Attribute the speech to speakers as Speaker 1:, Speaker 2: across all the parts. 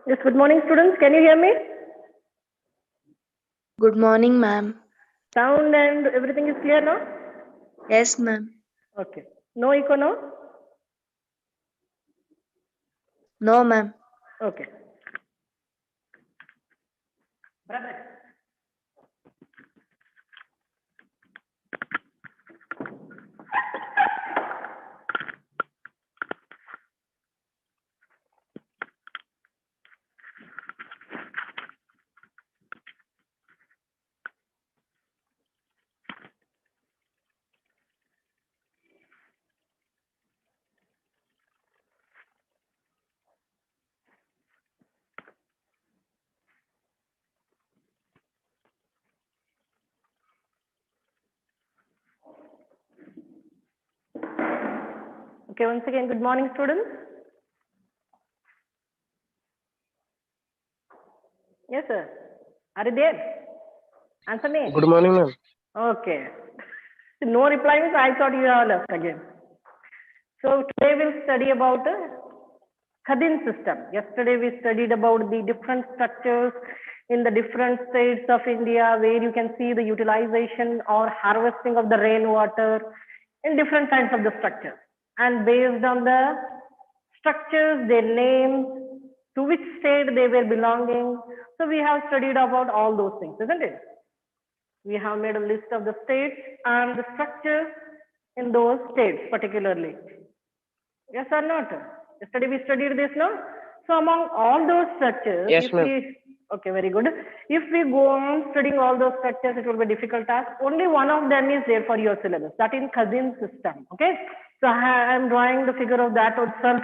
Speaker 1: Yes, good morning, students. Can you hear me?
Speaker 2: Good morning, ma'am.
Speaker 1: Sound and everything is clear now?
Speaker 2: Yes, ma'am.
Speaker 1: Okay. No echo now?
Speaker 2: No, ma'am.
Speaker 1: Okay. Brother. Okay, once again, good morning, students. Yes, sir. Are you there? Answer me.
Speaker 3: Good morning, ma'am.
Speaker 1: Okay. No reply means I thought you are left again. So today we'll study about the Khadin system. Yesterday we studied about the different structures in the different states of India where you can see the utilization or harvesting of the rainwater in different kinds of the structures. And based on the structures, their names, to which state they were belonging. So we have studied about all those things, isn't it? We have made a list of the states and the structures in those states particularly. Yes or not? Yesterday we studied this, no? So among all those structures,
Speaker 3: Yes,
Speaker 1: if
Speaker 3: ma'am.
Speaker 1: okay, very good. If we go on studying all those structures, it will be a difficult task. Only one of them is there for your syllabus, that in Khazin system, okay? So I am drawing the figure of that itself.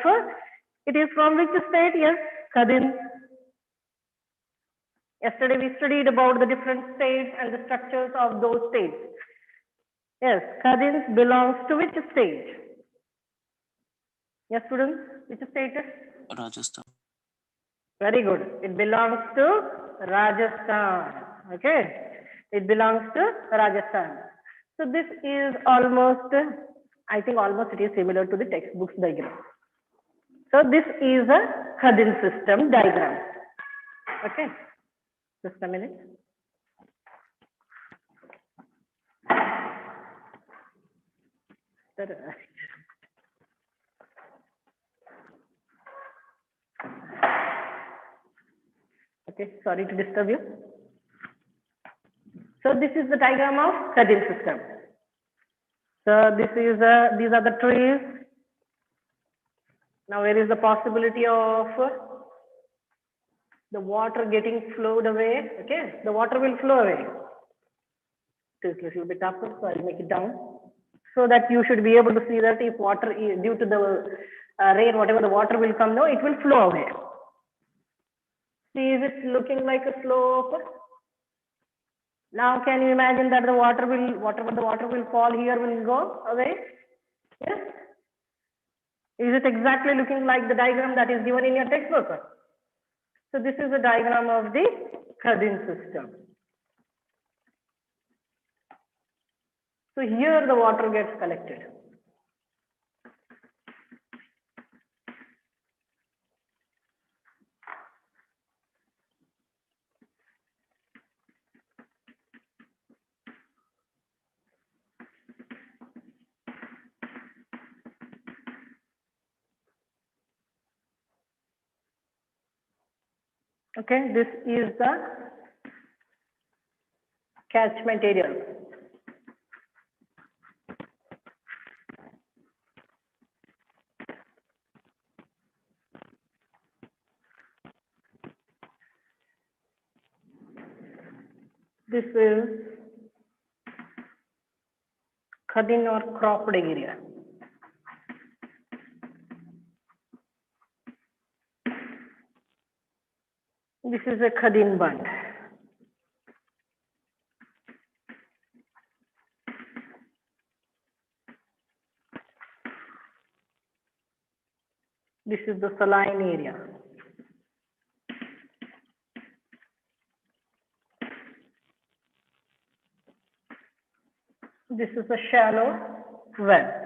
Speaker 1: It is from which state? Yes, Khadin. Yesterday we studied about the different states and the structures of those states. Yes, Khadin belongs to which state? Yes, students, which state?
Speaker 4: Rajasthan.
Speaker 1: Very good. It belongs to Rajasthan. Okay. It belongs to Rajasthan. So this is almost, I think almost it is similar to the textbook's diagram. So this is a Khadin system diagram. Okay. Just a minute. Okay, sorry to disturb you. So this is the diagram of Khadin system. So this is these are the trees. Now where is the possibility of the water getting flowed away? Okay, the water will flow away. It is a little bit up, so I'll make it down. So that you should be able to see that if water is due to the rain, whatever the water will come now, it will flow away. See, is it looking like a slope? Now can you imagine that the water will, whatever the water will fall here will go away? Yes? Is it exactly looking like the diagram that is given in your textbook? So this is a diagram of the Khadin system. So here the water gets collected. Okay, this is the catchment area. This is Khadin or cropped area. This is a Khadin band. This is the saline area. This is a shallow well.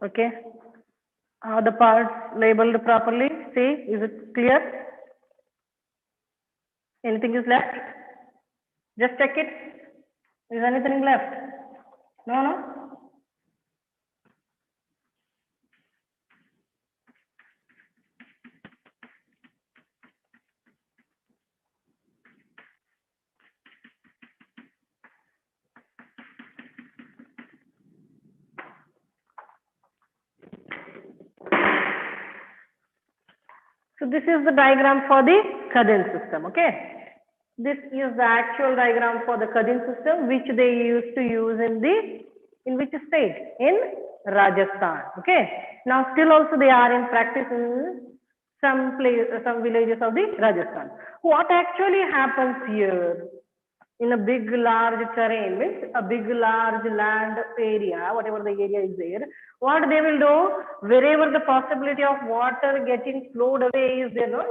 Speaker 1: Okay. Are the parts labeled properly? See, is it clear? Anything is left? Just check it. Is anything left? No, no? So this is the diagram for the Kadin system, okay? This is the actual diagram for the Kadin system, which they used to use in which state? In Rajasthan, okay? Now still also they are in practice in some villages of the Rajasthan. What actually happens here? In a big large terrain, means a big large land area, whatever the area is there, what they will do, wherever the possibility of water getting flowed away is there, no,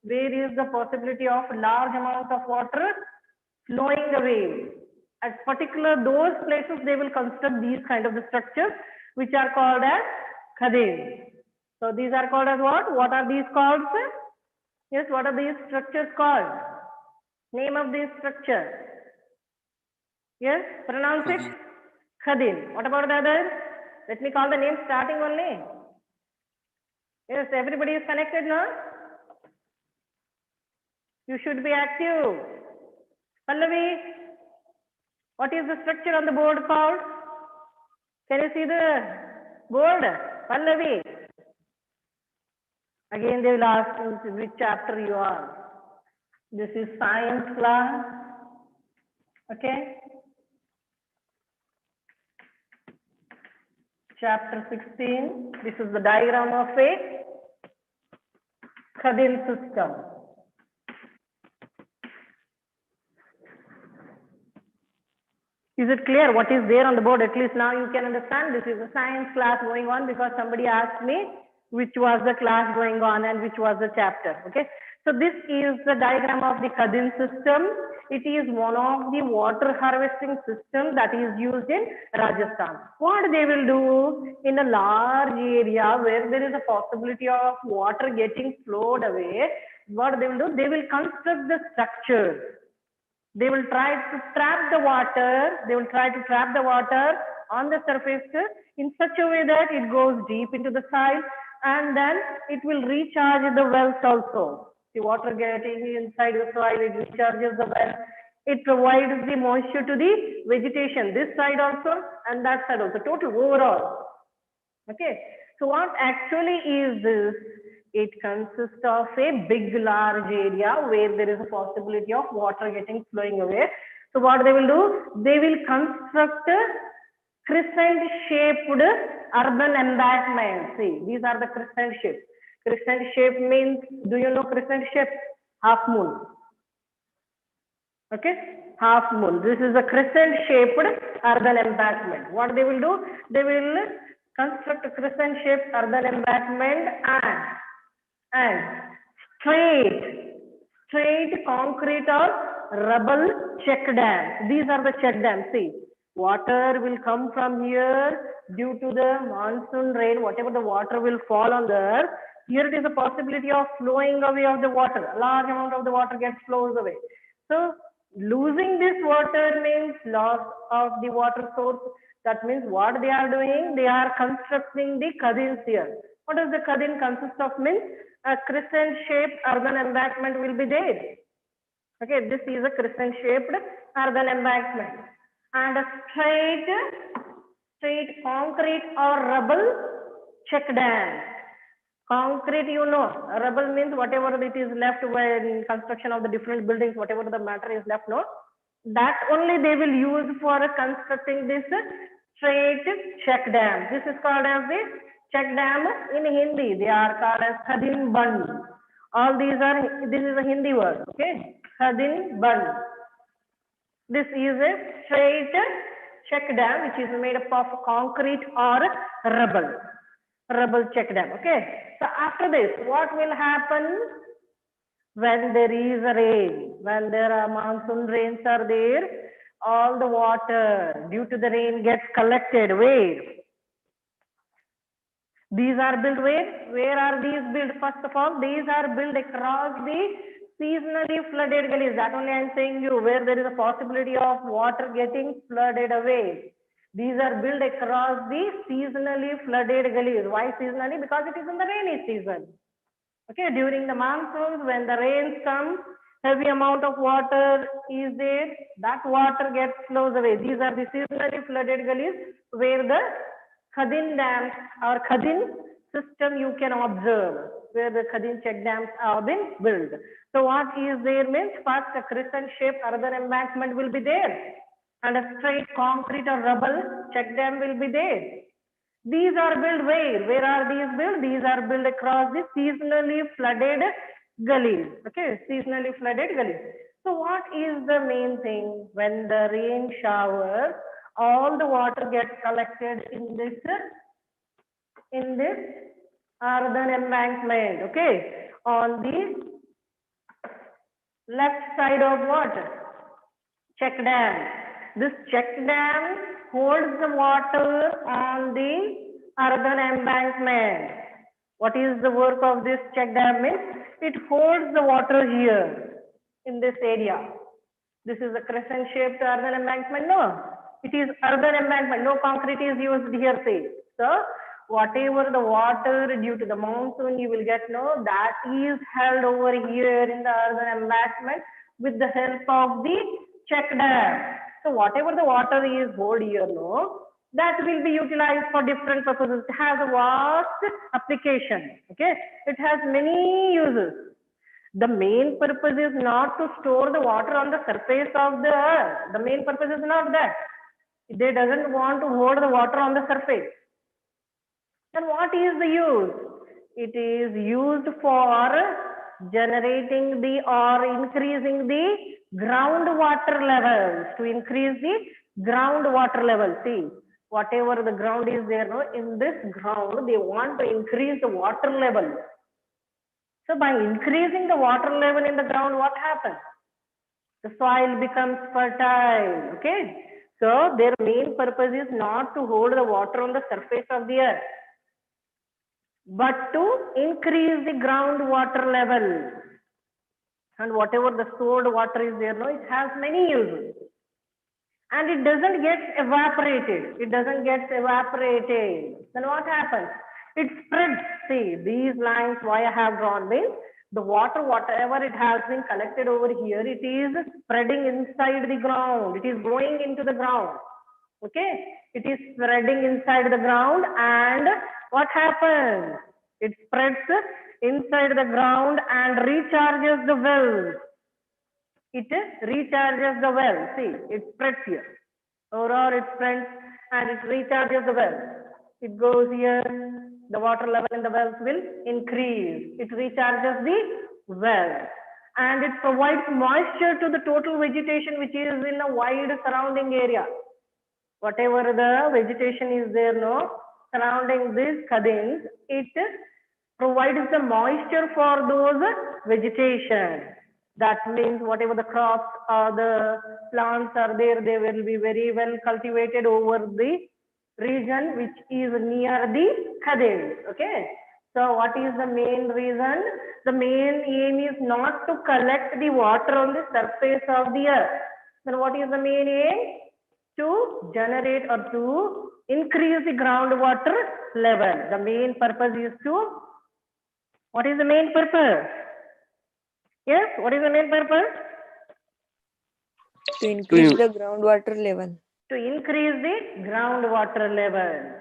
Speaker 1: where is the possibility of large amount of water flowing away, at particular those places they will construct these kind of the structures which are called as khadim. So these are called as what are these called, sir? Yes, what are these structures called? Name of this structure? Yes, pronounce it. Khadim. What about the others? Let me call the name starting only. Yes, everybody is connected now. You should be active. Pallavi, what is the structure on the board called? Can you see the board? Pallavi. Again, they will ask you which chapter you are. This is science class. Okay. Chapter 16. This is the diagram of a Khadim system. Is it clear what is there on the board? At least now you can understand. This is a science class going on because somebody asked me which was the class going on and which was the chapter. Okay. So this is the diagram of the Khadim system. It is one of the water harvesting system that is used in Rajasthan. What they will do in a large area where there is a possibility of water getting flowed away, what they will do, they will construct the structures. They will try to trap the water. They will try to trap the water on the surface in such a way that it goes deep into the soil, and then it will recharge the wells also. The water getting inside the soil, it recharges the well. It provides the moisture to the vegetation, this side also and that side also, total overall. Okay. So what actually is this? It consists of a big large area where there is a possibility of water getting flowing away. So what they will do? They will construct crescent shaped urban embankments. See, these are the crescent shapes. Crescent shape means, do you know crescent shape? Half moon. Okay, half moon. This is a crescent shaped urban embankment. What they will do? They will construct a crescent shaped urban embankment and straight concrete or rubble check dams. These are the check dams. See, water will come from here due to the monsoon rain. Whatever the water will fall on the earth, here it is a possibility of flowing away of the water. A large amount of the water gets flows away. So losing this water means loss of the water source. That means what they are doing, they are constructing the Khadins here. What does the Khadin consist of? Means a crescent shaped urban embankment will be there. Okay, this is a crescent shaped urban embankment. And a straight concrete or rubble check dam. Concrete, you know, rubble means whatever it is left when construction of the different buildings, whatever the matter is left, no, that only they will use for constructing this straight check dam. This is called as the check dam in Hindi. They are called as Khadin Band. All these are, this is a Hindi word, okay? Khadin Band. This is a straight check dam which is made up of concrete or rubble check dam. Okay. So after this, what will happen when there is a rain? When there are monsoon rains are there, all the water due to the rain gets collected where? These are built where? Where are these built? First of all, these are built across the seasonally flooded gullies. That only I am saying you, where there is a possibility of water getting flooded away. These are built across the seasonally flooded gullies. Why seasonally? Because it is in the rainy season. Okay, during the monsoons, when the rains come, heavy amount of water is there, that water gets flows away. These are the seasonally flooded gullies where the Khadin dams or Khadin system you can observe, where the Khadin check dams have been built. So what is there means first a crescent shaped earthen embankment will be there and a straight concrete or rubble check dam will be there. These are built where? Where are these built? These are built across the seasonally flooded gullies. Okay, seasonally flooded gullies. So what is the main thing? When the rain showers, all the water gets collected in this earthen embankment. Okay, on the left side of what? Check dam. This check dam holds the water on the earthen embankment. What is the work of this check dam means? It holds the water here in this area. This is a crescent shaped earthen embankment. No, it is earthen embankment. No concrete is used here. See, so whatever the water due to the monsoon you will get, no, that is held over here in the earthen embankment with the help of the check dam. So whatever the water is hold here, no, that will be utilized for different purposes. It has a vast application. Okay, it has many uses. The main purpose is not to store the water on the surface of the earth. The main purpose is not that. They doesn't want to hold the water on the surface. Then what is the use? It is used for generating the or increasing the groundwater levels. To increase the groundwater level. See, whatever the ground is there, no, in this ground, they want to increase the water level. So by increasing the water level in the ground, what happens? The soil becomes fertile. Okay. So their main purpose is not to hold the water on the surface of the earth, but to increase the groundwater level. And whatever the stored water is there, no, it has many uses. And it doesn't get evaporated. It doesn't get evaporated. Then what happens? It spreads. See, these lines why I have drawn means the water, whatever it has been collected over here, it is spreading inside the ground. It is going into the ground. Okay, it is spreading inside the ground, and what happens? It spreads inside the ground and recharges the wells. It recharges the well. See, it spreads here. Overall, it spreads and it recharges the well. It goes here. The water level in the wells will increase. It recharges the well. And it provides moisture to the total vegetation which is in a wide surrounding area. Whatever the vegetation is there, no, surrounding these khadins, it provides the moisture for those vegetation. That means whatever the crops or the plants are there, they will be very well cultivated over the region which is near the khadins. Okay. So what is the main reason? The main aim is not to collect the water on the surface of the earth. Then what is the main aim? To generate or to increase the groundwater level. The main purpose is to, what is the main purpose? Yes, what is the main purpose?
Speaker 3: To increase the groundwater level.
Speaker 1: To increase the groundwater level.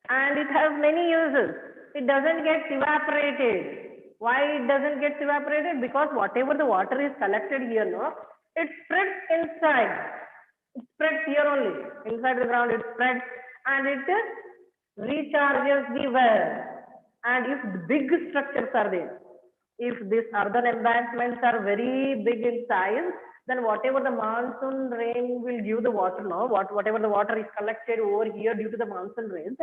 Speaker 1: And it has many uses. It doesn't get evaporated. Why it doesn't get evaporated? Because whatever the water is collected here, no, it spreads inside. It spreads here only. Inside the ground it spreads and it recharges the well. And if big structures are there, if these earthen embankments are very big in size, then whatever the monsoon rain will give the water, no, whatever the water is collected over here due to the monsoon rains,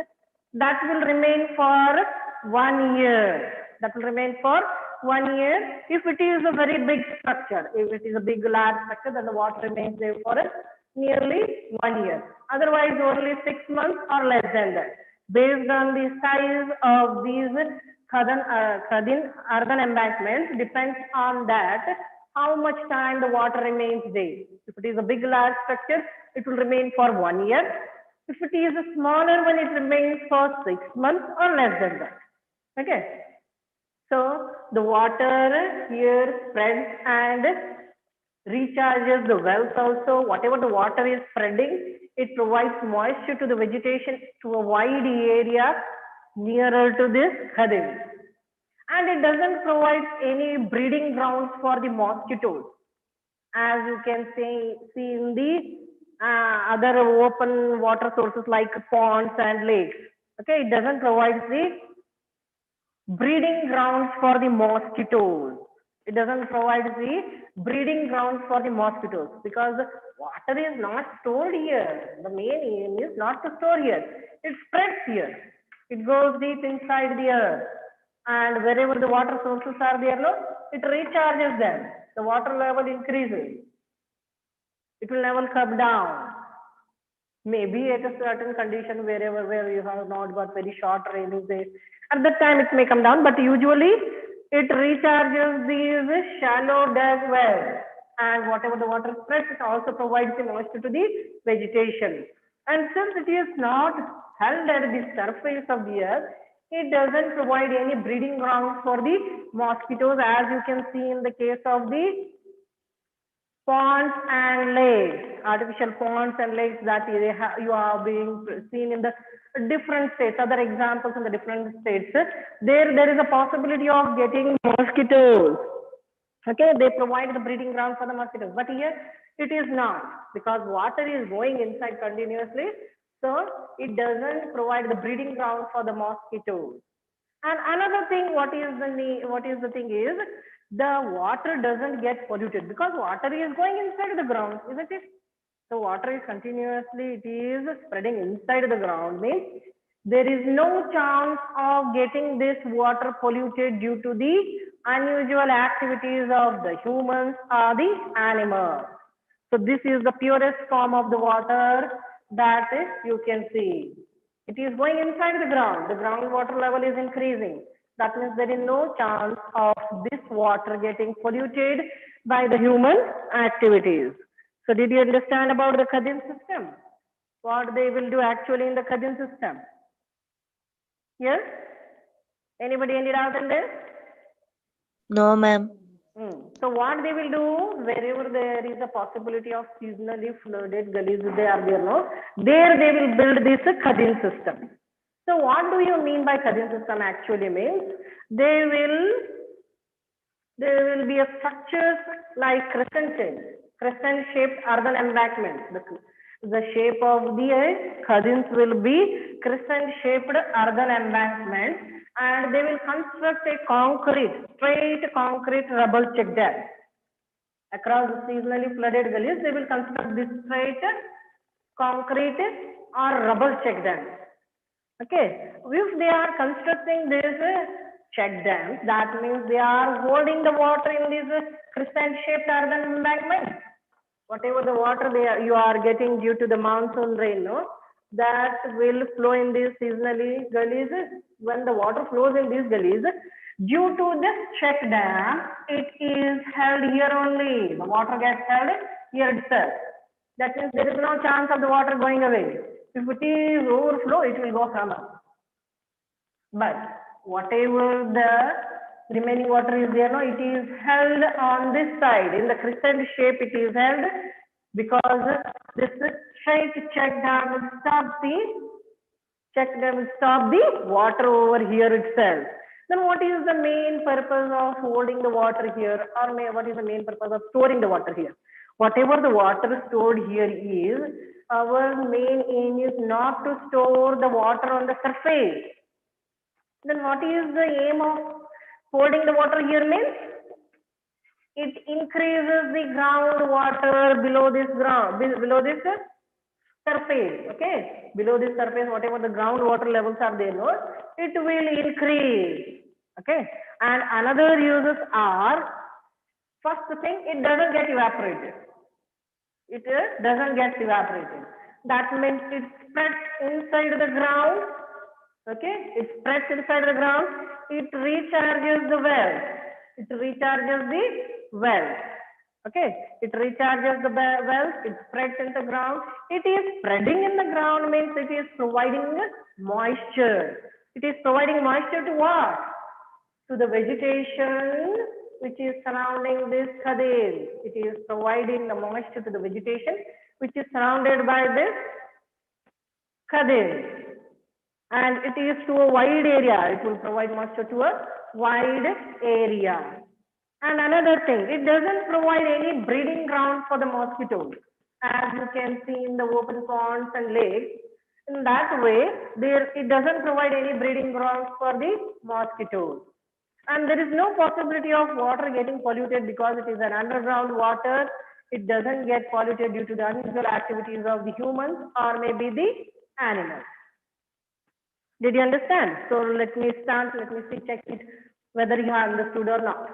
Speaker 1: that will remain for 1 year. That will remain for 1 year. If it is a very big structure, if it is a big large structure, then the water remains there for nearly 1 year. Otherwise, only 6 months or less than that. Based on the size of these Khadin earthen embankments depends on that how much time the water remains there. If it is a big large structure, it will remain for 1 year. If it is a smaller one, it remains for 6 months or less than that. Okay. So the water here spreads and recharges the wells also. Whatever the water is spreading, it provides moisture to the vegetation to a wide area nearer to this khadin. And it doesn't provide any breeding grounds for the mosquitoes. As you can see in the other open water sources like ponds and lakes. Okay, it doesn't provide the breeding grounds for the mosquitoes. It doesn't provide the breeding grounds for the mosquitoes because the water is not stored here. The main aim is not to store here. It spreads here. It goes deep inside the earth. And wherever the water sources are there, no, it recharges them. The water level increases. It will never come down. Maybe at a certain condition wherever where you have not got very short rainy days. At that time it may come down, but usually it recharges these shallow dug wells. And whatever the water spreads, it also provides the moisture to the vegetation. And since it is not held at the surface of the earth, it doesn't provide any breeding grounds for the mosquitoes, as you can see in the case of the ponds and lakes, artificial ponds and lakes that you are being seen in the different states, other examples in the different states. There is a possibility of getting mosquitoes. Okay, they provide the breeding ground for the mosquitoes, but here it is not because water is going inside continuously. So it doesn't provide the breeding ground for the mosquitoes. And another thing, what is the thing is the water doesn't get polluted because water is going inside the ground, isn't it? So water is continuously, it is spreading inside the ground, means there is no chance of getting this water polluted due to the unusual activities of the humans or the animals. So this is the purest form of the water that you can see. It is going inside the ground. The groundwater level is increasing. That means there is no chance of this water getting polluted by the human activities. So did you understand about the Khadin system? What they will do actually in the Khadin system? Yes? Anybody any doubt in this?
Speaker 2: No, ma'am.
Speaker 1: So what they will do, wherever there is a possibility of seasonally flooded gullies, they are there, no? There they will build this Khadin system. So what do you mean by Khadin system actually means? There will be a structures like crescent shaped earthen embankments. The shape of the Khadins will be crescent shaped earthen embankments, and they will construct a straight concrete rubble check dam. Across the seasonally flooded gullies, they will construct this straight concrete or rubble check dam. Okay, if they are constructing this check dams, that means they are holding the water in these crescent shaped earthen embankments. Whatever the water you are getting due to the monsoon rain, no, that will flow in these seasonally gullies. When the water flows in these gullies, due to this check dam, it is held here only. The water gets held here itself. That means there is no chance of the water going away. If it is overflow, it will go from us. But whatever the remaining water is there, no, it is held on this side. In the crescent shape, it is held because this straight check dam will stop the water over here itself. Then what is the main purpose of holding the water here, or what is the main purpose of storing the water here? Whatever the water stored here is, our main aim is not to store the water on the surface. Then what is the aim of holding the water here means? It increases the groundwater below this surface. Okay, below this surface, whatever the groundwater levels are there, no, it will increase. Okay, and another uses are, first thing, it doesn't get evaporated. It doesn't get evaporated. That means it spreads inside the ground Okay, it spreads inside the ground. It recharges the wells. It recharges the wells. Okay, it recharges the wells. It spreads in the ground. It is spreading in the ground means it is providing moisture. It is providing moisture to what? To the vegetation which is surrounding this Khadir. It is providing the moisture to the vegetation which is surrounded by this Khadir. And it is to a wide area. It will provide moisture to a wide area. And another thing, it doesn't provide any breeding ground for the mosquitoes. As you can see in the open ponds and lakes, in that way, it doesn't provide any breeding grounds for the mosquitoes. And there is no possibility of water getting polluted because it is an underground water. It doesn't get polluted due to the unusual activities of the humans or maybe the animals. Did you understand? So let me start, let me see, check it whether you have understood or not.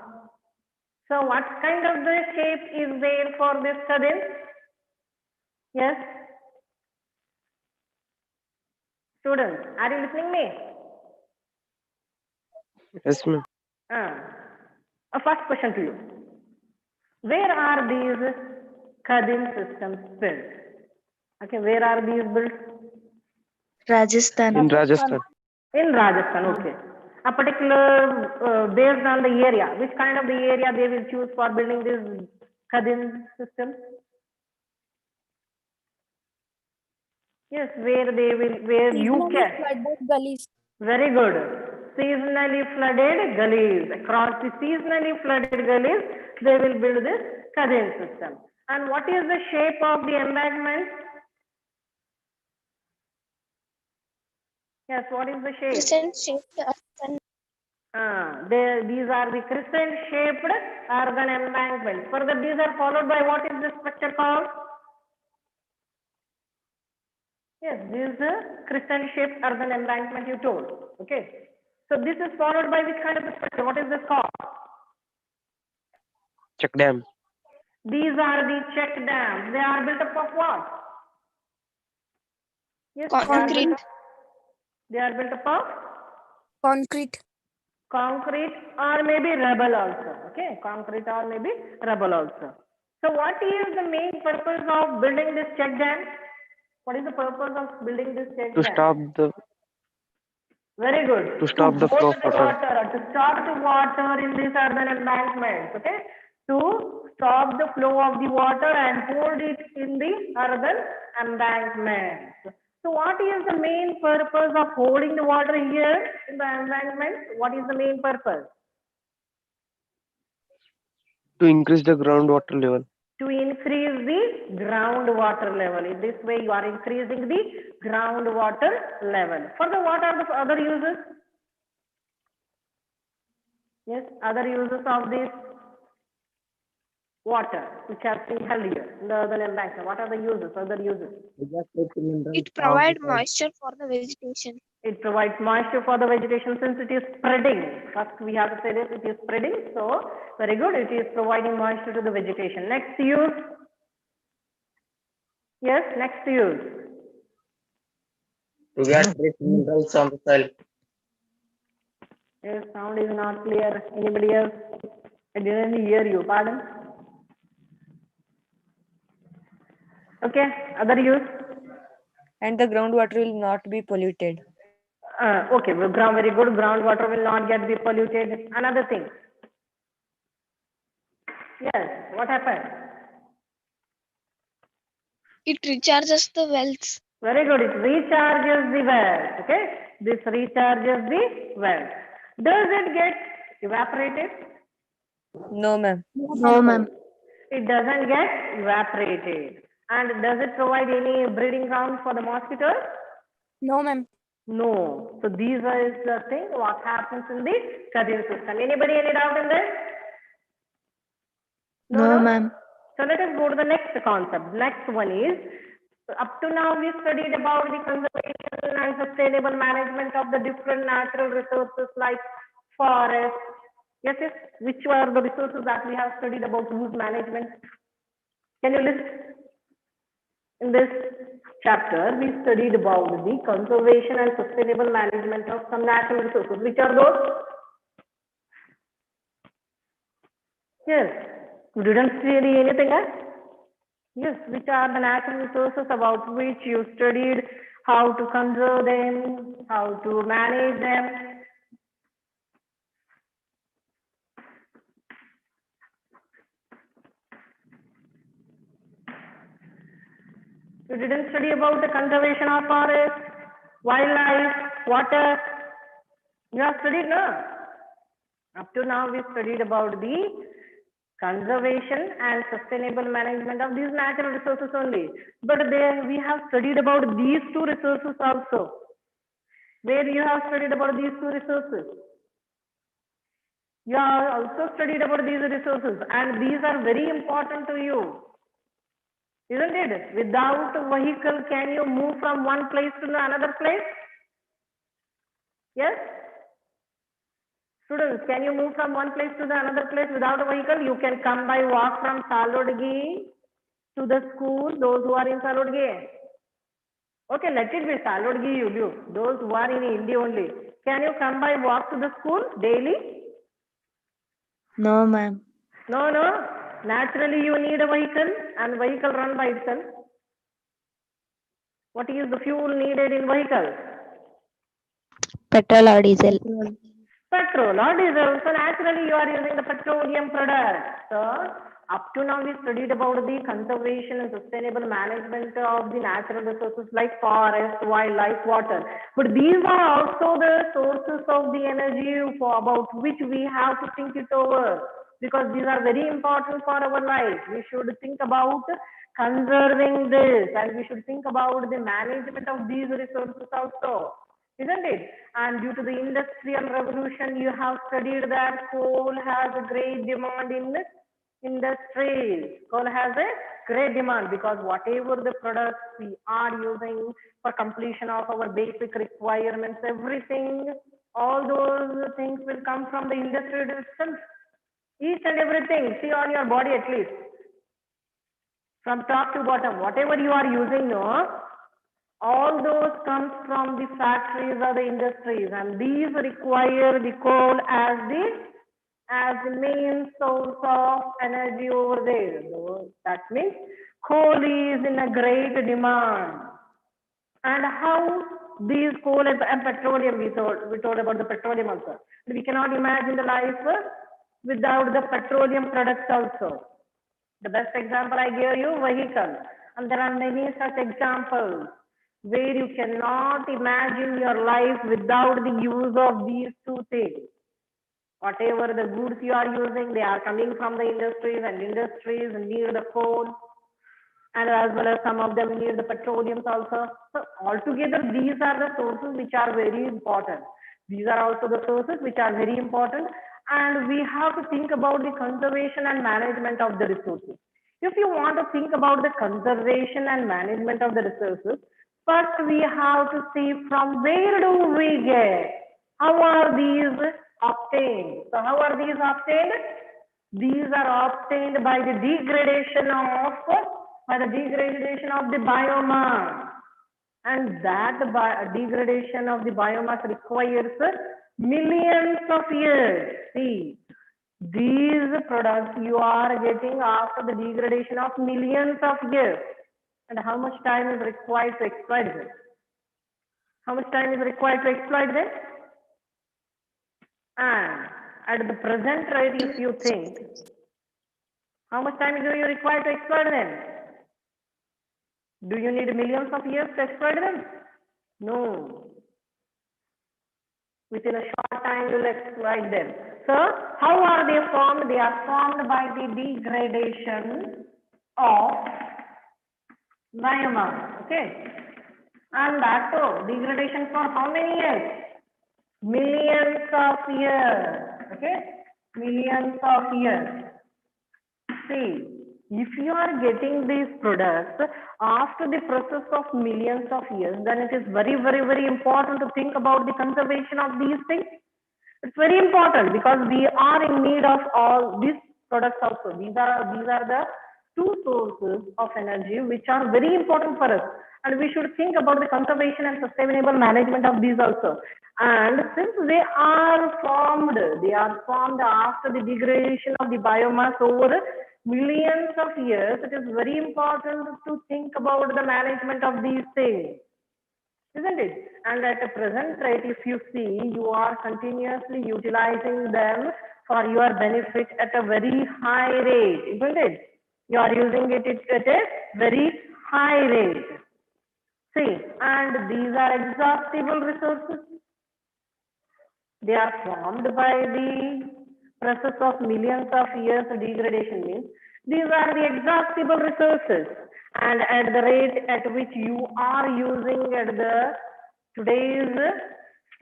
Speaker 1: So what kind of the shape is there for this Kadin? Yes? Students, are you listening me?
Speaker 4: Yes, ma'am.
Speaker 1: A first question to you. Where are these Kadin systems built? Okay, where are these built?
Speaker 2: Rajasthan.
Speaker 4: In Rajasthan.
Speaker 1: In Rajasthan, okay. A particular, based on the area, which kind of the area they will choose for building this Kadin system? Yes, where they will, where you can.
Speaker 3: Flooded gullies.
Speaker 1: Very good. Seasonally flooded gullies. Across the seasonally flooded gullies, they will build this Kadin system. And what is the shape of the embankment? Yes, what is the shape?
Speaker 2: Crescent shaped.
Speaker 1: These are the crescent shaped earthen embankments. Further, these are followed by what is this structure called? Yes, this is a crescent shaped earthen embankment you told. Okay. So this is followed by which kind of structure? What is this called?
Speaker 4: Check dam.
Speaker 1: These are the check dams. They are built up of what? Yes,
Speaker 2: Concrete.
Speaker 1: They are built up of
Speaker 3: Concrete.
Speaker 1: concrete or maybe rubble also. Okay, concrete or maybe rubble also. So what is the main purpose of building this check dam? What is the purpose of building this check
Speaker 4: To
Speaker 1: dam?
Speaker 4: stop the
Speaker 1: Very good.
Speaker 4: To stop the
Speaker 1: hold
Speaker 4: flow of
Speaker 1: the
Speaker 4: water.
Speaker 1: water. To stop the water in this earthen embankment. Okay. To stop the flow of the water and hold it in the earthen embankment. So what is the main purpose of holding the water here in the embankment? What is the main purpose?
Speaker 4: to increase the groundwater level.
Speaker 1: To increase the groundwater level. In this way, you are increasing the groundwater level. Further, what are the other uses? Yes, other uses of this water, which has been held here in the earthen embankment. What are the uses, other uses?
Speaker 2: It provides moisture for the vegetation.
Speaker 1: It provides moisture for the vegetation since it is spreading. First, we have to say this, it is spreading. So, very good. It is providing moisture to the vegetation. Next use. Yes, next use.
Speaker 5: To get rich minerals on the soil.
Speaker 1: Yes, sound is not clear. Anybody else? I didn't hear you. Pardon? Okay, other use.
Speaker 3: And the groundwater will not be polluted.
Speaker 1: Okay, well, very good. Groundwater will not get be polluted. Another thing. Yes, what happened?
Speaker 2: It recharges the wells.
Speaker 1: Very good. It recharges the well. Okay, this recharges the well. Does it get evaporated?
Speaker 3: No, ma'am.
Speaker 2: No, ma'am.
Speaker 1: It doesn't get evaporated. And does it provide any breeding ground for the mosquitoes?
Speaker 3: No, ma'am.
Speaker 1: No. So these are the thing what happens in the Kadin system. Anybody any doubt in this?
Speaker 2: No, ma'am.
Speaker 1: So let us go to the next concept. Next one is, up to now we studied about the conservation and sustainable management of the different natural resources like forest. Yes, yes. Which were the resources that we have studied about whose management? Can you list in this? chapter, we studied about the conservation and sustainable management of some natural resources. Which are those? Yes. You didn't study anything else? Yes. Which are the natural resources about which you studied how to conserve them, how to manage them? You didn't study about the conservation of forest, wildlife, water. You have studied, no? Up to now, we studied about the conservation and sustainable management of these natural resources only. But there we have studied about these two resources also. Where you have studied about these two resources? You have also studied about these resources, and these are very important to you. Isn't it? Without a vehicle, can you move from one place to another place? Yes? Students, can you move from one place to the another place without a vehicle? You can come by walk from Salodgi to the school, those who are in Salodgi. Okay, let it be Salodgi you do. Those who are in Indi only. Can you come by walk to the school daily?
Speaker 3: No, ma'am.
Speaker 1: No, no. Naturally, you need a vehicle and vehicle run by itself. What is the fuel needed in vehicle?
Speaker 2: Petrol or diesel.
Speaker 1: Petrol or diesel. So naturally, you are using the petroleum product. So up to now, we studied about the conservation and sustainable management of the natural resources like forest, wildlife, water. But these are also the sources of the energy for about which we have to think it over, because these are very important for our life. We should think about conserving this, and we should think about the management of these resources also, isn't it? And due to the industrial revolution, you have studied that coal has a great demand in industries. Coal has a great demand because whatever the products we are using for completion of our basic requirements, everything, all those things will come from the industry itself. Each and everything, see on your body at least, from top to bottom, whatever you are using, no, all those comes from the factories or the industries, and these require the coal as the main source of energy over there. So that means coal is in a great demand. And how these coal and petroleum, we told about the petroleum also. We cannot imagine the life without the petroleum products also. The best example I gave you, vehicle. And there are many such examples where you cannot imagine your life without the use of these two things. Whatever the goods you are using, they are coming from the industries, and industries need the coal, and as well as some of them need the petroleum also. So altogether, these are the sources which are very important. These are also the sources which are very important, and we have to think about the conservation and management of the resources. If you want to think about the conservation and management of the resources, first we have to see from where do we get, how are these obtained. So how are these obtained? These are obtained by the degradation of the biomass, and that degradation of the biomass requires millions of years. See, these products you are getting after the degradation of millions of years. And how much time is required to exploit them? How much time is required to exploit them? And at the present rate, if you think, how much time do you require to exploit them? Do you need millions of years to exploit them? No. Within a short time, you will exploit them. So, how are they formed? They are formed by the degradation of biomass. Okay. And that too, degradation for how many years? Millions of years. Okay. Millions of years. See, if you are getting these products after the process of millions of years, then it is very, very, very important to think about the conservation of these things. It's very important because we are in need of all these products also. These are the two sources of energy which are very important for us. And we should think about the conservation and sustainable management of these also. And since they are formed after the degradation of the biomass over millions of years, it is very important to think about the management of these things, isn't it? And at the present rate, if you see, you are continuously utilizing them for your benefit at a very high rate, isn't it? You are using it at a very high rate. See, and these are exhaustible resources. They are formed by the process of millions of years of degradation means these are the exhaustible resources, and at the rate at which you are using at the today's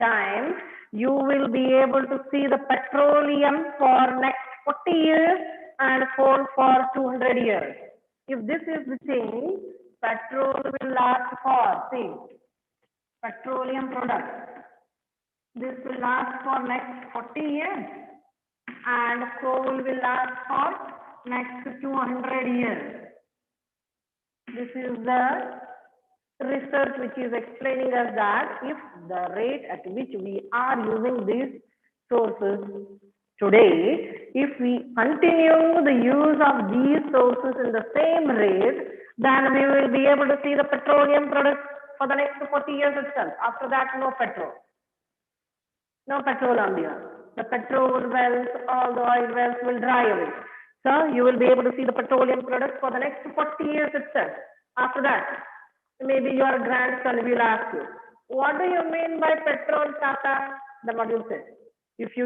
Speaker 1: time, you will be able to see the petroleum for next 40 years and coal for 200 years. If this is the thing, petrol will last for, see, petroleum products. This will last for next 40 years and coal will last for next 200 years. This is the research which is explaining us that if the rate at which we are using these sources today, if we continue the use of these sources in the same rate, then we will be able to see the petroleum products for the next 40 years itself. After that, no petrol. No petrol on the earth. The petrol wells, all the oil wells will dry away. So you will be able to see the petroleum products for the next 40 years itself. After that, maybe your grandson will ask you, what do you mean by petrol, Tata? Then what you say? If you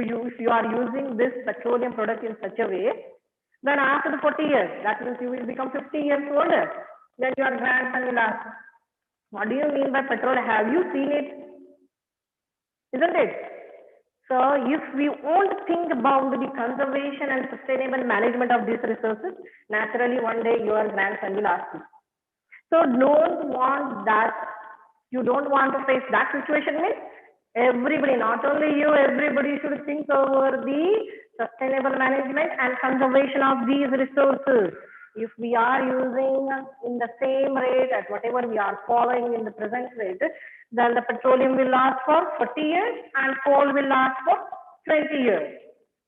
Speaker 1: are using this petroleum product in such a way, then after the 40 years, that means you will become 50 years older. Then your grandson will ask, what do you mean by petrol? Have you seen it? Isn't it? So if we won't think about the conservation and sustainable management of these resources, naturally one day your grandson will ask you. So don't want that. You don't want to face that situation. Means everybody, not only you, everybody should think over the sustainable management and conservation of these resources. If we are using in the same rate at whatever we are following in the present rate, then the petroleum will last for 40 years and coal will last for 20 years.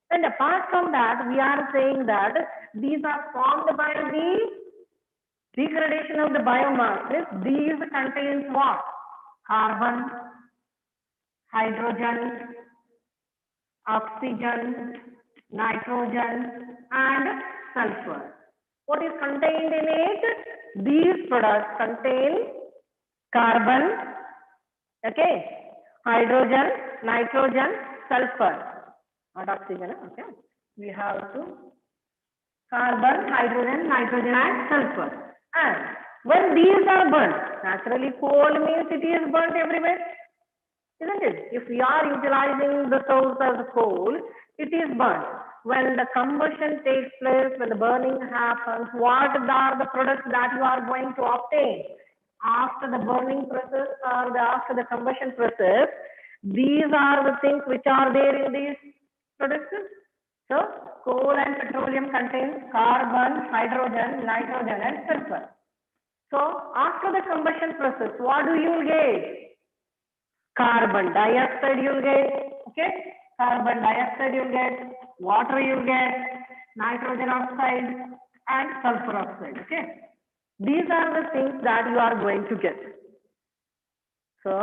Speaker 1: And apart from that, we are saying that these are formed by the degradation of the biomass. These contains what? Carbon, hydrogen, oxygen, nitrogen, and sulfur. What is contained in it? These products contain carbon, okay, hydrogen, nitrogen, sulfur, not oxygen, okay. We have to carbon, hydrogen, nitrogen, and sulfur. And when these are burnt, naturally coal means it is burnt everywhere, isn't it? If we are utilizing the source as coal, it is burnt. When the combustion takes place, when the burning happens, what are the products that you are going to obtain? After the burning process or after the combustion process, these are the things which are there in these products. So, coal and petroleum contains carbon, hydrogen, nitrogen, and sulfur. So, after the combustion process, what do you get? Carbon dioxide you'll get, okay? Carbon dioxide you'll get, water you'll get, nitrogen oxide, and sulfur oxide, okay? These are the things that you are going to get. So,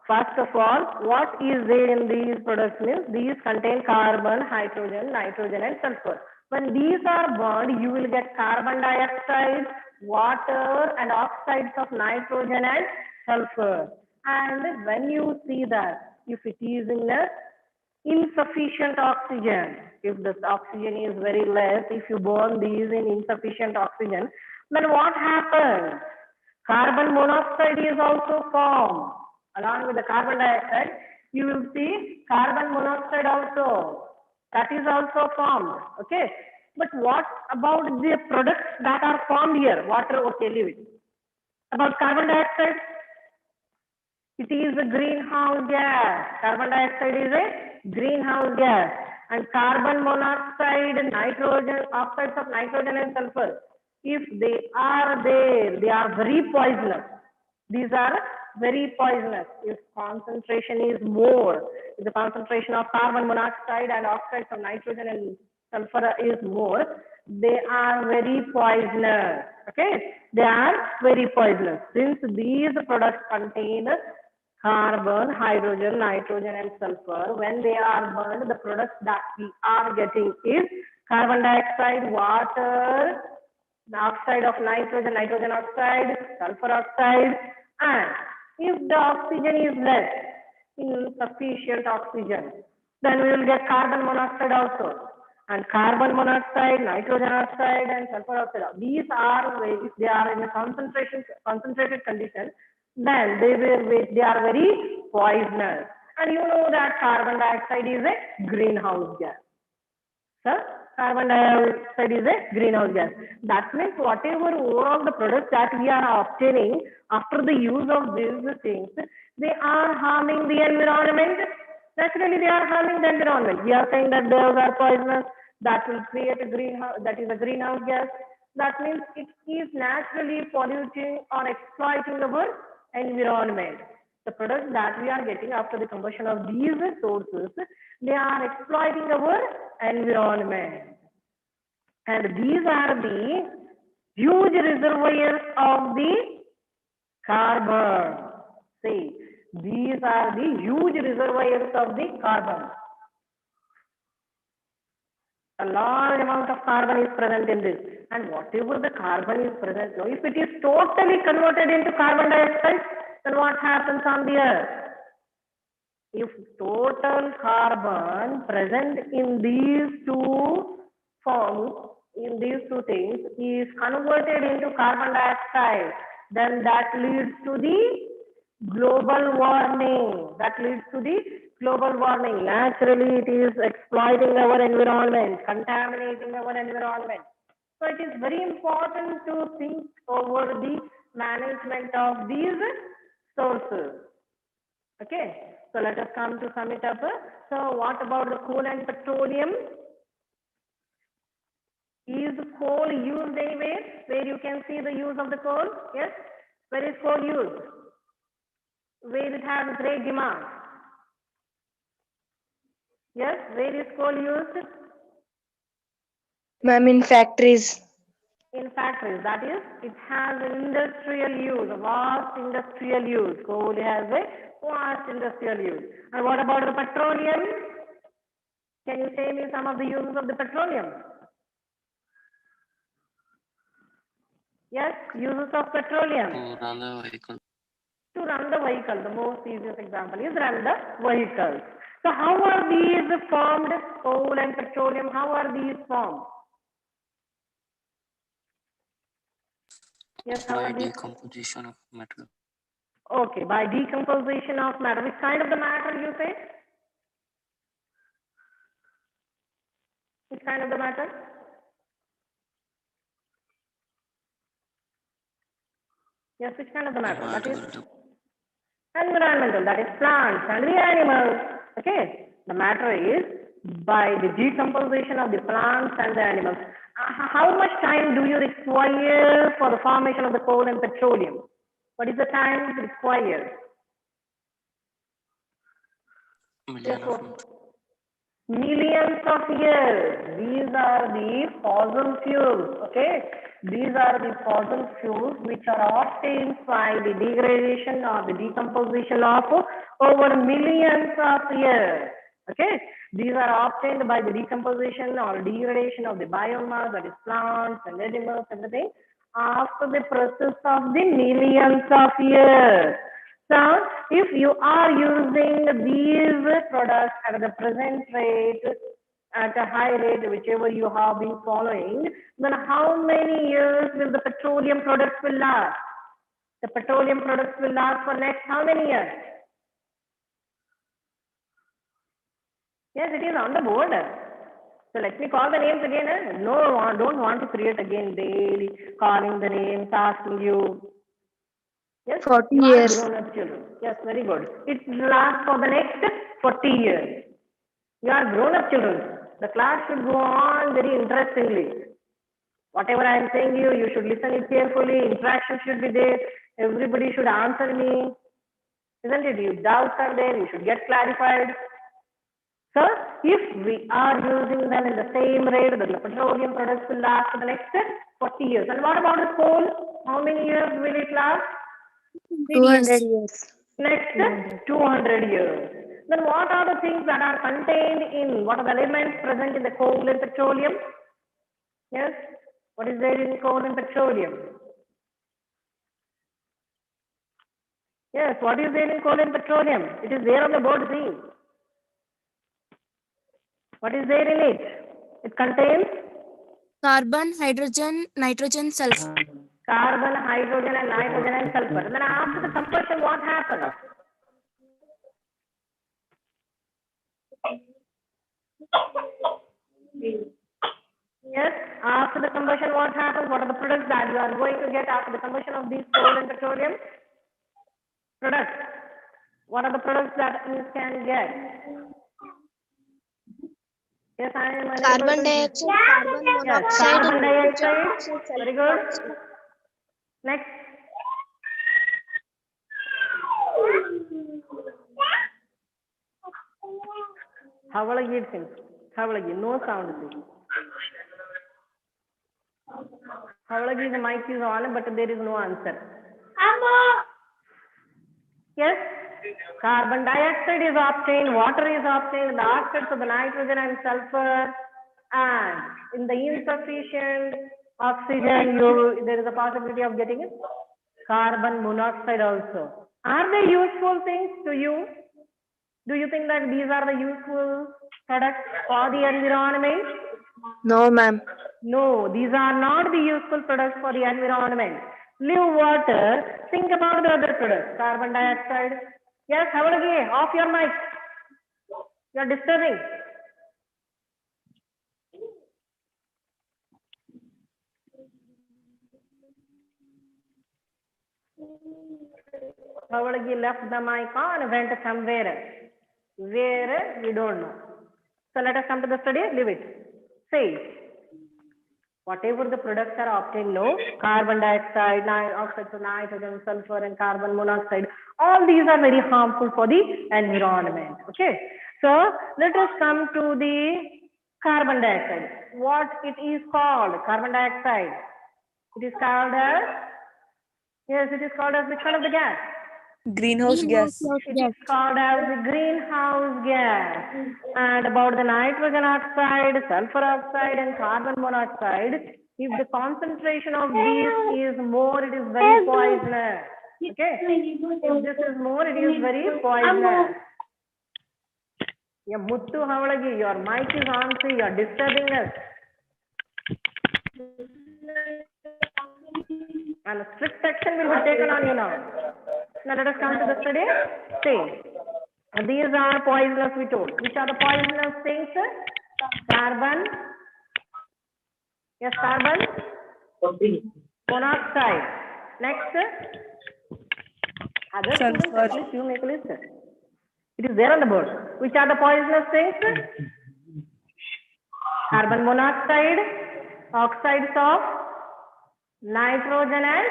Speaker 1: first of all, what is there in these products means these contain carbon, hydrogen, nitrogen, and sulfur. When these are burned, you will get carbon dioxide, water, and oxides of nitrogen and sulfur. And when you see that, if it is in a insufficient oxygen, if this oxygen is very less, if you burn these in insufficient oxygen, then what happens? Carbon monoxide is also formed. Along with the carbon dioxide, you will see carbon monoxide also. That is also formed. Okay. But what about the products that are formed here? Water, okay, leave it. About carbon dioxide, it is a greenhouse gas. Carbon dioxide is a greenhouse gas. And carbon monoxide, nitrogen, oxides of nitrogen and sulfur if they are there, they are very poisonous. These are very poisonous. If concentration is more, if the concentration of carbon monoxide and oxides of nitrogen and sulfur is more, they are very poisonous. Okay, they are very poisonous. Since these products contain carbon, hydrogen, nitrogen, and sulfur, when they are burned, the products that we are getting is carbon dioxide, water, the oxide of nitrogen, nitrogen oxide, sulfur oxide, and if the oxygen is less, insufficient oxygen, then we will get carbon monoxide also. And carbon monoxide, nitrogen oxide, and sulfur oxide. These are, if they are in a concentrated condition, then they are very poisonous. And you know that carbon dioxide is a greenhouse gas. Sir, carbon dioxide is a greenhouse gas. That means whatever overall the products that we are obtaining after the use of these things, they are harming the environment. Naturally, they are harming the environment. We are saying that those are poisonous. That will create a greenhouse. That is a greenhouse gas. That means it is naturally polluting or exploiting our environment. The products that we are getting after the combustion of these sources, they are exploiting our environment. And these are the huge reservoirs of the carbon. See, these are the huge reservoirs of the carbon. A large amount of carbon is present in this. And whatever the carbon is present, so if it is totally converted into carbon dioxide, then what happens on the earth? If total carbon present in these two forms, in these two things, is converted into carbon dioxide, then that leads to the global warming. That leads to the global warming. Naturally, it is exploiting our environment, contaminating our environment. So it is very important to think over the management of these sources. Okay, so let us come to sum it up. So what about the coal and petroleum? Is coal used anywhere? Where you can see the use of the coal? Yes. Where is coal used? Where it has great demand? Yes. Where is coal used?
Speaker 3: Ma'am, in factories.
Speaker 1: In factories. That is, it has an industrial use, a vast industrial use. Coal has a vast industrial use. And what about the petroleum? Can you say me some of the uses of the petroleum? Yes, uses of petroleum.
Speaker 5: To run the vehicle.
Speaker 1: To run the vehicle, the most easiest example is run the vehicle. So how are these formed? Coal and petroleum, how are these formed? Yes, how
Speaker 5: By
Speaker 1: are these?
Speaker 5: decomposition of metal.
Speaker 1: Okay, by decomposition of matter. Which kind of the matter you say? Which kind of the matter? Yes, which kind of the matter? That is environmental, that is plants and the animals. Okay, the matter is by the decomposition of the plants and the animals. How much time do you require for the formation of the coal and petroleum? What is the time required?
Speaker 5: Million of years.
Speaker 1: Millions of years. These are the fossil fuels. Okay, these are the fossil fuels which are obtained by the degradation or the decomposition of over millions of years. Okay, these are obtained by the decomposition or degradation of the biomass, that is plants and animals, everything, after the process of the millions of years. So, if you are using these products at the present rate, at a high rate, whichever you have been following, then how many years will the petroleum products will last? The petroleum products will last for next how many years? Yes, it is on the board. So let me call the names again. No, I don't want to create again daily calling the names, asking you. Yes,
Speaker 3: 40
Speaker 1: you are
Speaker 3: years.
Speaker 1: grown up children. Yes, very good. It lasts for the next 40 years. You are grown up children. The class should go on very interestingly. Whatever I am saying you should listen it carefully. Interaction should be there. Everybody should answer me. Isn't it? If doubts are there, you should get clarified. So, if we are using them in the same rate, the petroleum products will last for the next 40 years. And what about the coal? How many years will it last?
Speaker 2: 200 years.
Speaker 1: Next 200 years. Then what are the things that are contained in, what are the elements present in the coal and petroleum? Yes, what is there in coal and petroleum? Yes, what is there in coal and petroleum? It is there on the board, see. What is there in it? It contains
Speaker 2: Carbon, hydrogen, nitrogen, sulfur.
Speaker 1: carbon, hydrogen, and nitrogen and sulfur. And then after the combustion, what happens? Yes, after the combustion, what happens? What are the products that you are going to get after the combustion of these coal and petroleum products? What are the products that you can get? Yes, I am unable
Speaker 2: Carbon
Speaker 1: to-
Speaker 2: dioxide, carbon
Speaker 1: Yes,
Speaker 2: monoxide,
Speaker 1: carbon
Speaker 2: nitrogen
Speaker 1: dioxide.
Speaker 2: oxide,
Speaker 1: Very
Speaker 2: sulfur
Speaker 1: good.
Speaker 2: oxide.
Speaker 1: Next. Havalagi it seems. Havalagi, no sound. Havalagi, the mic is on, but there is no answer. Yes. Carbon dioxide is obtained, water is obtained, the oxides of the nitrogen and sulfur, and in the insufficient oxygen, there is a possibility of getting it. Carbon monoxide also. Are they useful things to you? Do you think that these are the useful products for the environment?
Speaker 2: No, ma'am.
Speaker 1: No, these are not the useful products for the environment. Leave water, think about the other products. Carbon dioxide. Yes, Havalagi, off your mic. You are disturbing. Havalagi left the mic on and went somewhere. Where? We don't know. So let us come to the study. Leave it. Say, whatever the products are obtained, no, carbon dioxide, oxides of nitrogen, sulfur, and carbon monoxide, all these are very harmful for the environment. Okay. So let us come to the carbon dioxide. What it is called? Carbon dioxide. It is called as, yes, it is called as which one of the gas?
Speaker 3: Greenhouse gas.
Speaker 1: It is called as the greenhouse gas. And about the nitrogen oxide, sulfur oxide, and carbon monoxide, if the concentration of these is more, it is very poisonous. Okay? If this is more, it is very poisonous. Yeah, Muttu Havalagi, your mic is on, so you are disturbing us. And strict action will be taken on you now. Now let us come to the study. See, these are poisonous, we told. Which are the poisonous things? Carbon. Yes, carbon. Monoxide. Next. Other students,
Speaker 3: Sulfur.
Speaker 1: at least you make a list. It is there on the board. Which are the poisonous things? Carbon monoxide, oxides of nitrogen and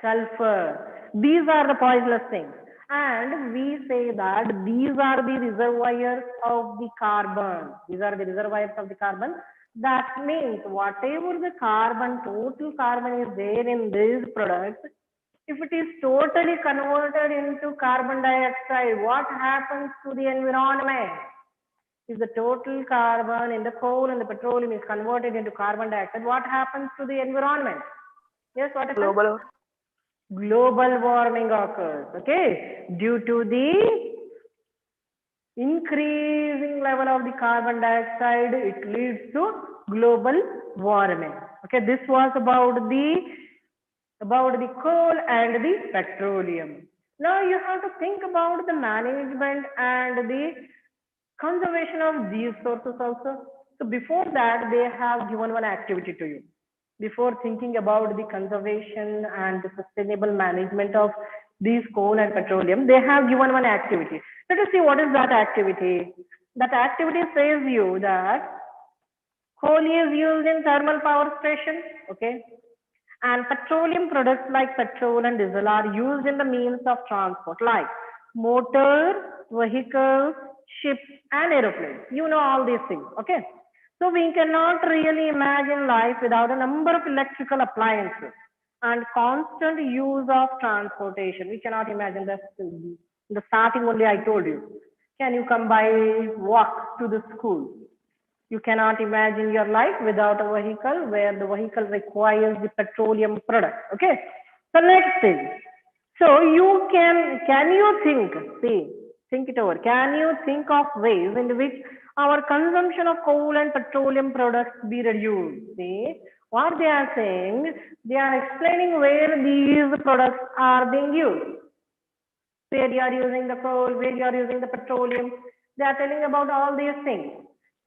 Speaker 1: sulfur. These are the poisonous things. And we say that these are the reservoirs of the carbon. These are the reservoirs of the carbon. That means whatever the carbon, total carbon is there in these products, if it is totally converted into carbon dioxide, what happens to the environment? If the total carbon in the coal and the petroleum is converted into carbon dioxide, what happens to the environment? Yes, what happens? Global warming occurs, okay, due to the increasing level of the carbon dioxide, it leads to global warming. Okay, this was about the coal and the petroleum. Now you have to think about the management and the conservation of these sources also. So before that, they have given one activity to you. Before thinking about the conservation and the sustainable management of these coal and petroleum, they have given one activity. Let us see what is that activity. That activity says you that Coal is used in thermal power stations, okay? And petroleum products like petrol and diesel are used in the means of transport like motor, vehicles, ships, and aeroplanes. You know all these things, okay? So we cannot really imagine life without a number of electrical appliances and constant use of transportation. We cannot imagine that. In the starting only I told you. Can you come by walk to the school? You cannot imagine your life without a vehicle where the vehicle requires the petroleum product. Okay. So next thing. So you can you think it over. Can you think of ways in which our consumption of coal and petroleum products be reduced? See what they are saying. They are explaining where these products are being used. Where you are using the coal, where you are using the petroleum. They are telling about all these things.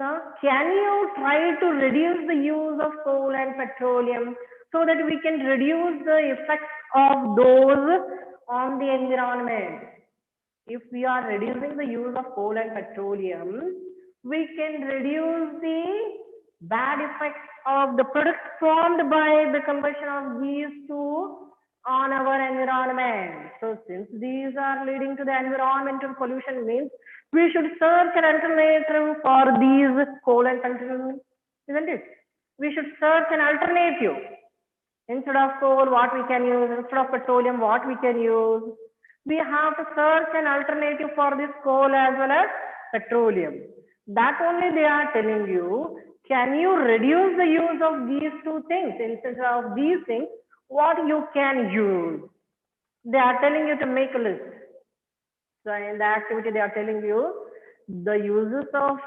Speaker 1: So can you try to reduce the use of coal and petroleum so that we can reduce the effects of those on the environment? If we are reducing the use of coal and petroleum, we can reduce the bad effects of the products formed by the combustion of these two on our environment. So since these are leading to the environmental pollution means we should search an alternative for these coal and petroleum, isn't it? We should search an alternative. Instead of coal, what we can use, instead of petroleum, what we can use. We have to search an alternative for this coal as well as petroleum. That only they are telling you, can you reduce the use of these two things? Instead of these things, what you can use? They are telling you to make a list. So in the activity, they are telling you the uses of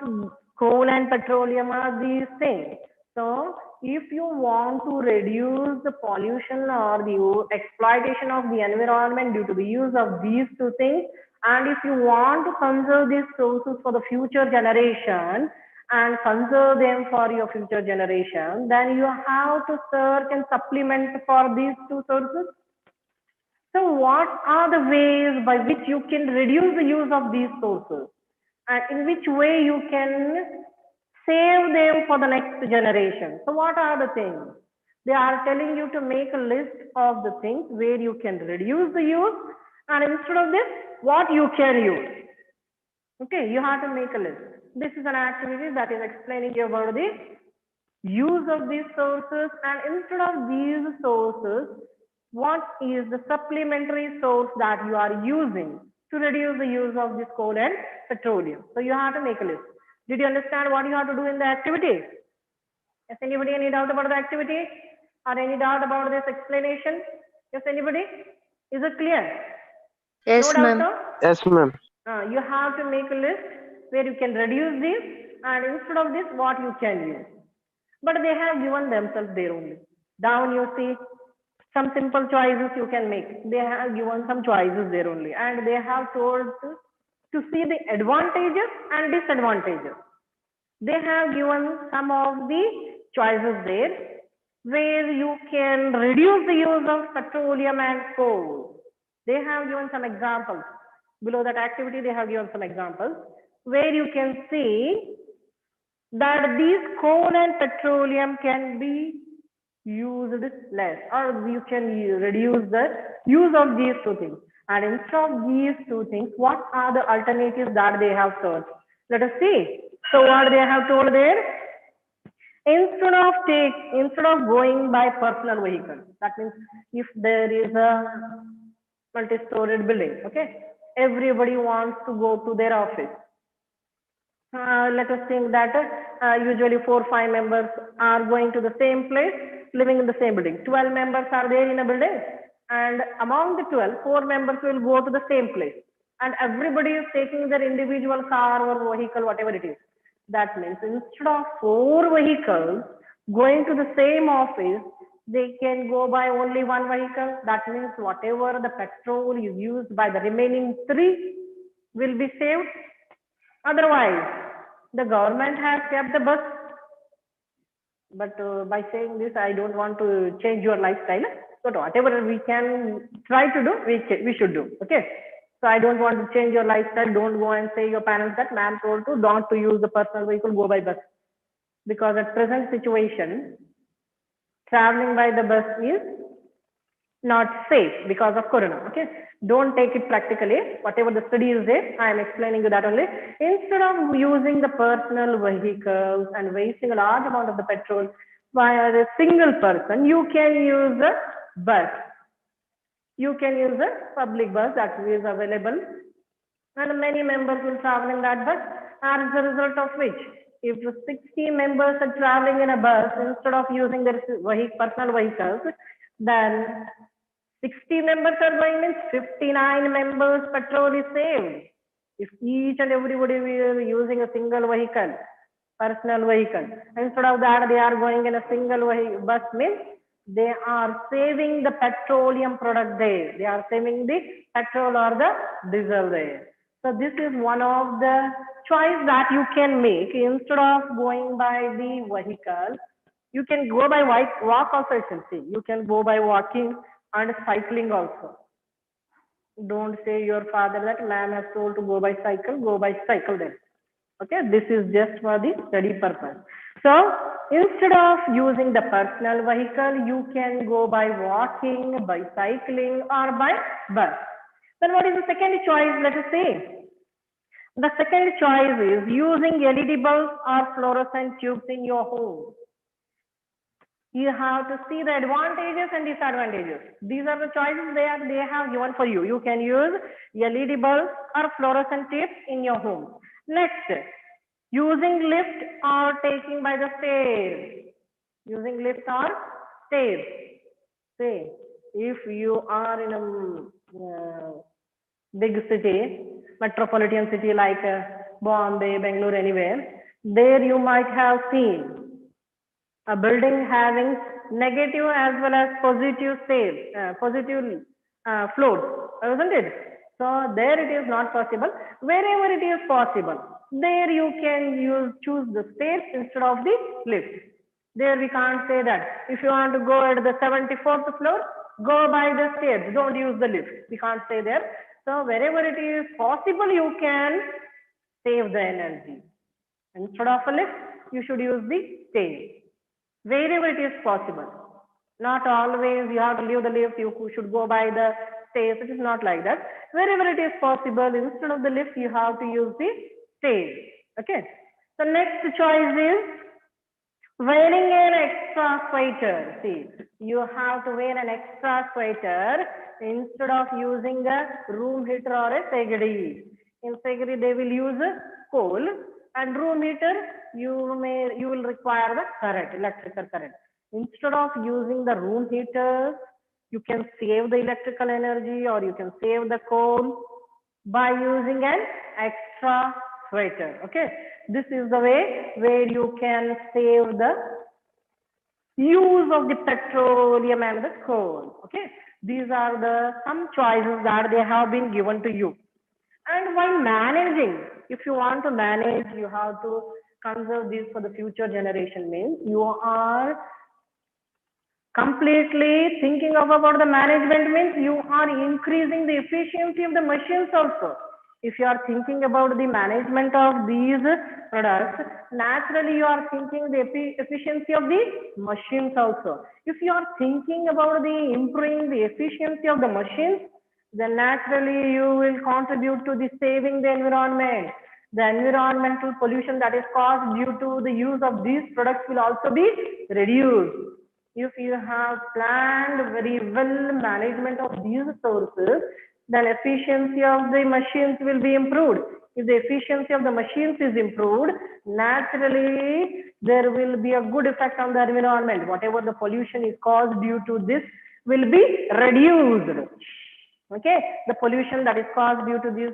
Speaker 1: coal and petroleum are these things. So if you want to reduce the pollution or the exploitation of the environment due to the use of these two things, and if you want to conserve these sources for the future generation and conserve them for your future generation, then you have to search and supplement for these two sources. So what are the ways by which you can reduce the use of these sources? And in which way you can save them for the next generation? So what are the things? They are telling you to make a list of the things where you can reduce the use, and instead of this, what you can use. Okay, you have to make a list. This is an activity that is explaining you about the use of these sources, and instead of these sources, what is the supplementary source that you are using to reduce the use of this coal and petroleum? So you have to make a list. Did you understand what you have to do in the activity? Has anybody any doubt about the activity or any doubt about this explanation? Yes, anybody? Is it clear?
Speaker 2: Yes,
Speaker 1: No doubt,
Speaker 2: ma'am.
Speaker 1: sir?
Speaker 4: Yes, ma'am.
Speaker 1: You have to make a list where you can reduce this, and instead of this, what you can use. But they have given themselves there only. Down you see some simple choices you can make. They have given some choices there only, and they have told to see the advantages and disadvantages. They have given some of the choices there where you can reduce the use of petroleum and coal. They have given some examples. Below that activity, they have given some examples where you can see that these coal and petroleum can be used less, or you can reduce the use of these two things. And instead of these two things, what are the alternatives that they have searched? Let us see. So what they have told there, instead of going by personal vehicle, that means if there is a multi-storied building, okay, everybody wants to go to their office. Let us think that usually 4 or 5 members are going to the same place, living in the same building. 12 members are there in a building, and among the 12, 4 members will go to the same place, and everybody is taking their individual car or vehicle, whatever it is. That means instead of 4 vehicles going to the same office, they can go by only 1 vehicle. That means whatever the petrol is used by the remaining 3 will be saved. Otherwise, the government has kept the bus. But by saying this, I don't want to change your lifestyle. But whatever we can try to do, we should do. Okay. So I don't want to change your lifestyle. Don't go and say your parents that ma'am told to don't to use the personal vehicle, go by bus. because at present situation, traveling by the bus is not safe because of corona. Okay, don't take it practically. Whatever the study is there, I am explaining you that only. Instead of using the personal vehicles and wasting a large amount of the petrol by a single person, you can use a bus. You can use a public bus that is available, and many members will travel in that bus. As a result of which, if 60 members are traveling in a bus instead of using their personal vehicles, then 60 members are going, means 59 members petrol is saved. If each and everybody is using a single vehicle, personal vehicle, instead of that they are going in a single bus, means they are saving the petroleum product there. They are saving the petrol or the diesel there. So this is one of the choice that you can make. Instead of going by the vehicle, you can go by walk also. You can see, you can go by walking and cycling also. Don't say your father that ma'am has told to go by cycle then. Okay, this is just for the study purpose. So instead of using the personal vehicle, you can go by walking, by cycling, or by bus. Then what is the second choice? Let us say the second choice is using LED bulbs or fluorescent tubes in your home. You have to see the advantages and disadvantages. These are the choices they have given for you. You can use LED bulbs or fluorescent tubes in your home. Next, using lift or taking by the stairs. Using lift or stairs. Say, if you are in a big city, metropolitan city like Bombay, Bangalore, anywhere, there you might have seen a building having negative as well as positive stairs, positive floors, isn't it? So there it is not possible. Wherever it is possible, there you can choose the stairs instead of the lift. There we can't say that. If you want to go at the 74th floor, go by the stairs. Don't use the lift. We can't say there. So wherever it is possible, you can save the energy. Instead of a lift, you should use the stairs. Wherever it is possible. Not always you have to leave the lift, you should go by the stairs. It is not like that. Wherever it is possible, instead of the lift, you have to use the stairs. Okay. The next choice is wearing an extra sweater. See, you have to wear an extra sweater instead of using a room heater or a segri. In segri, they will use coal, and room heater, you will require the current, electrical current. Instead of using the room heater, you can save the electrical energy or you can save the coal by using an extra sweater. Okay, this is the way where you can save the use of the petroleum and the coal. Okay, these are the some choices that they have been given to you. And while managing, if you want to manage, you have to conserve this for the future generation. Means you are completely thinking about the management, means you are increasing the efficiency of the machines also. If you are thinking about the management of these products, naturally you are thinking the efficiency of the machines also. If you are thinking about the improving the efficiency of the machines, then naturally you will contribute to the saving the environment. The environmental pollution that is caused due to the use of these products will also be reduced. If you have planned very well management of these sources, then efficiency of the machines will be improved. If the efficiency of the machines is improved, naturally there will be a good effect on the environment. Whatever the pollution is caused due to this will be reduced. Okay, the pollution that is caused due to these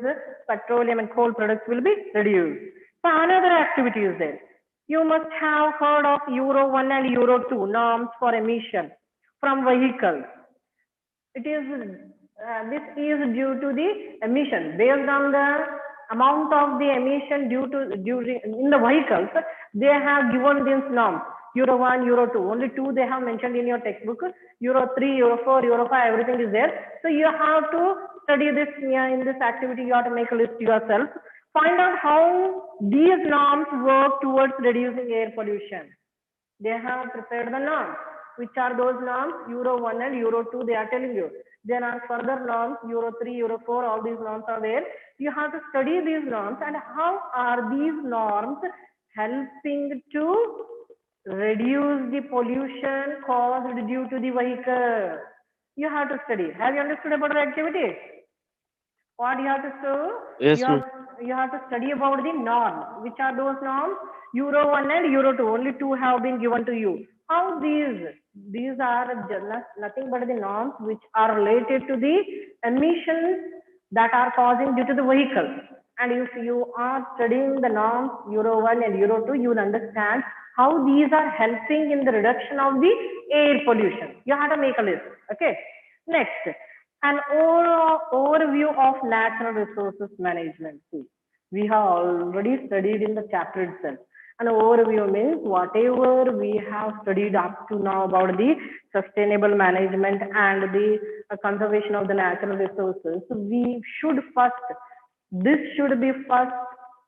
Speaker 1: petroleum and coal products will be reduced. So another activity is there. You must have heard of Euro 1 and Euro 2 norms for emission from vehicles. It is this is due to the emission based on the amount of the emission in the vehicles. They have given these norms. Euro 1, Euro 2. Only two they have mentioned in your textbook. Euro 3, Euro 4, Euro 5, everything is there. So you have to study this in this activity. You have to make a list yourself. Find out how these norms work towards reducing air pollution. They have prepared the norms. Which are those norms? Euro 1 and Euro 2, they are telling you. There are further norms, Euro 3, Euro 4, all these norms are there. You have to study these norms and how are these norms helping to reduce the pollution caused due to the vehicle. You have to study. Have you understood about the activities? What you have to do?
Speaker 4: Yes,
Speaker 1: you
Speaker 4: ma'am.
Speaker 1: have, you have to study about the norm. Which are those norms? Euro 1 and Euro 2. Only two have been given to you. How these are just nothing but the norms which are related to the emissions that are causing due to the vehicle. And if you are studying the norms Euro 1 and Euro 2, you will understand how these are helping in the reduction of the air pollution. You have to make a list. Okay. Next, an overview of natural resources management. See, we have already studied in the chapter itself. An overview means whatever we have studied up to now about the sustainable management and the conservation of the natural resources. We should first, this should be first,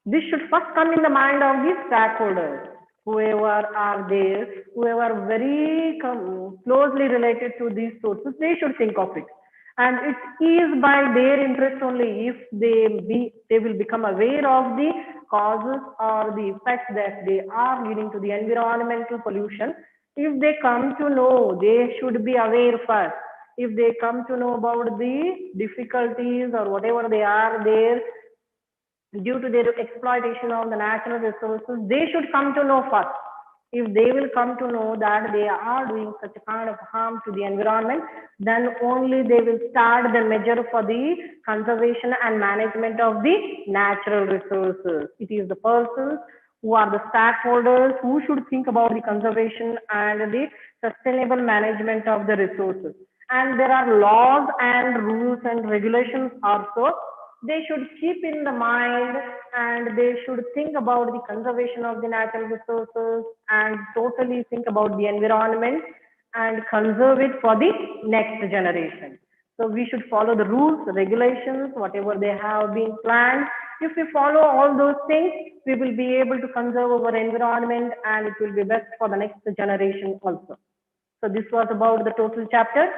Speaker 1: this should first come in the mind of the stakeholders, whoever are there, whoever are very closely related to these sources, they should think of it. And it is by their interest only if they will become aware of the causes or the effects that they are leading to the environmental pollution. If they come to know, they should be aware first. If they come to know about the difficulties or whatever they are there due to their exploitation of the natural resources, they should come to know first. If they will come to know that they are doing such a kind of harm to the environment, then only they will start the measure for the conservation and management of the natural resources. It is the persons who are the stakeholders who should think about the conservation and the sustainable management of the resources. And there are laws and rules and regulations also. They should keep in the mind and they should think about the conservation of the natural resources and totally think about the environment and conserve it for the next generation. So we should follow the rules, regulations, whatever they have been planned. If we follow all those things, we will be able to conserve our environment and it will be best for the next generation also. So this was about the total chapter.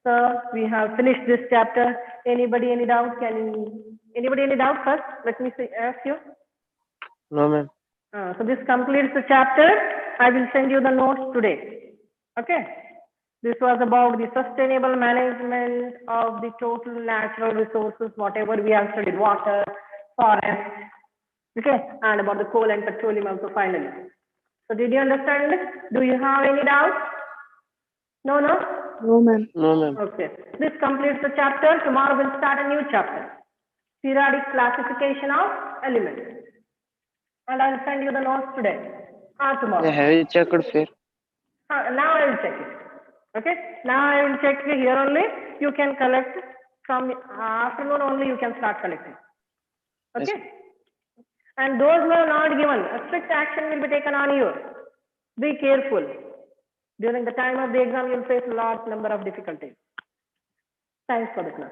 Speaker 1: So we have finished this chapter. Anybody any doubt? Anybody any doubt first? Let me ask you.
Speaker 4: No, ma'am.
Speaker 1: So this completes the chapter. I will send you the notes today. Okay. This was about the sustainable management of the total natural resources, whatever we have studied, water, forest, okay, and about the coal and petroleum also finally. So did you understand it? Do you have any doubts? No, no?
Speaker 3: No, ma'am.
Speaker 4: No, ma'am.
Speaker 1: Okay. This completes the chapter. Tomorrow we'll start a new chapter. Periodic classification of elements. And I'll send you the notes today or tomorrow.
Speaker 4: Have you checked fair?
Speaker 1: Now I will check it. Okay. Now I will check here only. You can collect from afternoon only. You can start collecting. Okay.
Speaker 4: Yes.
Speaker 1: And those who are not given, a strict action will be taken on you. Be careful. During the time of the exam, you'll face a large number of difficulties. Thanks for the class.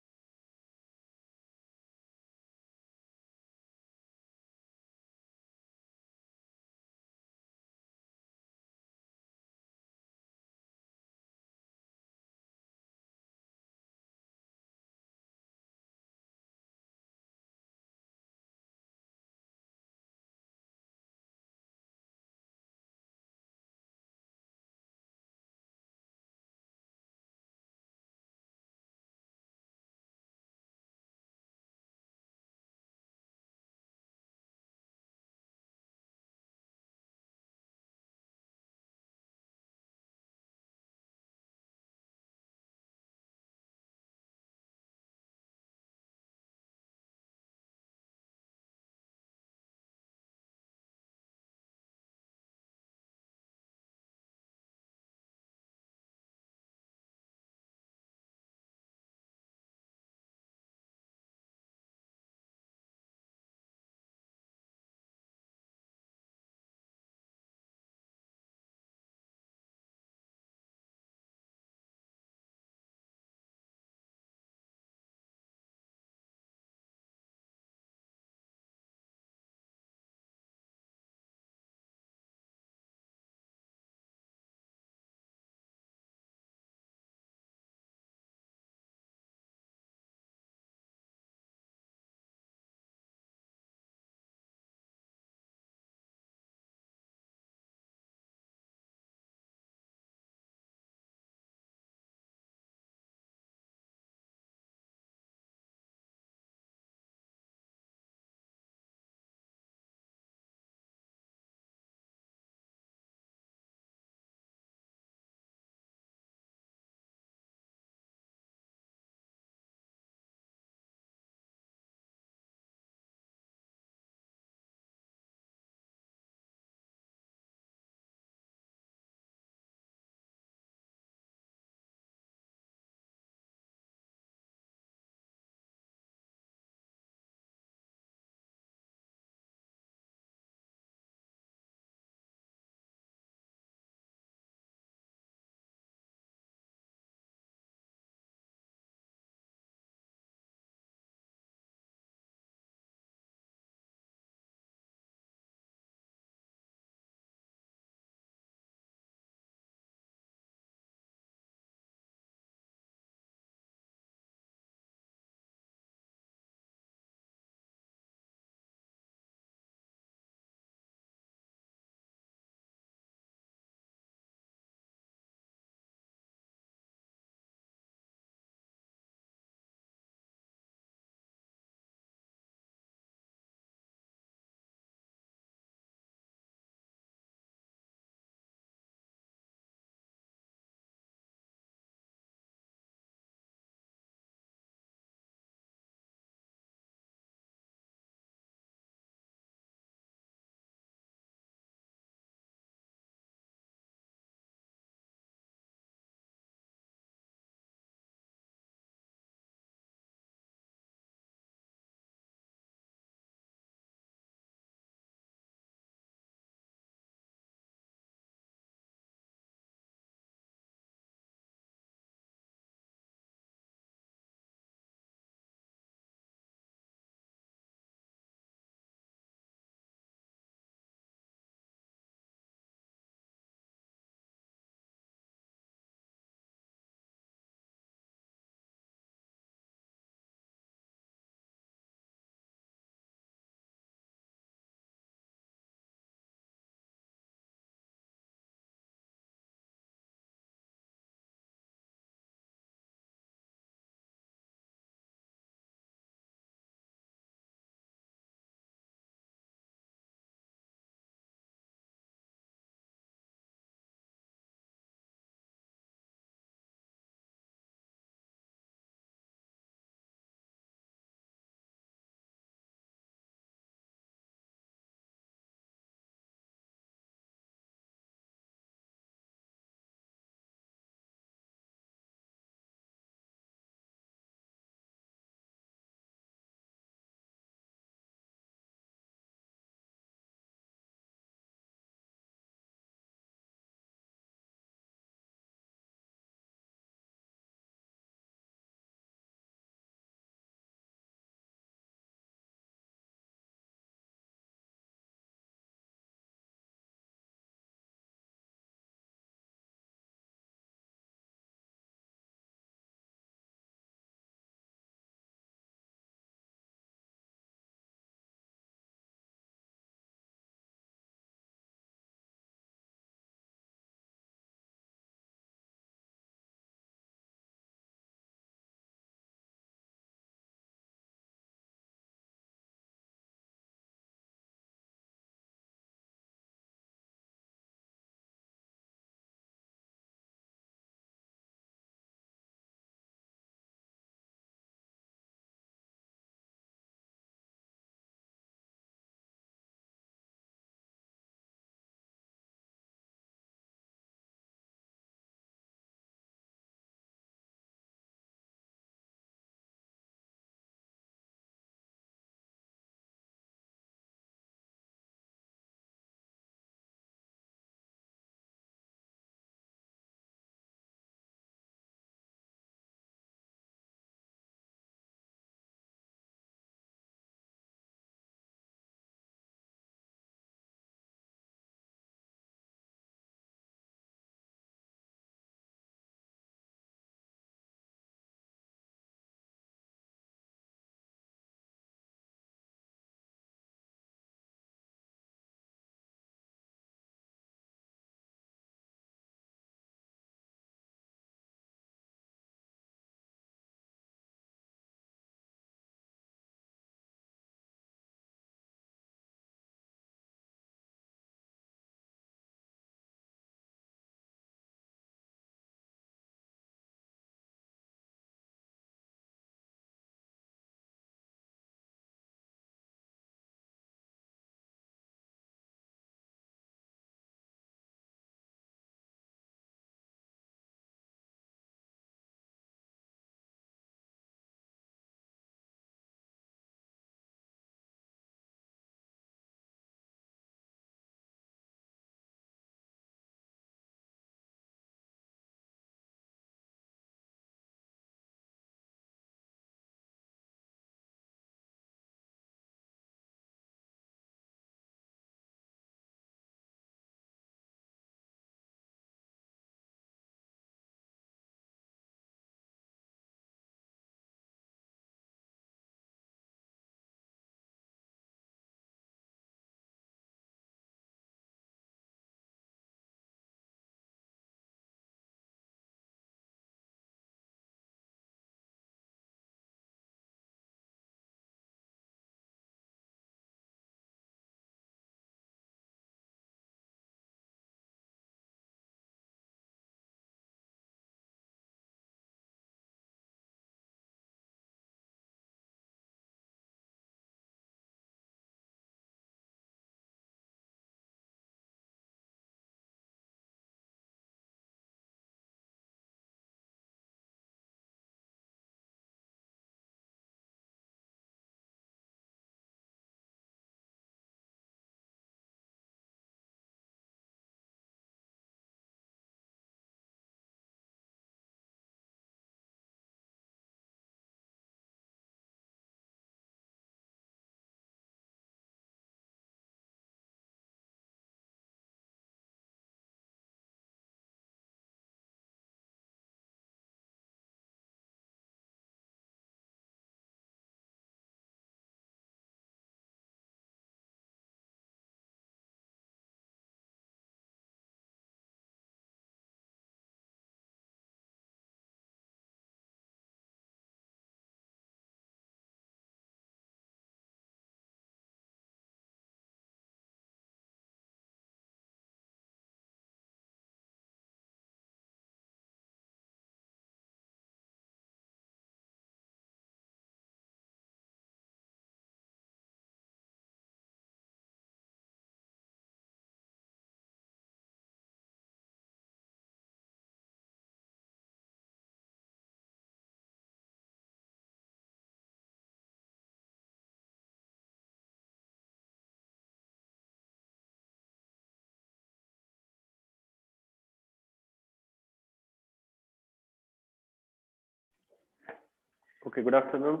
Speaker 6: Okay, good afternoon.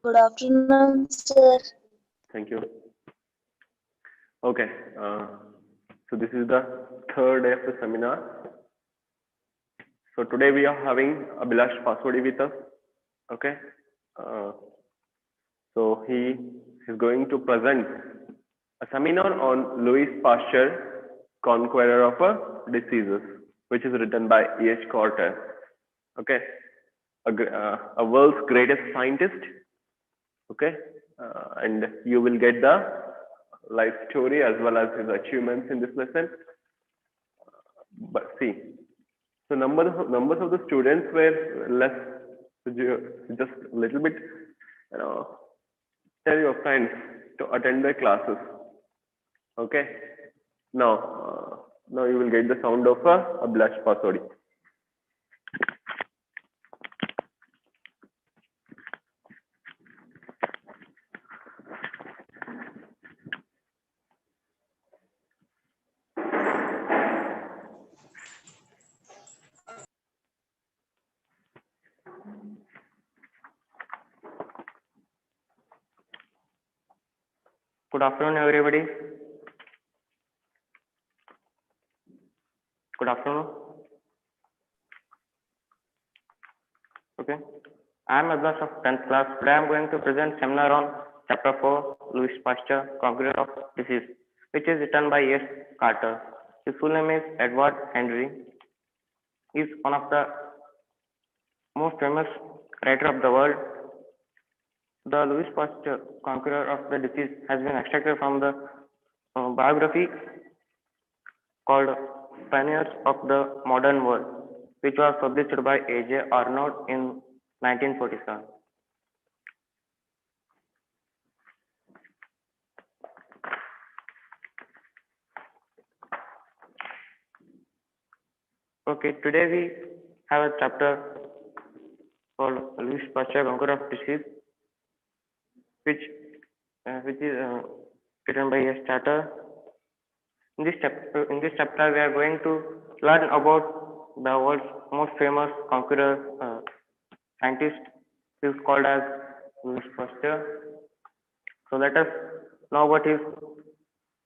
Speaker 2: Good afternoon, sir.
Speaker 6: Thank you. Okay, so this is the third day of the seminar. So today we are having Abhilash Paswadi with us. Okay, uh, so he is going to present a seminar on Louis Pasteur, Conqueror of Diseases, which is written by E.H. Cortez. Okay, a world's greatest scientist. Okay, and you will get the life story as well as his achievements in this lesson. But see, so numbers of the students were less, so just a little bit, tell your friends to attend their classes. Okay, now you will get the sound of a blush pasodi. Good afternoon, everybody. Good afternoon. Okay. I am Abhilash of 10th class. Today I am going to present seminar on chapter 4, Louis Pasteur, Conqueror of Disease, which is written by E.S. Carter. His full name is Edward Henry. He is one of the most famous writer of the world. The Louis Pasteur, Conqueror of the Disease, has been extracted from the biography called Pioneers of the Modern World, which was published by A.J. Arnold in 1947. Okay, today we have a chapter called Louis Pasteur, Conqueror of Disease, which is written by A.S. Carter. In this chapter, we are going to learn about the world's most famous conqueror scientist, who is called as Louis Pasteur. So let us know about his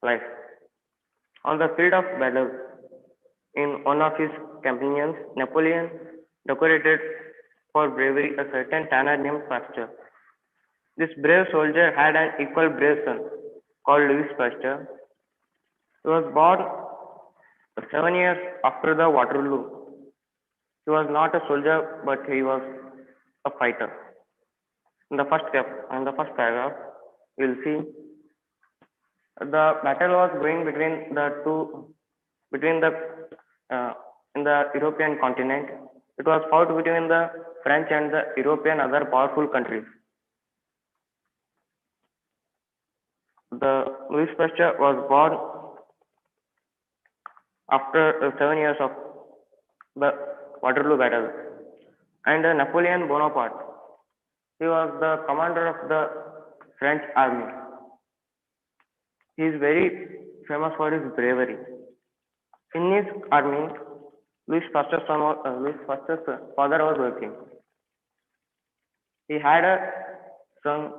Speaker 6: life. On the field of battle, in one of his campaigns, Napoleon decorated for bravery a certain tanner named Pasteur. This brave soldier had an equal brave son called Louis Pasteur. He was born 7 years after the Waterloo. He was not a soldier, but he was a fighter. In the first paragraph, you will see the battle was going between in the European continent. It was fought between the French and the European other powerful countries. The Louis Pasteur was born after 7 years of the Waterloo battle, and Napoleon Bonaparte, he was the commander of the French army. He is very famous for his bravery. In his army, Louis Pasteur's father was working. He had a son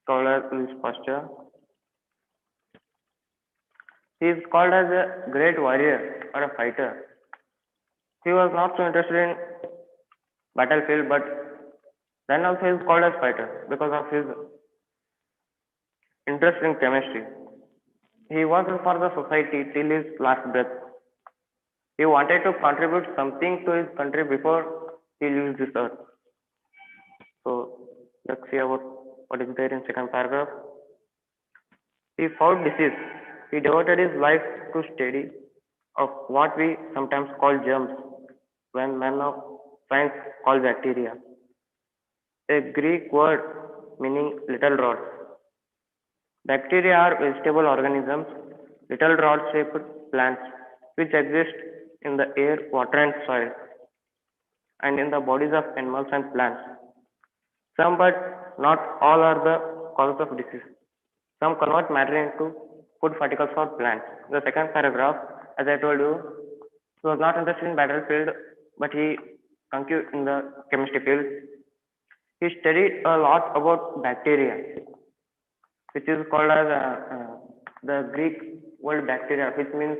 Speaker 6: called as Louis Pasteur. He is called as a great warrior or a fighter. He was not so interested in battlefield, but then also he is called as fighter because of his interest in chemistry. He worked for the society till his last breath. He wanted to contribute something to his country before he leaves this earth. So let's see about what is there in second paragraph. He fought disease. He devoted his life to study of what we sometimes call germs, when men of science call bacteria, a Greek word meaning little rods. Bacteria are vegetable organisms, little rod-shaped plants which exist in the air, water and soil, and in the bodies of animals and plants. Some but not all are the causes of disease. Some convert matter into food particles for plants. The second paragraph, as I told you, he was not interested in battlefield, but he concave in the chemistry field. He studied a lot about bacteria, which is called as the Greek word bacteria, which means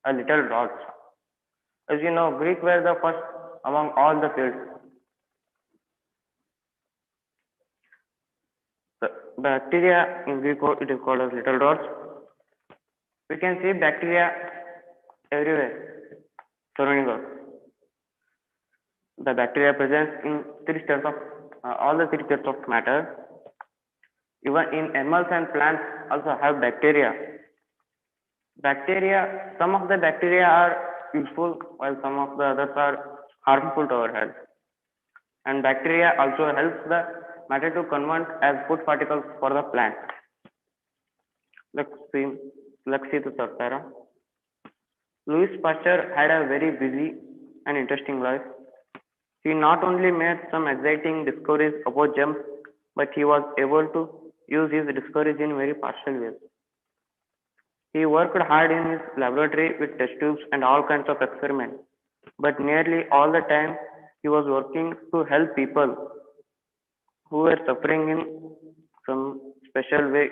Speaker 6: a little dots. As you know, Greek were the first among all the fields. The bacteria in Greek it is called as little dots. We can see bacteria everywhere surrounding us. The bacteria present in three states of all the three states of matter. Even in animals and plants also have bacteria. Some of the bacteria are useful while some of the others are harmful to our health. And bacteria also helps the matter to convert as food particles for the plant. Let's see the third para. Louis Pasteur had a very busy and interesting life. He not only made some exciting discoveries about germs, but he was able to use his discoveries in very partial ways. He worked hard in his laboratory with test tubes and all kinds of experiments, but nearly all the time he was working to help people who were suffering in some special way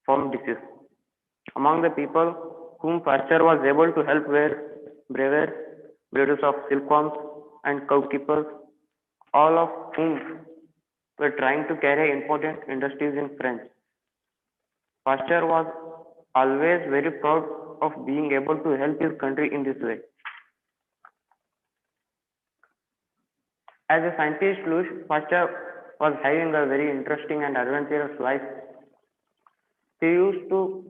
Speaker 6: from disease. Among the people whom Pasteur was able to help were brewers, breeders of silkworms, and cow keepers, all of whom were trying to carry important industries in France. Pasteur was always very proud of being able to help his country in this way. As a scientist, Louis Pasteur was having a very interesting and adventurous life. He used to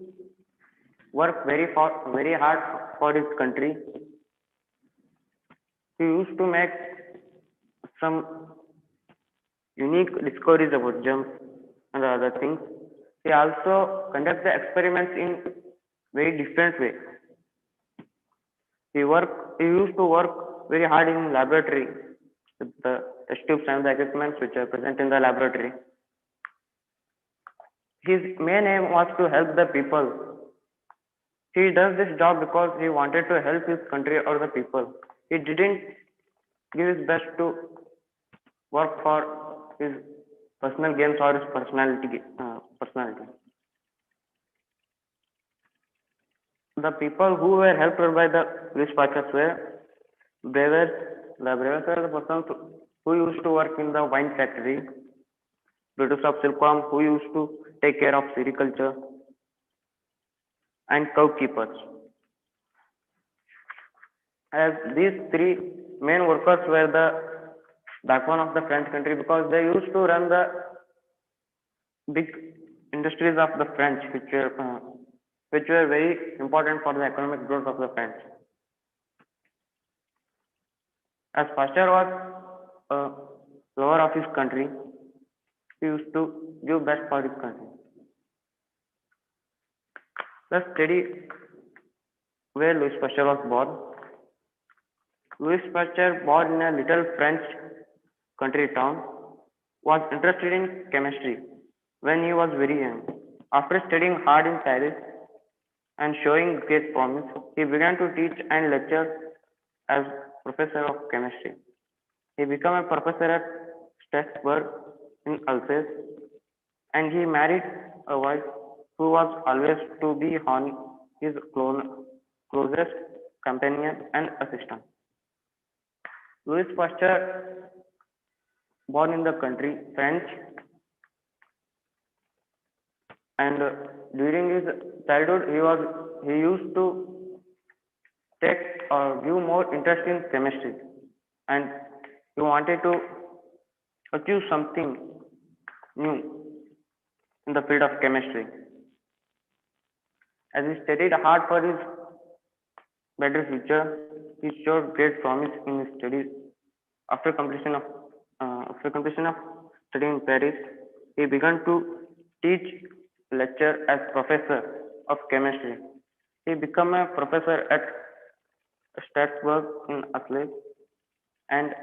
Speaker 6: work very hard for his country. He used to make some unique discoveries about germs and other things. He also conducts the experiments in very different way. He used to work very hard in laboratory with the test tubes and the equipments which are present in the laboratory. His main aim was to help the people. He does this job because he wanted to help his country or the people. He didn't give his best to work for his personal gains or his personality. The people who were helped by the Louis Pasteur were brewers. The brewers were the persons who used to work in the wine factory, breeders of silkworm who used to take care of sericulture, and cow keepers. As these three main workers were the backbone of the French country because they used to run the big industries of the French, which were very important for the economic growth of the French. As Pasteur was a lover of his country, he used to give best for his country. Let's study where Louis Pasteur was born. Louis Pasteur, born in a little French country town, was interested in chemistry when he was very young. After studying hard in Paris and showing great promise, he began to teach and lecture as professor of chemistry. He became a professor at Strasbourg in Alsace, and he married a wife who was always to be his closest companion and assistant. Louis Pasteur, born in the country French, and during his childhood he used to take or give more interest in chemistry, and he wanted to achieve something new in the field of chemistry. As he studied hard for his better future, he showed great promise in his studies. After completion of study in Paris, he began to teach lecture as professor of chemistry. He became a professor at Strasbourg in Alsace, and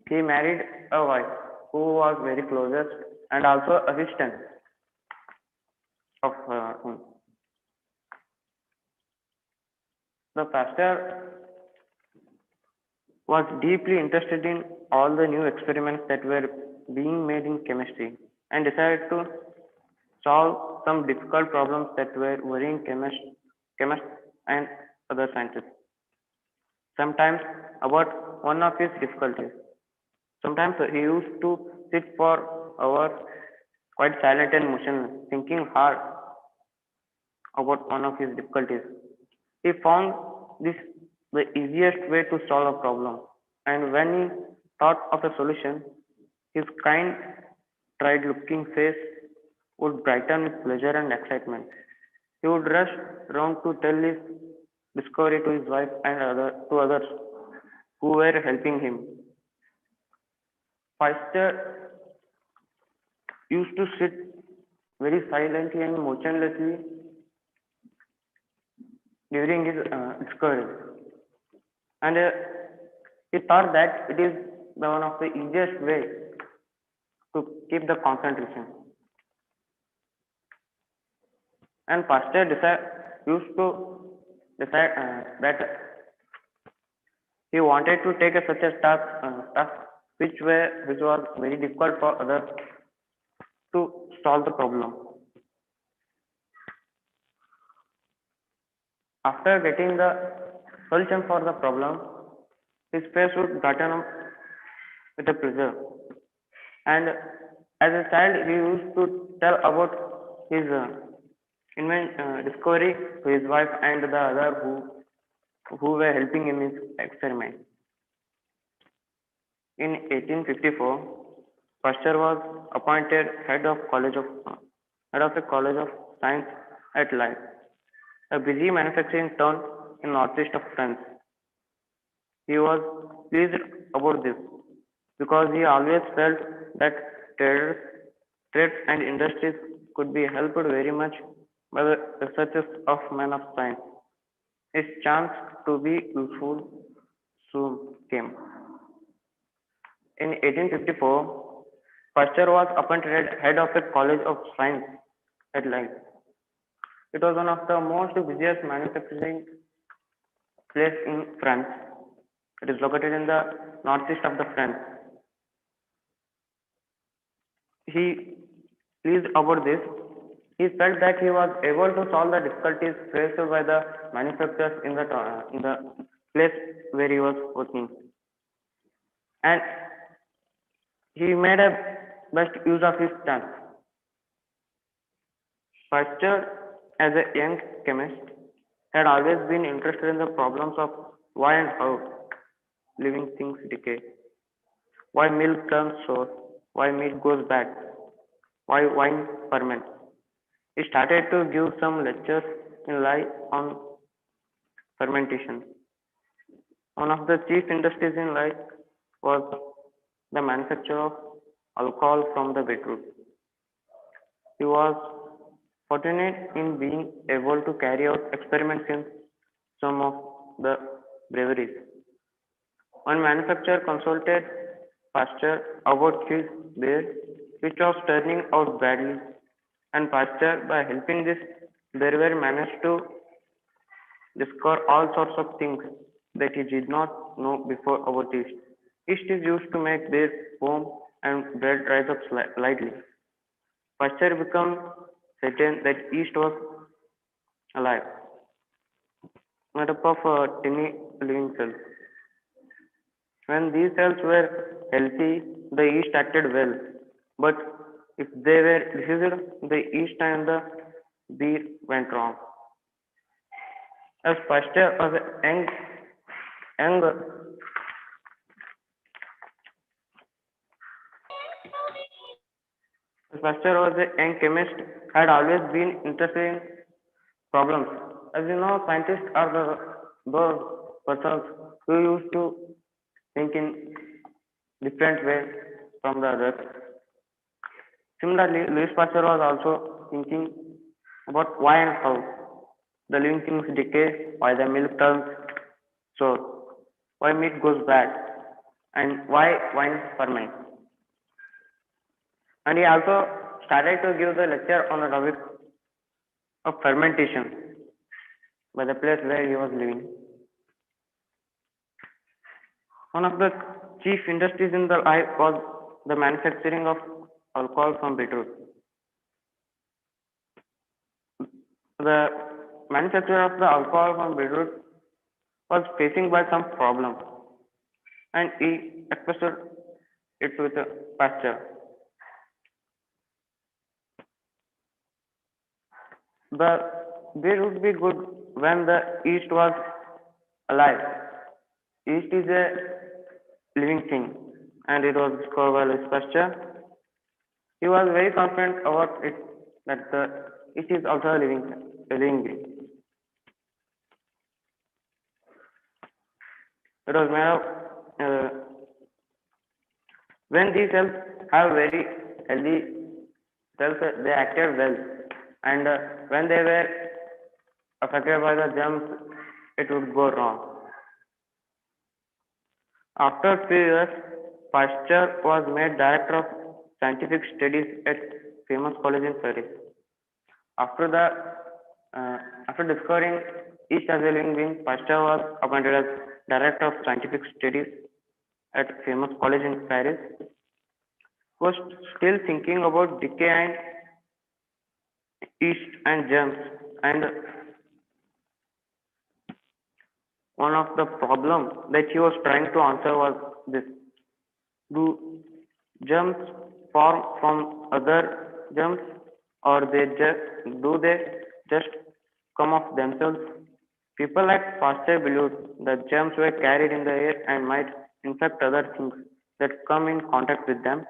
Speaker 6: he married a wife who was very closest and also assistant of him. The Pasteur was deeply interested in all the new experiments that were being made in chemistry and decided to solve some difficult problems that were worrying chemists and other scientists. Sometimes about one of his difficulties. Sometimes he used to sit for hours quite silent and motionless, thinking hard about one of his difficulties. He found this the easiest way to solve a problem, and when he thought of a solution, his kind, tried looking face would brighten with pleasure and excitement. He would rush round to tell his discovery to his wife and to others who were helping him. Pasteur used to sit very silently and motionlessly during his discovery, and he thought that it is one of the easiest way to keep the concentration. And Pasteur used to decide that he wanted to take such a task which was very difficult for others to solve the problem. After getting the solution for the problem, his face would brighten up with a pleasure. And as a child, he used to tell about his discovery to his wife and the other who were helping him in his experiment. In 1854, Pasteur was appointed head of the College of Science at Lille, a busy manufacturing town in northeast of France. He was pleased about this because he always felt that trades and industries could be helped very much by the researches of men of science. His chance to be useful soon came. In 1854, Pasteur was appointed head of the College of Science at Lille. It was one of the most busiest manufacturing place in France. It is located in the northeast of the France. He pleased about this. He felt that he was able to solve the difficulties faced by the manufacturers in the place where he was working, and he made a best use of his chance. Pasteur, as a young chemist, had always been interested in the problems of why and how living things decay, why milk turns sour, why meat goes bad, why wine ferments. He started to give some lectures in Lille on fermentation. One of the chief industries in Lille was the manufacture of alcohol from the beetroot. He was fortunate in being able to carry out experiments in some of the breweries. One manufacturer consulted Pasteur about his beer, which was turning out badly, and Pasteur, by helping this brewer, managed to discover all sorts of things that he did not know before about yeast. Yeast is used to make beer foam and bread rise up lightly. Pasteur became certain that yeast was alive, made up of tiny living cells. When these cells were healthy, the yeast acted well, but if they were diseased, the yeast and the beer went wrong. As Pasteur was a young Pasteur was a young chemist, had always been interested in problems. As you know, scientists are those persons who used to think in different ways from the others. Similarly, Louis Pasteur was also thinking about why and how the living things decay, why the milk turns sour, why meat goes bad, and why wine ferments. And he also started to give the lecture on the topic of fermentation by the place where he was living. One of the chief industries in the life was the manufacturing of alcohol from beetroot. The manufacturer of the alcohol from beetroot was facing by some problem, and he expressed it with a pasture. The beer would be good when the yeast was alive. Yeast is a living thing, and it was discovered by Louis Pasteur. He was very confident about it that the yeast is also a living being. It was made of when these cells have very healthy cells, they acted well, and when they were affected by the germs, it would go wrong. After a few years, Pasteur was made director of scientific studies at famous college in Paris. After discovering yeast as a living being, Pasteur was appointed as director of scientific studies at famous college in Paris. Was still thinking about decay and yeast and germs, and one of the problems that he was trying to answer was this: do germs form from other germs, or do they just come of themselves? People like Pasteur believed that germs were carried in the air and might infect other things that come in contact with them.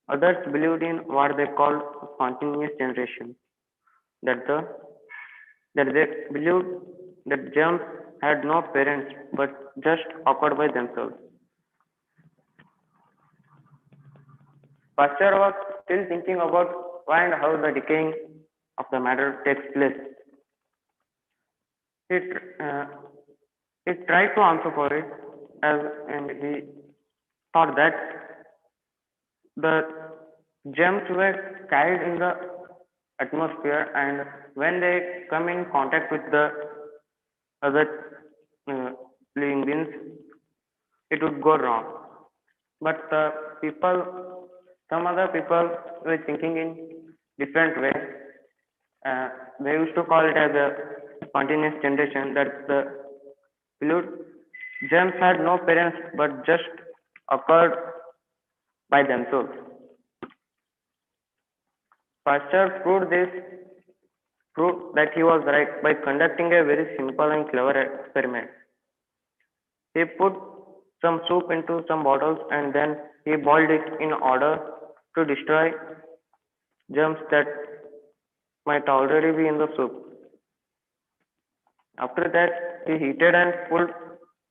Speaker 6: Others believed in what they called spontaneous generation, that they believed that germs had no parents but just occurred by themselves. Pasteur was still thinking about why and how the decaying of the matter takes place. He tried to answer for it, and he thought that the germs were carried in the atmosphere, and when they come in contact with the other living beings, it would go wrong. But some other people were thinking in different way. They used to call it as a spontaneous generation, that the fluid germs had no parents but just occurred by themselves. Pasteur proved that he was right by conducting a very simple and clever experiment. He put some soup into some bottles and then he boiled it in order to destroy germs that might already be in the soup. After that, he heated and pulled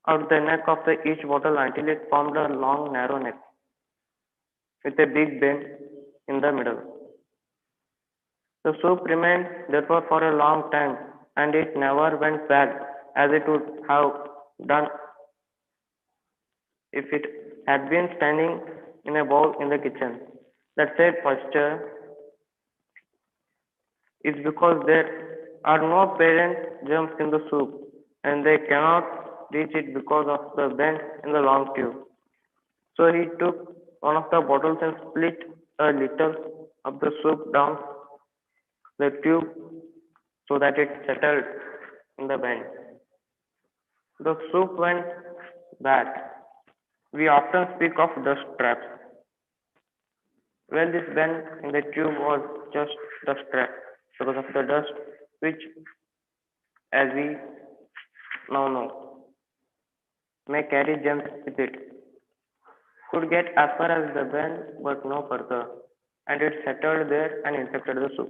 Speaker 6: out the neck of each bottle until it formed a long, narrow neck with a big bend in the middle. The soup remained therefore for a long time, and it never went bad as it would have done if it had been standing in a bowl in the kitchen. That said, Pasteur is because there are no parent germs in the soup, and they cannot reach it because of the bend in the long tube. So he took one of the bottles and split a little of the soup down the tube so that it settled in the bend. The soup went bad. We often speak of dust traps. Well, this bend in the tube was just dust trap because of the dust, which, as we now know, may carry germs with it, could get as far as the bend but no further, and it settled there and infected the soup.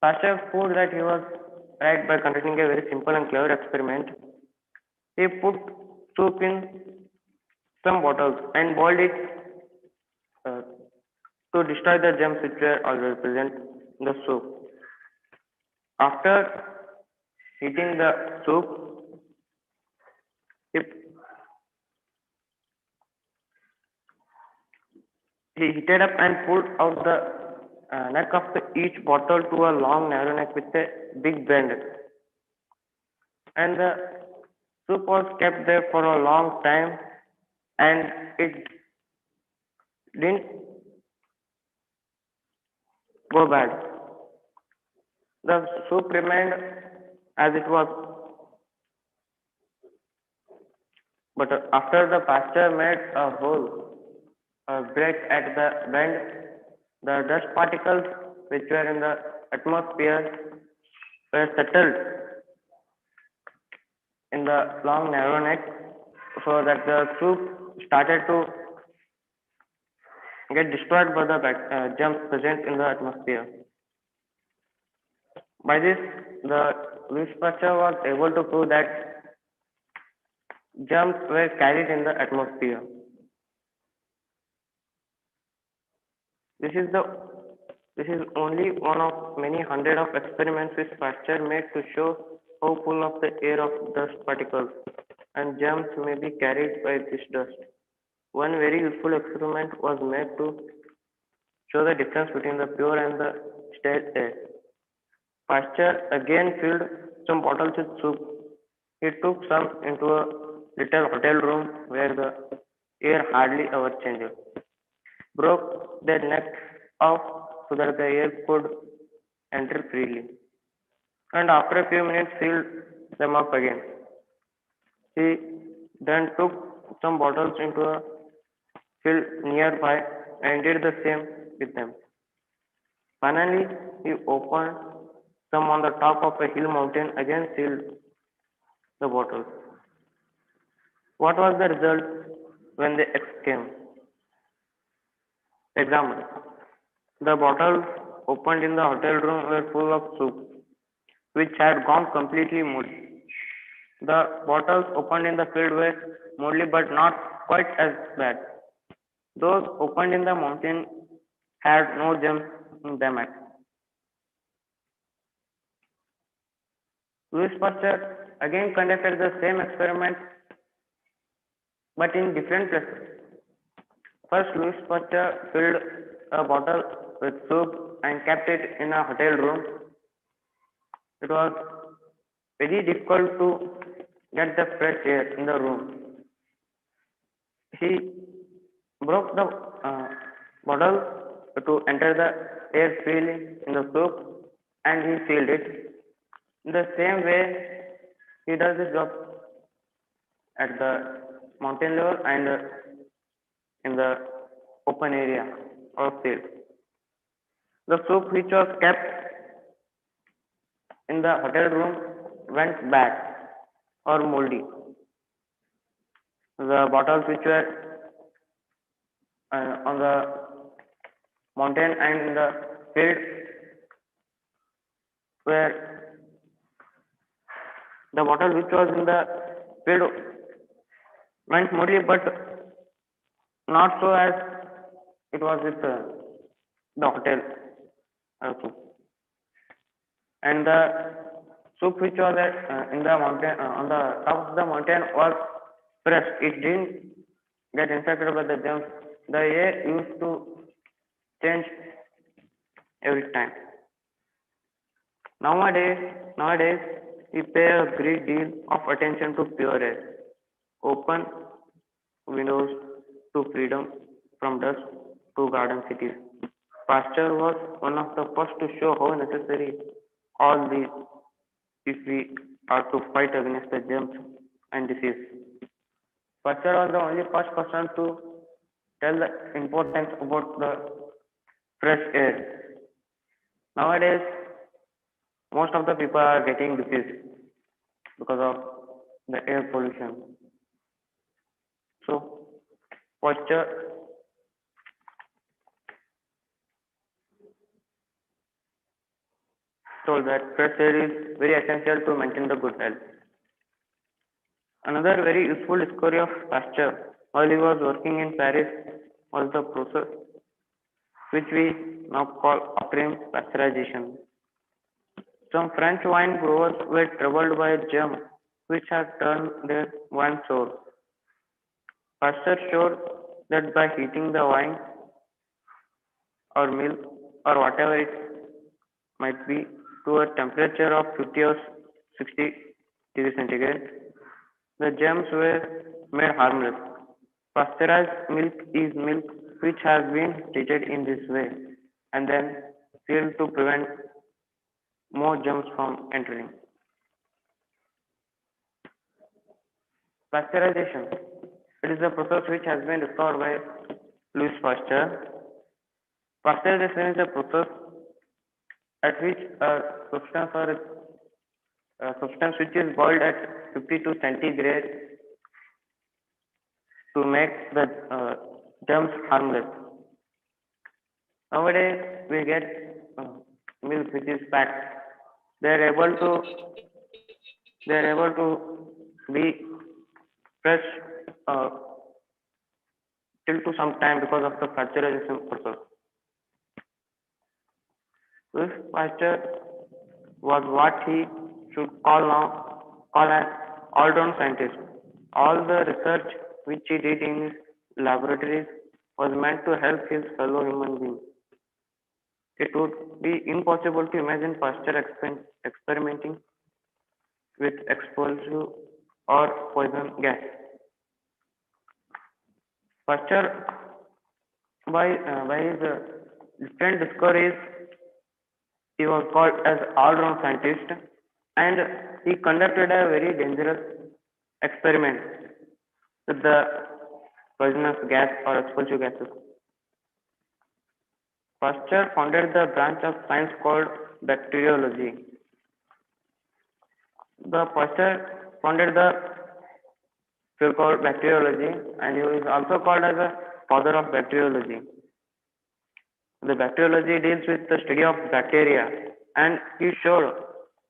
Speaker 6: Pasteur proved that he was right by conducting a very simple and clever experiment. He put soup in some bottles and boiled it to destroy the germs which were already present in the soup. After heating the soup, he heated up and pulled out the neck of each bottle to a long narrow neck with a big bend. And Soup was kept there for a long time and it didn't go bad. The soup remained as it was, but after the pasture made a hole, a break at the bend, the dust particles which were in the atmosphere were settled in the long narrow neck so that the soup started to get destroyed by the germs present in the atmosphere. By this, the researcher was able to prove that germs were carried in the atmosphere. This is the this is only one of many hundred of experiments which Pasteur made to show how full of the air of dust particles and germs may be carried by this dust. One very useful experiment was made to show the difference between the pure and the stale air. Pasteur again filled some bottles with soup. He took some into a little hotel room where the air hardly ever changed, broke their neck off so that the air could enter freely, and after a few minutes filled them up again. He then took some bottles into a field nearby and did the same with them. Finally, he opened some on the top of a hill mountain, again sealed the bottles. What was the result when the X came? Example. The bottles opened in the hotel room were full of soup, which had gone completely moldy. The bottles opened in the field were moldy but not quite as bad. Those opened in the mountain had no germs in them. Louis Pasteur again conducted the same experiment but in different places. First, Louis Pasteur filled a bottle with soup and kept it in a hotel room. It was very difficult to get the fresh air in the room. He broke the bottle to enter the air freely in the soup and he sealed it. In the same way, he does his job at the mountain level and in the open area of field. The soup which was kept in the hotel room went bad or moldy. The bottles which were on the mountain and in the field were the bottle which was in the field went moldy but not so as it was with the hotel soup. And the soup which was in the mountain on the top of the mountain was fresh. It didn't get infected by the germs. The air used to change every time. Nowadays, we pay a great deal of attention to pure air. Open windows to freedom from dust to garden cities. Pasteur was one of the first to show how necessary all these if we are to fight against the germs and disease. Pasteur was the only first person to tell the importance about the fresh air. Nowadays, most of the people are getting disease because of the air pollution. So, Pasteur told that fresh air is very essential to maintain the good health. Another very useful discovery of Pasteur while he was working in Paris was the process which we now call upstream pasteurization. Some French wine growers were troubled by a germ which had turned their wine sour. Pasteur showed that by heating the wine or milk or whatever it might be to a temperature of 50 or 60 degrees centigrade, The germs were made harmless. Pasteurized milk is milk which has been treated in this way and then sealed to prevent more germs from entering. Pasteurization. It is a process which has been discovered by Louis Pasteur. Pasteurization is a process at which a substance which is boiled at 52 centigrade to make the germs harmless. Nowadays, we get milk which is packed. They are able to be fresh till to some time because of the pasteurization process. Louis Pasteur was what he should call an all-round scientist. All the research which he did in his laboratories was meant to help his fellow human beings. It would be impossible to imagine Pasteur experimenting with explosive or poison gas. Pasteur, by his different discoveries, he was called as all-round scientist, and he conducted a very dangerous experiment with the poisonous gas or explosive gases. Pasteur founded the branch of science called bacteriology. The Pasteur founded the field called bacteriology, and he is also called as a father of bacteriology. The bacteriology deals with the study of bacteria, and he showed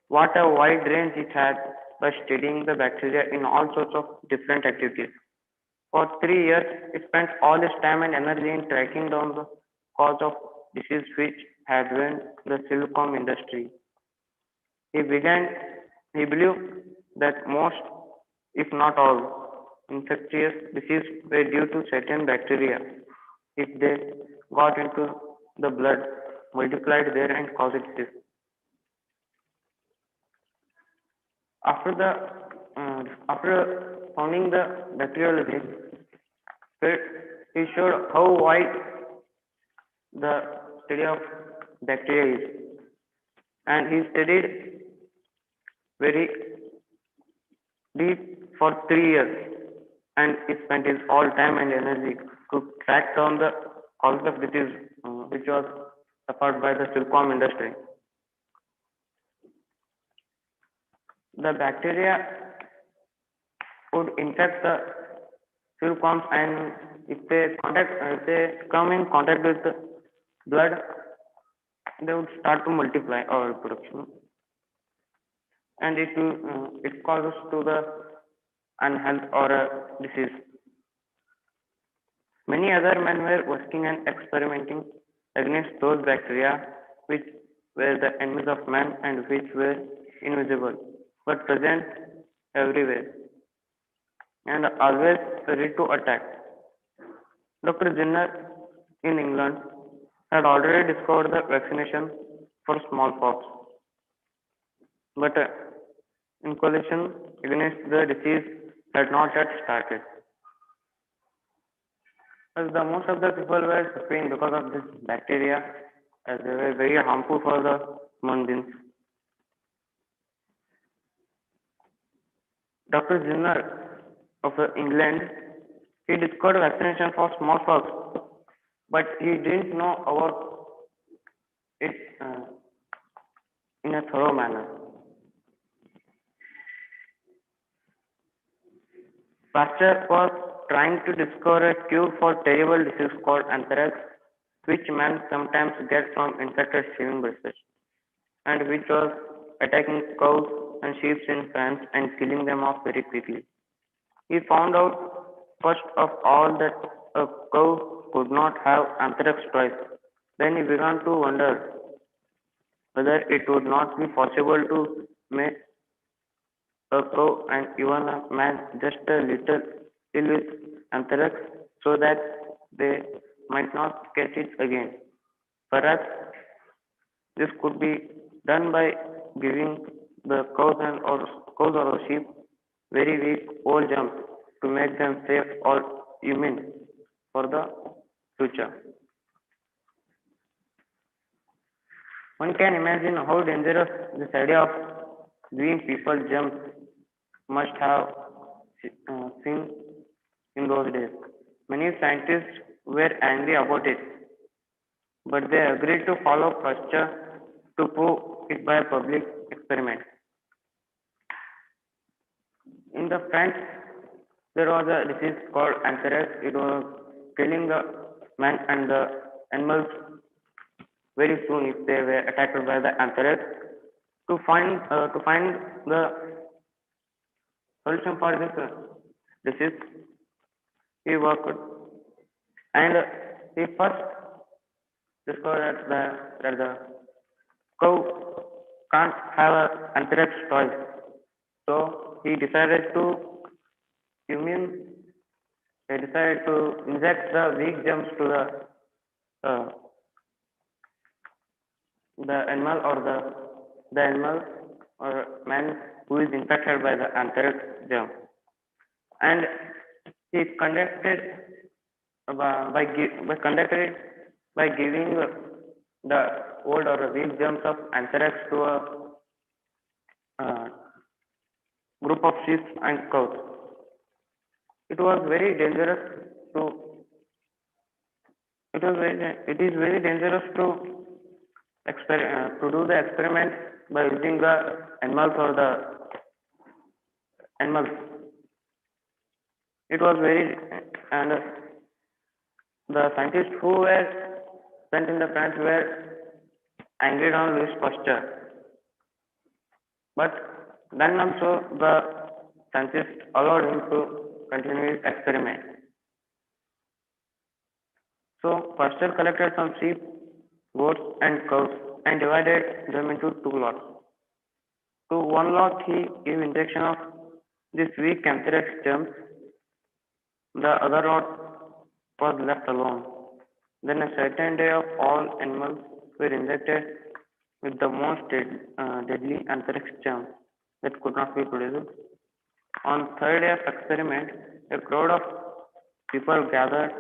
Speaker 6: what a wide range it had by studying the bacteria in all sorts of different activities. For 3 years, he spent all his time and energy in tracking down the cause of disease which had ruined the silicone industry. He believed that most, if not all, infectious diseases were due to certain bacteria. If they got into the blood, multiplied there and caused disease. After founding the bacteriology, he showed how wide the study of bacteria is, and he studied very deep for 3 years, and he spent his all time and energy to track down the cause of disease which was suffered by the silkworm industry. The bacteria would infect the silkworms, and if they come in contact with the blood, they would start to multiply or reproduction, and it causes to the unhealth or a disease. Many other men were working and experimenting against those bacteria which were the enemies of man and which were invisible but present everywhere and always ready to attack. Dr. Jenner in England had already discovered the vaccination for smallpox, but inoculation against the disease had not yet started. As the most of the people were suffering because of this bacteria, as they were very harmful for the human beings. Dr. Jenner of England, he discovered vaccination for smallpox, but he didn't know about it in a thorough manner. Pasteur was trying to discover a cure for terrible disease called anthrax, which men sometimes get from infected shaving brushes, and which was attacking cows and sheep in France and killing them off very quickly. He found out first of all that a cow could not have anthrax twice. Then he began to wonder whether it would not be possible to make a cow and even a man just a little ill with anthrax so that they might not get it again. Perhaps this could be done by giving the cows or sheep very weak old jumps to make them safe or immune for the future. One can imagine how dangerous this idea of doing people jump must have seemed in those days. Many scientists were angry about it, but they agreed to follow procedure to prove it by a public experiment. In the France, there was a disease called anthrax. It was killing the man and the animals very soon if they were attacked by the anthrax. To find the solution for this disease, he worked and he first discovered that the cow can't have an anthrax toys. So he decided to immune. He decided to inject the weak germs to the animal or the animal or man who is infected by the anthrax germ, and he conducted conducted it by giving the old or weak germs of anthrax to a group of sheep and cows. It was very dangerous to. It is very dangerous to to do the experiment by using the animals or the animals. It was very and the scientists who were sent in the France were angry on Louis Pasteur. But then also the scientists allowed him to continue his experiment. So Pasteur collected some sheep, goats and cows and divided them into two lots. To one lot he gave injection of this weak anthrax germs. The other lot was left alone. Then a certain day of all animals were injected with the most deadly anthrax germ that could not be produced. On third day of experiment, a crowd of people gathered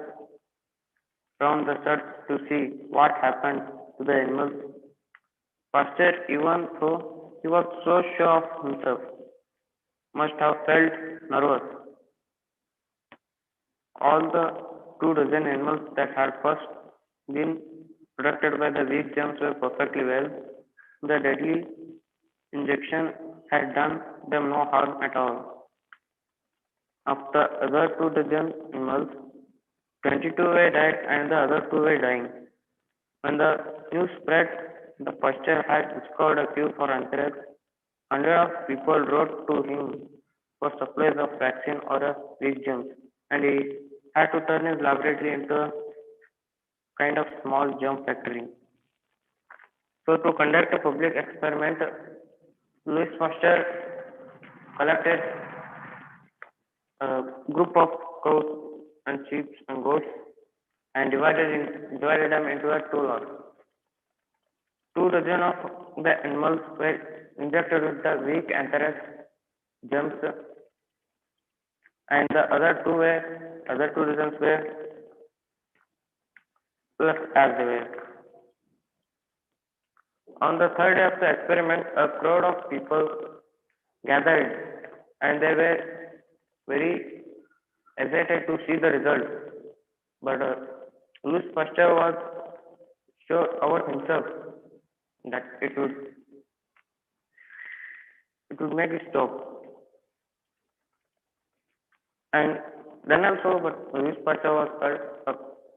Speaker 6: from the church to see what happened to the animals. Pasteur, even though he was so sure of himself, must have felt nervous. All the 24 animals that had first been protected by the weak germs were perfectly well. The deadly injection had done them no harm at all. Of the other 24 animals, 22 were dead and the other 2 were dying. When the news spread, the Pasteur had discovered a cure for anthrax. Hundreds of people wrote to him for supplies of vaccine or a weak germs, and he had to turn his laboratory into a kind of small germ factory. So, to conduct a public experiment, Louis Pasteur collected a group of cows and sheep and goats and divided them into a two lots. 24 of the animals were injected with the weak anthrax germs, and the other two regions were left as they were. On the third day of the experiment, a crowd of people gathered, and they were very excited to see the result. But Louis Pasteur was sure about himself that it would make it stop. And then also, but Louis Pasteur was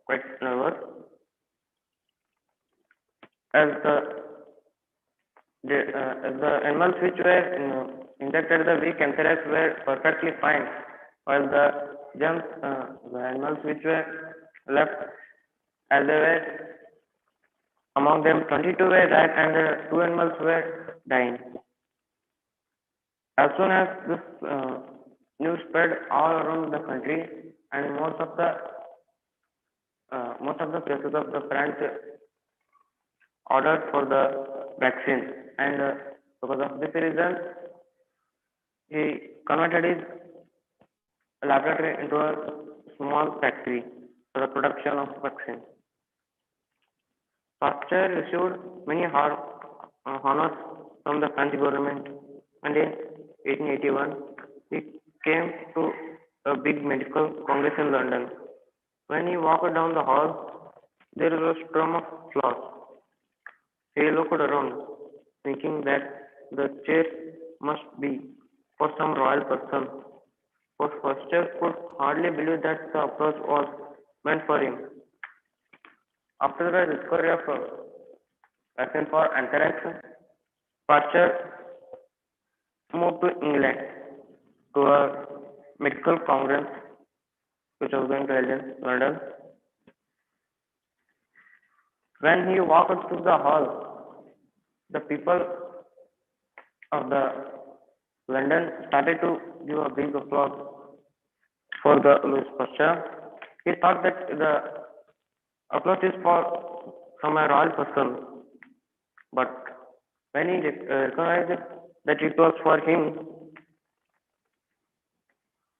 Speaker 6: quite nervous as the animals which were injected the weak anthrax were perfectly fine, while the germs, the animals which were left as they were, among them 22 were dead and 2 animals were dying. As soon as this news spread all around the country, and most of the places of the France ordered for the vaccine, and because of this reason, He converted his laboratory into a small factory for the production of vaccine. Pasteur received many honors from the French government, and in 1881 he came to a big medical congress in London. When he walked down the hall, there was a storm of applause. He looked around, thinking that the chair must be for some royal person. For Foster could hardly believe that the applause was meant for him. After the discovery of vaccine for anthrax, Pasteur moved to England to a medical congress which was going to held in London. When he walked through the hall, the people of the London started to give a big applause for the Louis Pasteur. He thought that the applause is for from a royal person, but when he recognized that it was for him,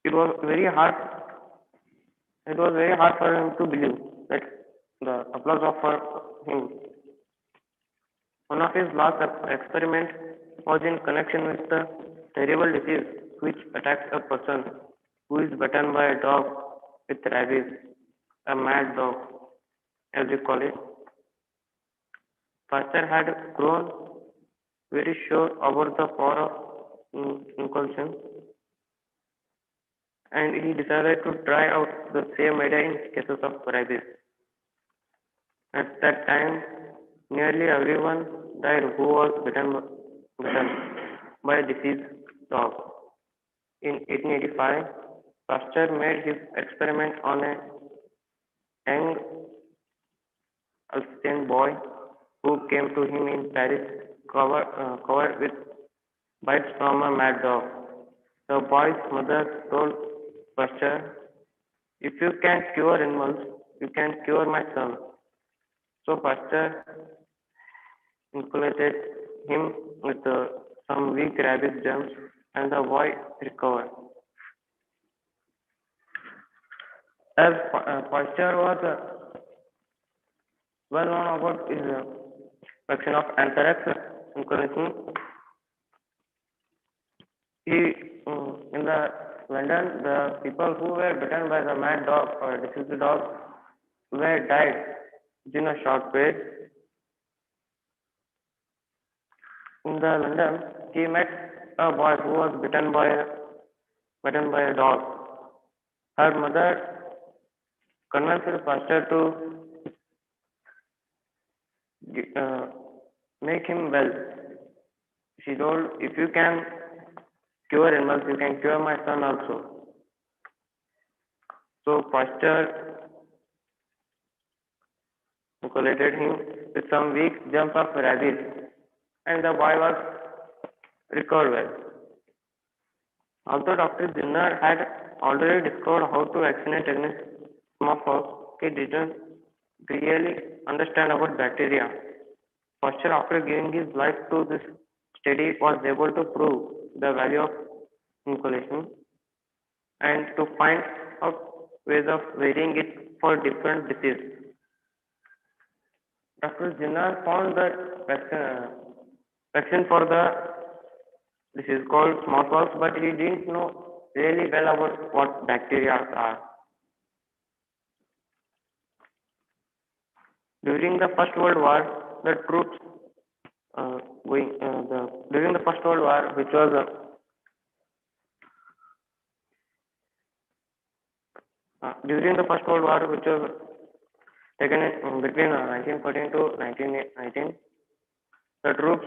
Speaker 6: it was very hard. It was very hard for him to believe that the applause was for him. One of his last experiments was in connection with the terrible disease which attacks a person who is bitten by a dog with rabies, a mad dog, as we call it. Pasteur had grown very sure about the power of inculcation, and he decided to try out the same idea in cases of rabies. At that time, nearly everyone died who was bitten by a diseased dog. In 1885, Pasteur made his experiment on a young Alsatian boy who came to him in Paris covered with bites from a mad dog. The boy's mother told Pasteur, "If you can cure animals, you can cure my son." So Pasteur inoculated him with some weak rabies germs, and the boy recovered. As Pasteur was well known about his vaccine of anthrax inoculation, in the London, the people who were bitten by the mad dog or diseased dog were died within a short period. In the London, he met a boy who was bitten by a dog. Her mother convinced Pasteur to make him well. She told, "If you can cure animals, you can cure my son also." So Pasteur inoculated him with some weak germs of rabies, and the boy was recovered well. Although Dr. Zinner had already discovered how to vaccinate against smallpox, he didn't really understand about bacteria. Pasteur, after giving his life to this study, was able to prove the value of inoculation and to find out ways of varying it for different diseases. Dr. Zinner found that vaccine for the disease called smallpox, but he didn't know really well about what bacteria are. During the First World War, the troops during the First World War, which was during the First World War, which was taken between 1914 to 1919, the troops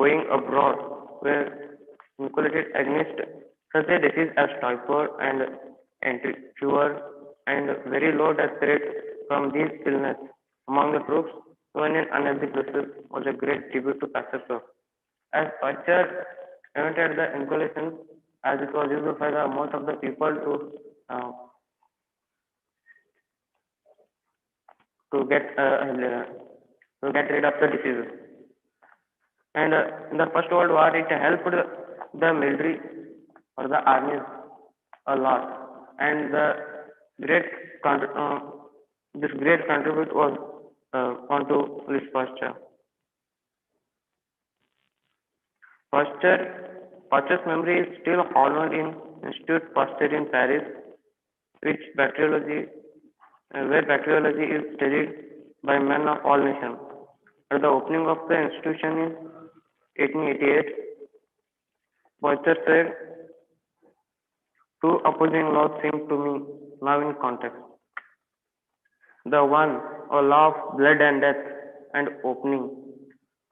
Speaker 6: going abroad were inoculated against such a disease as typhoid and fever, and very low death rate from these illness among the troops, even in unhealthy places, was a great tribute to Pasteur. As Pasteur invented the inoculation, as it was used by the most of the people to get rid of the diseases. And in the First World War, it helped the military or the armies a lot, and the great this great contribute was onto Louis Pasteur. Pasteur's memory is still honored in Institut Pasteur in Paris, which where bacteriology is studied by men of all nations. At the opening of the institution in 1888, Pasteur said, two opposing laws seem to me now in context. The one, a law of blood and death, and opening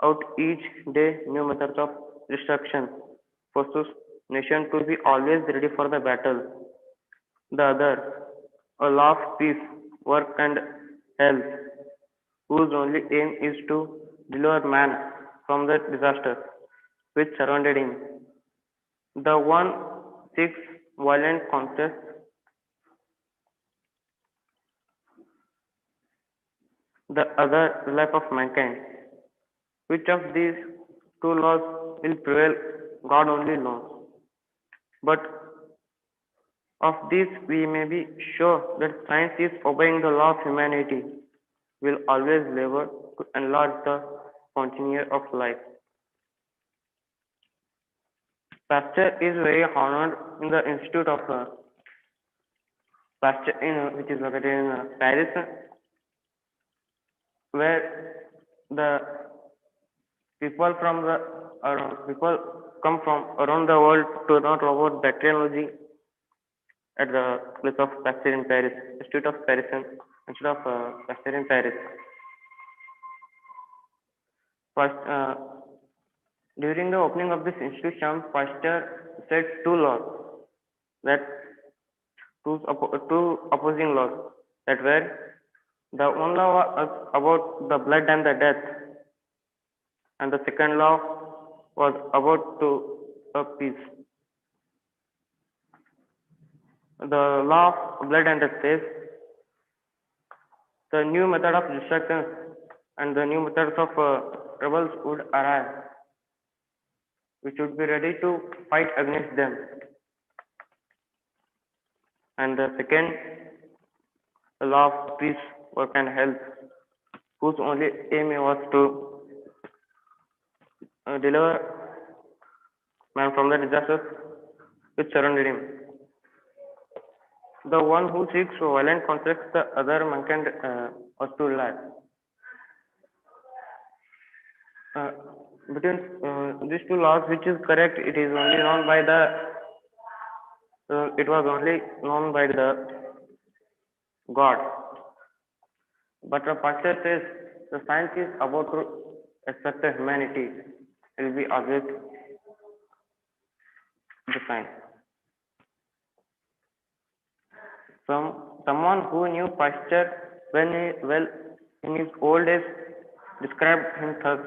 Speaker 6: out each day new methods of destruction, forces nation to be always ready for the battle. The other, a law of peace, work and health, whose only aim is to deliver man from the disaster which surrounded him. The one seeks violent conquest, the other the life of mankind. Which of these two laws will prevail, God only knows. But of this we may be sure that science is obeying the law of humanity, will always labor to enlarge the continuity of life. Pasteur is very honored in the Institute of Pasteur, which is located in Paris, where the people from the people come from around the world to learn about bacteriology at the place of Pasteur in Paris, Institute of Paris, Institute of Pasteur in Paris. First, during the opening of this institution, Pasteur said two laws, that two opposing laws, that were the one law was about the blood and the death, and the second law was about peace. The law of blood and death says the new method of destruction and the new methods of rebels would arrive. We should be ready to fight against them. And the second, the law of peace, work and health, whose only aim was to deliver man from the disasters which surrounded him. The one who seeks violent conflicts, the other mankind was to lie. Between these two laws, which is correct, it is only known by the it was only known by the God. But the pastor says the science is about to accept the humanity. It will be always the science. Someone who knew Pasteur in his old days described him thus,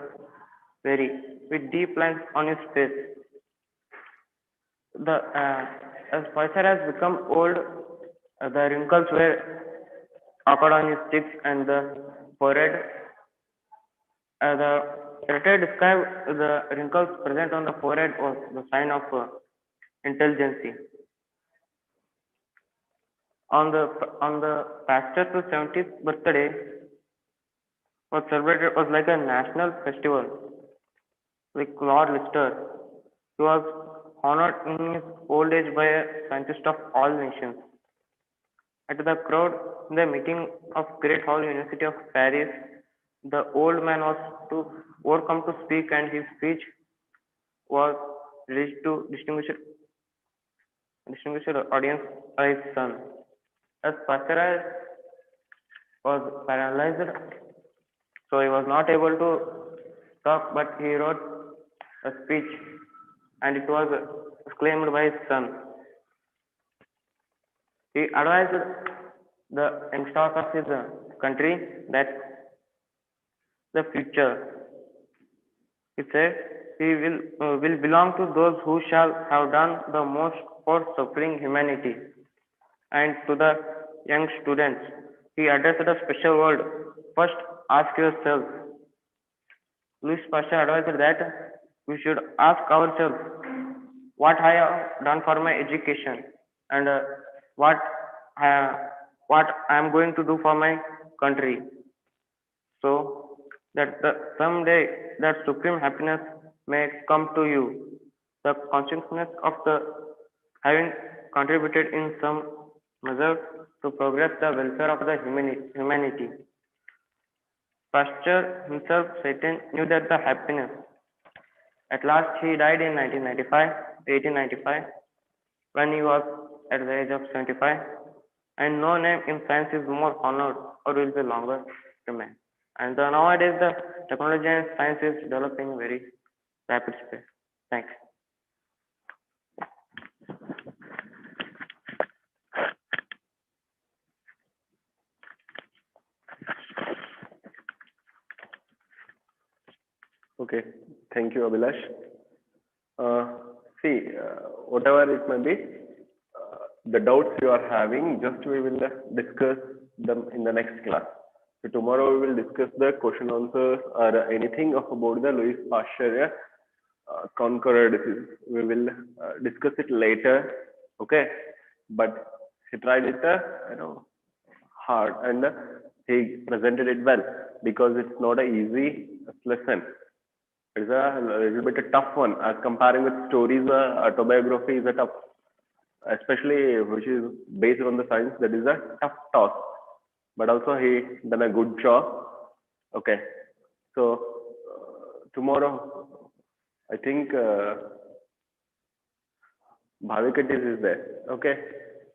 Speaker 6: with deep lines on his face. As Pasteur has become old, the wrinkles were occurred on his cheeks and the forehead. The writer described the wrinkles present on the forehead was the sign of intelligence. On the Pasteur's 70th birthday was celebrated, was like a national festival. Like Lord Lister, he was honored in his old age by a scientist of all nations. At the crowd in the meeting of Great Hall University of Paris, the old man was come to speak, and his speech was reached to distinguished audience by his son. As Pasteur was paralyzed, so he was not able to talk, but he wrote a speech, and it was exclaimed by his son. He advised the youngsters of his country that the future, he said, he will belong to those who shall have done the most for suffering humanity. And to the young students, he addressed a special word. First, ask yourself. Louis Pasteur advised that we should ask ourselves, what I have done for my education, and what what I am going to do for my country. So that someday that supreme happiness may come to you. The consciousness of the having contributed in some measure to progress the welfare of the humanity. Pasteur himself, Satan, knew that the happiness. At last, he died in 1895, when he was at the age of 75. And no name in science is more honored or will be longer remain. And nowadays, the technology and science is developing very rapid space. Thanks.
Speaker 7: Okay, thank you, Abhilash. See, whatever it may be, the doubts you are having, just we will discuss them in the next class. So tomorrow we will discuss the question answers or anything about the Louis Pasteur conqueror disease. We will discuss it later. Okay, but he tried it, hard, and he presented it well, because it's not an easy lesson. It's a little bit a tough one as comparing with stories. Autobiography is a tough, especially which is based on the science. That is a tough task, but also he done a good job. Okay, so tomorrow I think Bhavikatis is there. Okay,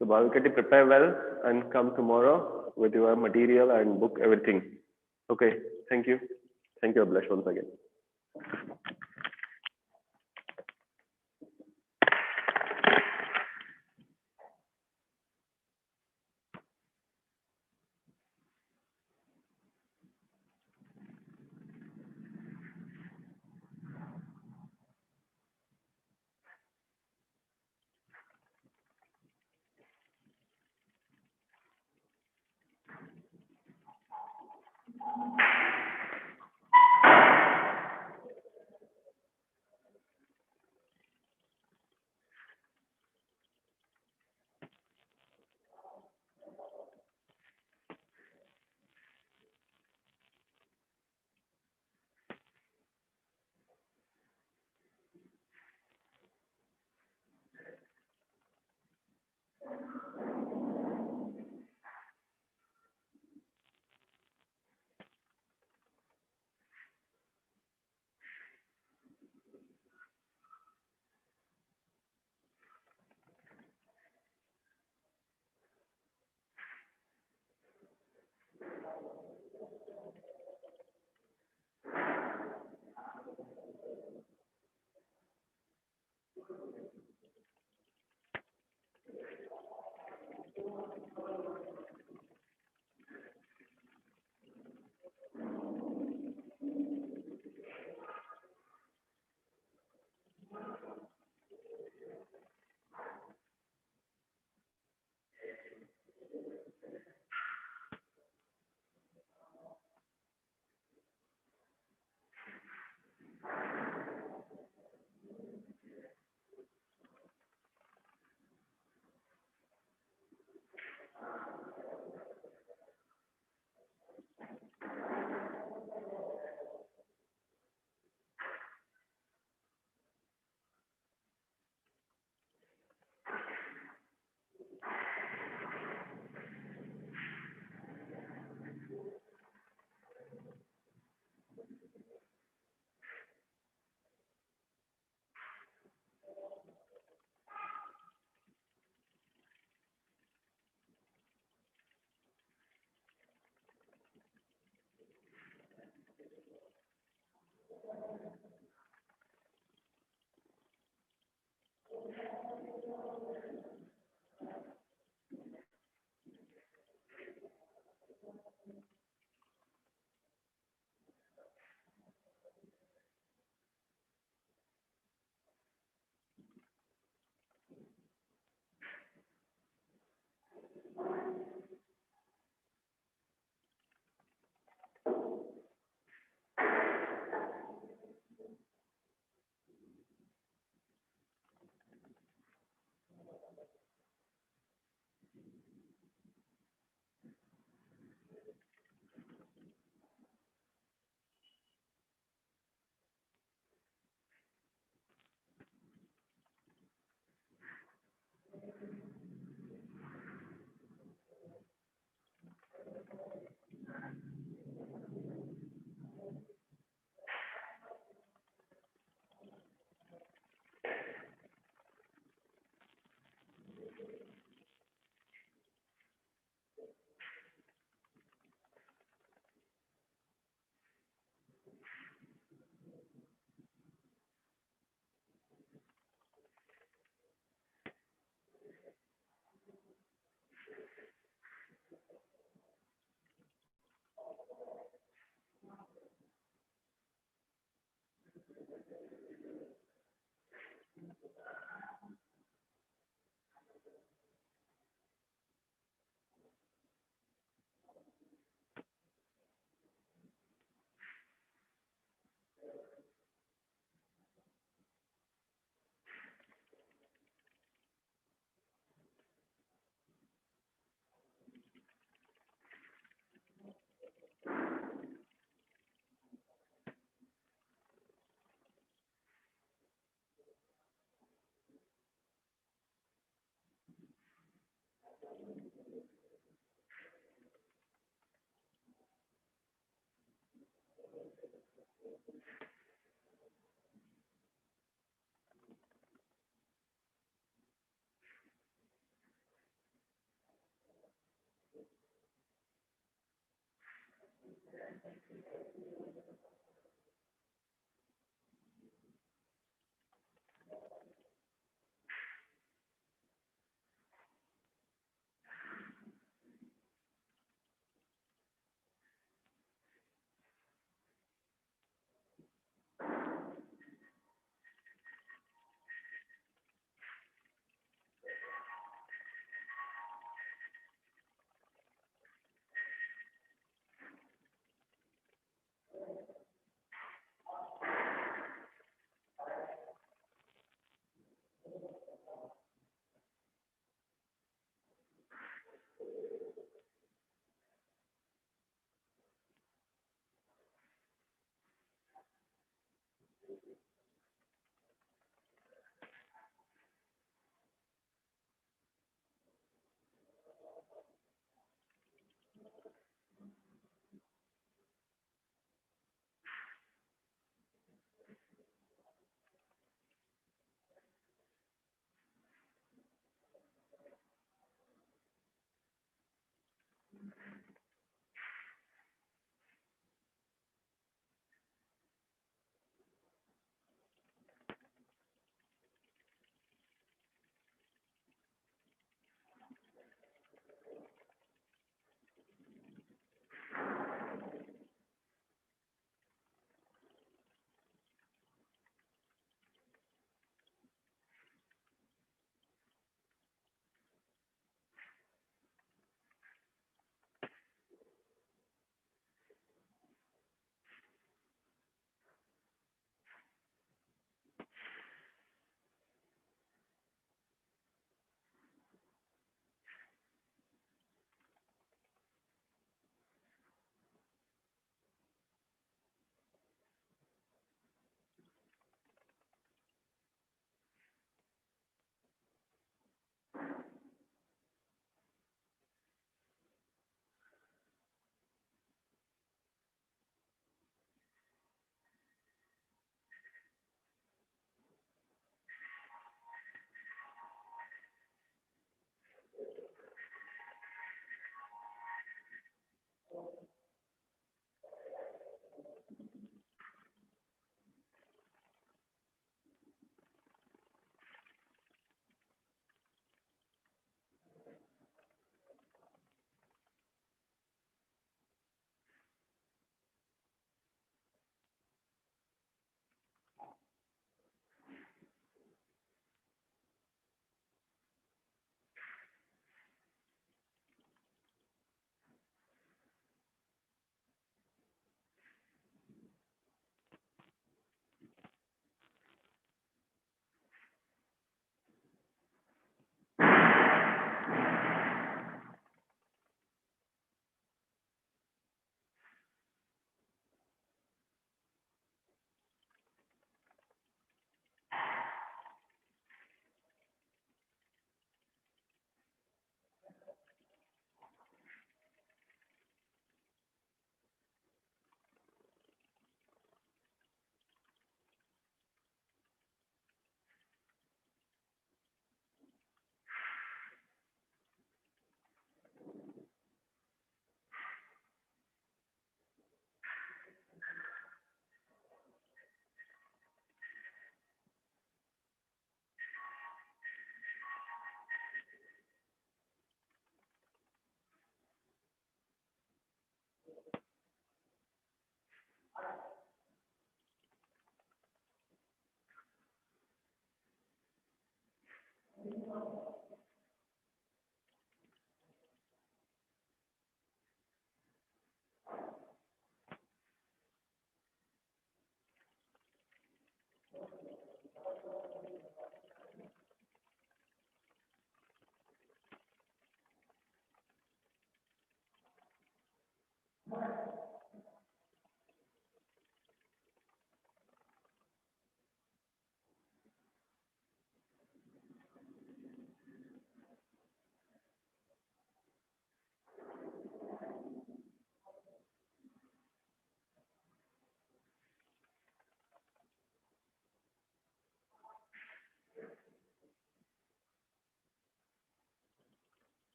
Speaker 7: so Bhavikati, prepare well and come tomorrow with your material and book, everything. Okay, thank you, Abhilash, once again.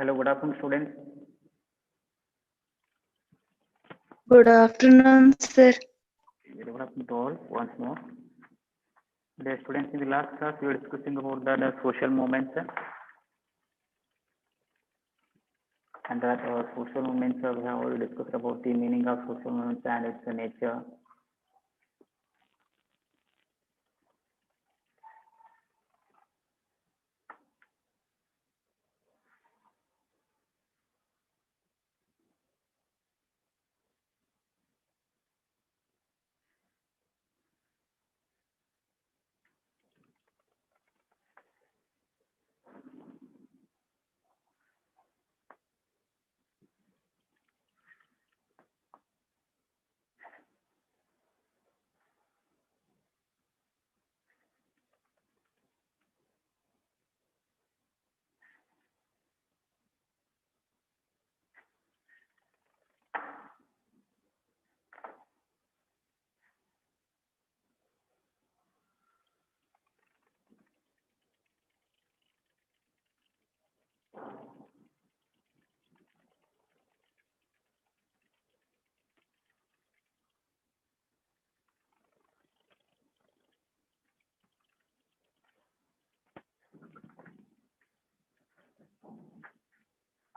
Speaker 6: Hello, good afternoon, students.
Speaker 2: Good afternoon, sir.
Speaker 6: Good afternoon to all once more. The students, in the last class, we were discussing about the social movements and that social movements. We have already discussed about the meaning of social movements and its nature.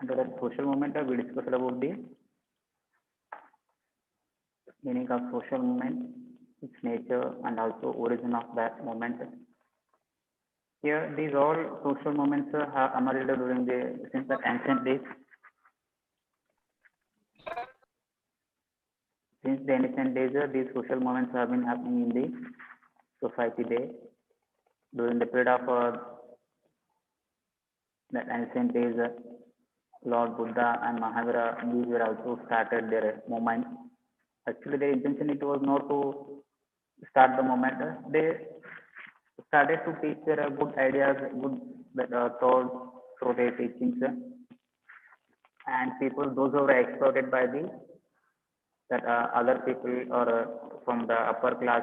Speaker 6: Under that social movement, we discussed about the meaning of social movement, its nature, and also origin of that movement. Here, these all social movements have emerged during since the ancient days. Since the ancient days, these social movements have been happening in the society day. During the period of the ancient days, Lord Buddha and Mahavira, these were also started their movement. Actually, their intention it was not to start the movement. They started to teach their good ideas, good thoughts through their teachings, and people, those who were exploited by the that other people or from the upper class,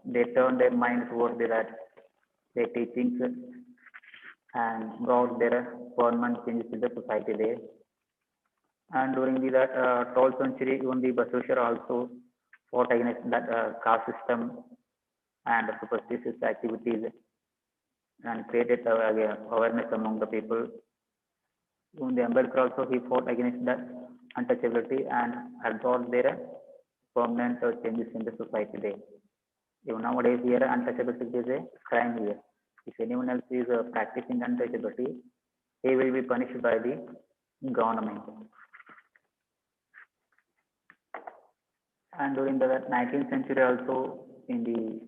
Speaker 6: they turned their mind towards that their teachings and brought their permanent changes in the society there. And during the 12th century, even the Basaveshwar also fought against that caste system and superstitious activities and created awareness among the people. Even the Ambedkar also he fought against that untouchability and had brought their permanent changes in the society there. Even nowadays here untouchability is a crime here. If anyone else is practicing untouchability, he will be punished by the government. And during the 19th century also, in the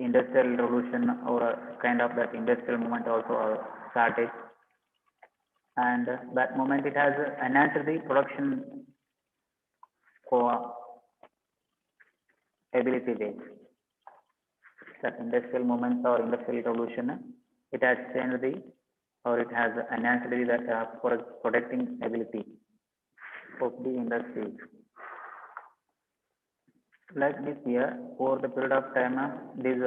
Speaker 6: industrial revolution or a kind of that industrial movement also started, and that moment it has enhanced the production ability there. That industrial movement or industrial revolution, it has changed the or it has enhanced the that protecting ability of the industry. Like this year, over the period of time, these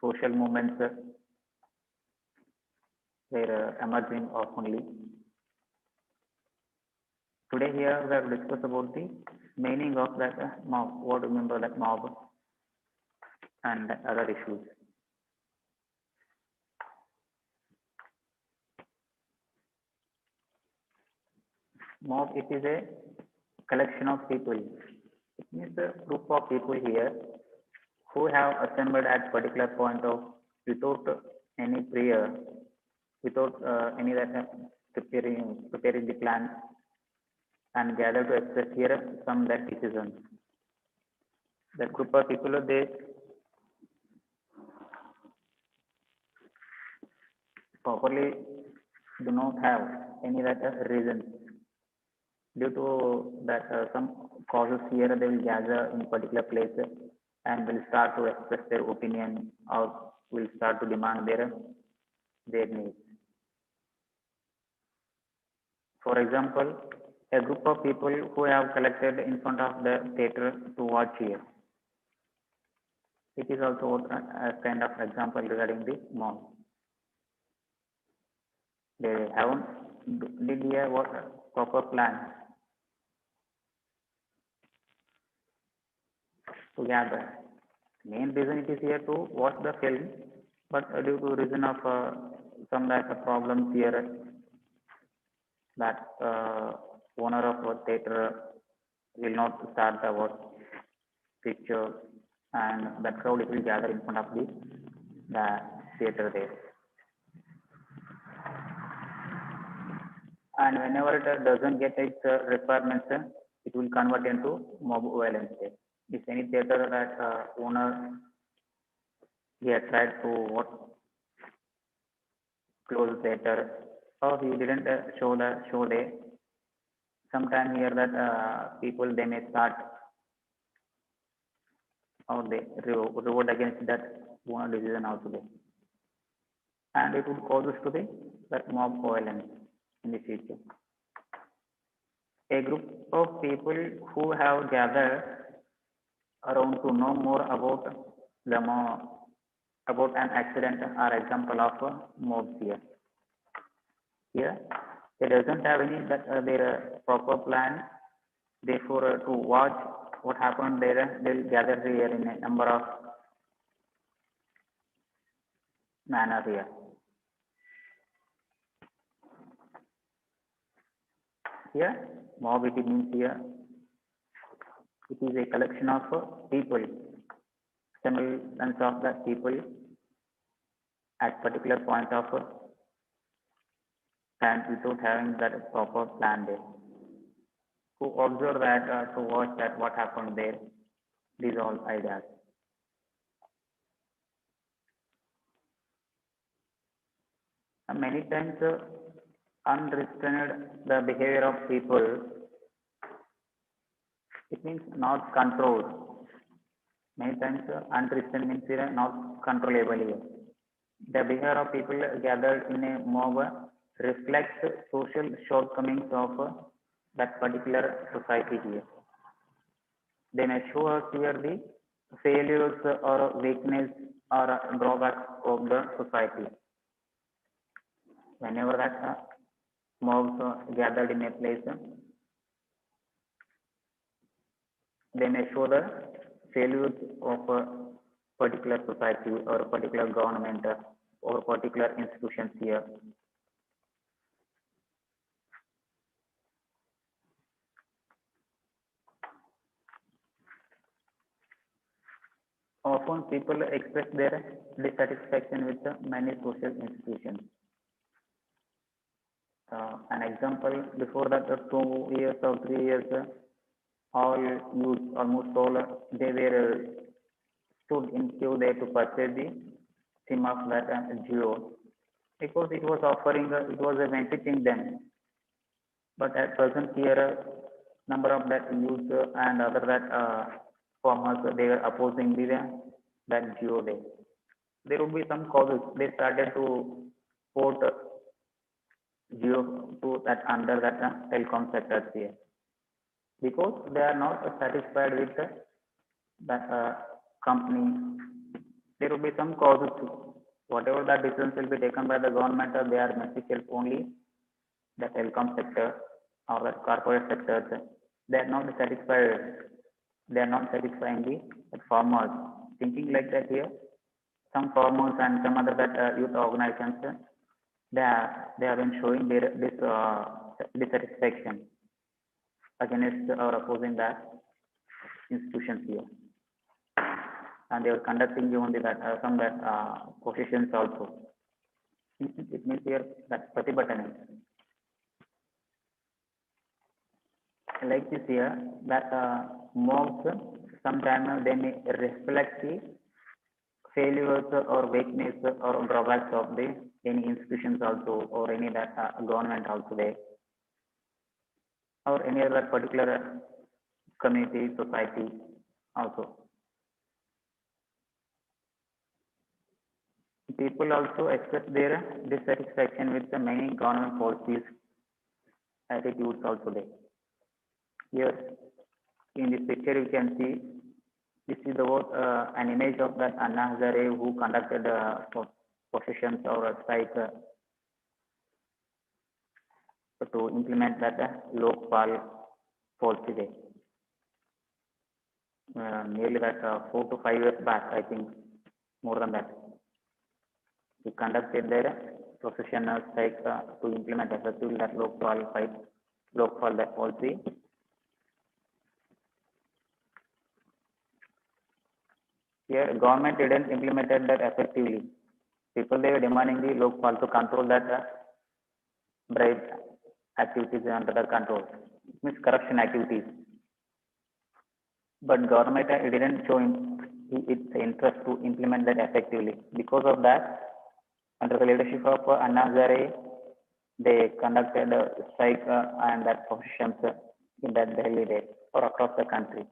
Speaker 6: social movements were emerging oftenly. Today here we have discussed about the meaning of that mob, what remember that mob and other issues. Mob, it is a collection of people. It means a group of people here who have assembled at particular point of without any prayer, without any that preparing the plan and gather to express here some that decisions. That group of people they properly do not have any that reasons. Due to that some causes here they will gather in particular place and will start to express their opinion or will start to demand their needs. For example, a group of people who have collected in front of the theater to watch here. It is also a kind of example regarding the mob. They haven't
Speaker 8: did he have what proper plan to gather? Main reason it is here to watch the film, but due to reason of some problems here, that owner of a theater will not start the what picture, and that crowd will gather in front of the theater there. And whenever it doesn't get its requirements, it will convert into mob violence there. If any theater that owner he had tried to what close the theater, or he didn't show the show there, sometime here that people they may start or they revolt against that owner decision also there, and it would cause us to the that mob violence in the future. A group of people who have gathered around to know more about about an accident are example of mobs here. Here, they doesn't have any that their proper plan. Therefore, to watch what happened there, they'll gather here in a number of manner here. Here, mob it means here it is a collection of people, semblance of the people at particular point of time without having that proper plan there. To observe that, to watch that what happened there, these all ideas. And many times unrestrained the behavior of people, it means not controlled. Many times unrestrained means not controllable here. The behavior of people gathered in a mob reflects social shortcomings of that particular society here. They may show us here the failures or weakness or drawbacks of the society. Whenever that mobs gathered in a place, they may show the failures of a particular society or a particular government or particular institutions here. Often people express their dissatisfaction with many social institutions. An example, before that 2 years or 3 years, all youth, almost all, they were stood in queue there to purchase the SIM of that Geo, because it was offering, it was benefiting them. But at present here, number of that youth and other that farmers, they were opposing that Geo there. There would be some causes. They started to port Geo to that under that telecom sectors here, because they are not satisfied with that company. There will be some causes too. Whatever that decisions will be taken by the government, they are beneficial only the telecom sector or the corporate sectors. They are not satisfied. They are not satisfying the farmers. Thinking like that here, some farmers and some other that youth organizations, they have been showing their dissatisfaction against or opposing that institutions here, and they were conducting only that some that positions also. It means here that pratibhatana. Like this here, that mobs sometimes they may reflect the failures or weakness or drawbacks of the any institutions also, or any that government also there, or any other particular community, society also. People also express their dissatisfaction with the many government policies, attitudes also there. Here in this picture you can see, this is the an image of that Anna Hazare who conducted possessions or a strike to implement that Lokpal policy there. Nearly that 4 to 5 years back, I think, more than that. We conducted their professional strike to implement effectively that Lokpal that policy. Here, government didn't implement that effectively. People they were demanding the Lokpal to control that bribe activities under the control. It means corruption activities. But government didn't show its interest to implement that effectively. Because of that, under the leadership of Anna Hazare, they conducted a strike and that positions in that Delhi day or across the country.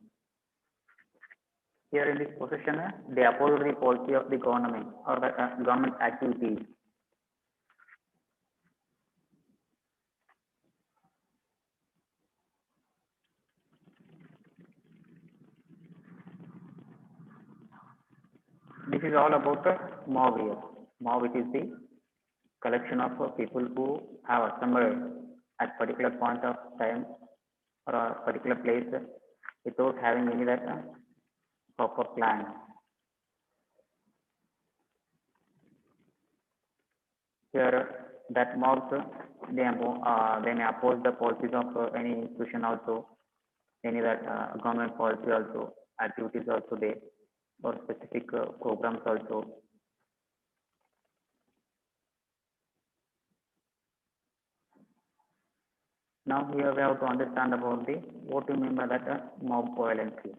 Speaker 8: Here in this position, they oppose the policy of the government or the government activities. This is all about the mob here. Mob, it is the collection of people who have assembled at particular point of time or a particular place without having any that proper plan. Here, that mobs they may oppose the policies of any institution also, any that government policy also, activities also there, or specific programs also. Now here we have to understand about the what we mean by that mob violence here.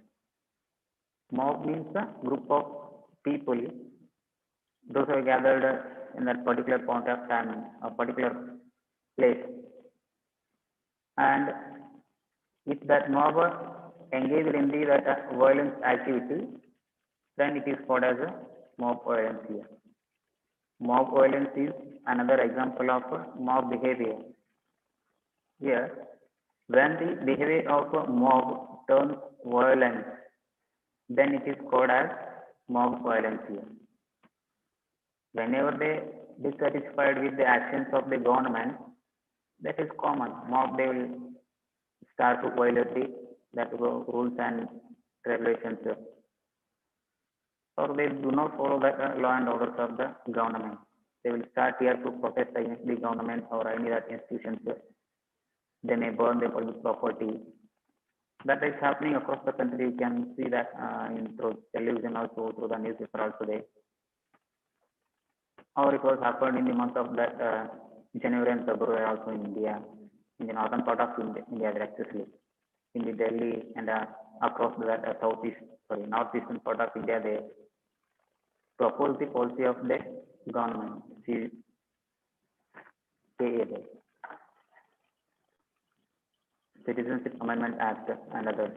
Speaker 8: Mob means a group of people, those who are gathered in that particular point of time, a particular place. And if that mob engaged in the that violence activity, then it is called as a mob violence here. Mob violence is another example of mob behavior. Here, when the behavior of a mob turns violent, then it is called as mob violence here. Whenever they dissatisfied with the actions of the government, that is common. Mob they will start to violate that rules and regulations, or they do not follow the law and orders of the government. They will start here to protest against the government or any other institutions. They may burn their public property. That is happening across the country. You can see that through television also, through the newspaper also there. Or it was happened in the month of that January and February also in India, in the northern part of India, especially in the Delhi and across that northeastern part of India, they to oppose the policy of the government, CAA, Citizenship Amendment Act and others.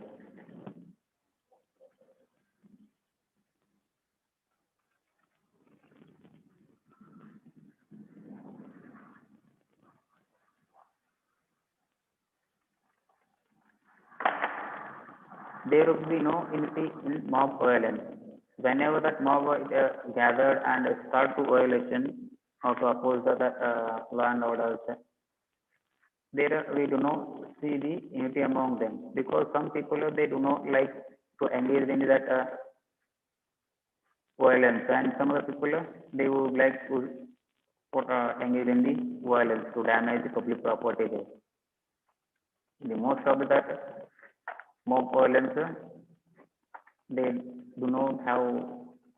Speaker 8: There will be no unity in mob violence. Whenever that mob gathered and start to violation or to oppose the law and orders, there we do not see the unity among them, because some people they do not like to engage in that violence, and some other people they would like to engage in the violence to damage the public property there. The most of that mob violence, they do not have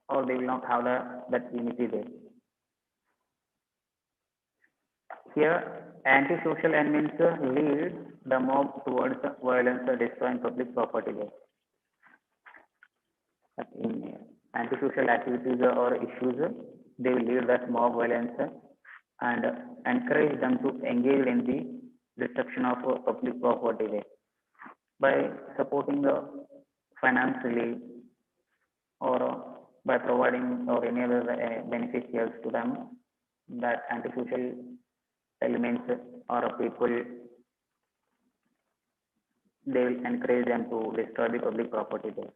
Speaker 8: or they will not have that unity there. Here, antisocial elements lead the mob towards violence, destroying public property there. In antisocial activities or issues, they will lead that mob violence and encourage them to engage in the destruction of public property there by supporting the financially or by providing or any other beneficiaries to them. That antisocial elements or people, they will encourage them to destroy the public property there.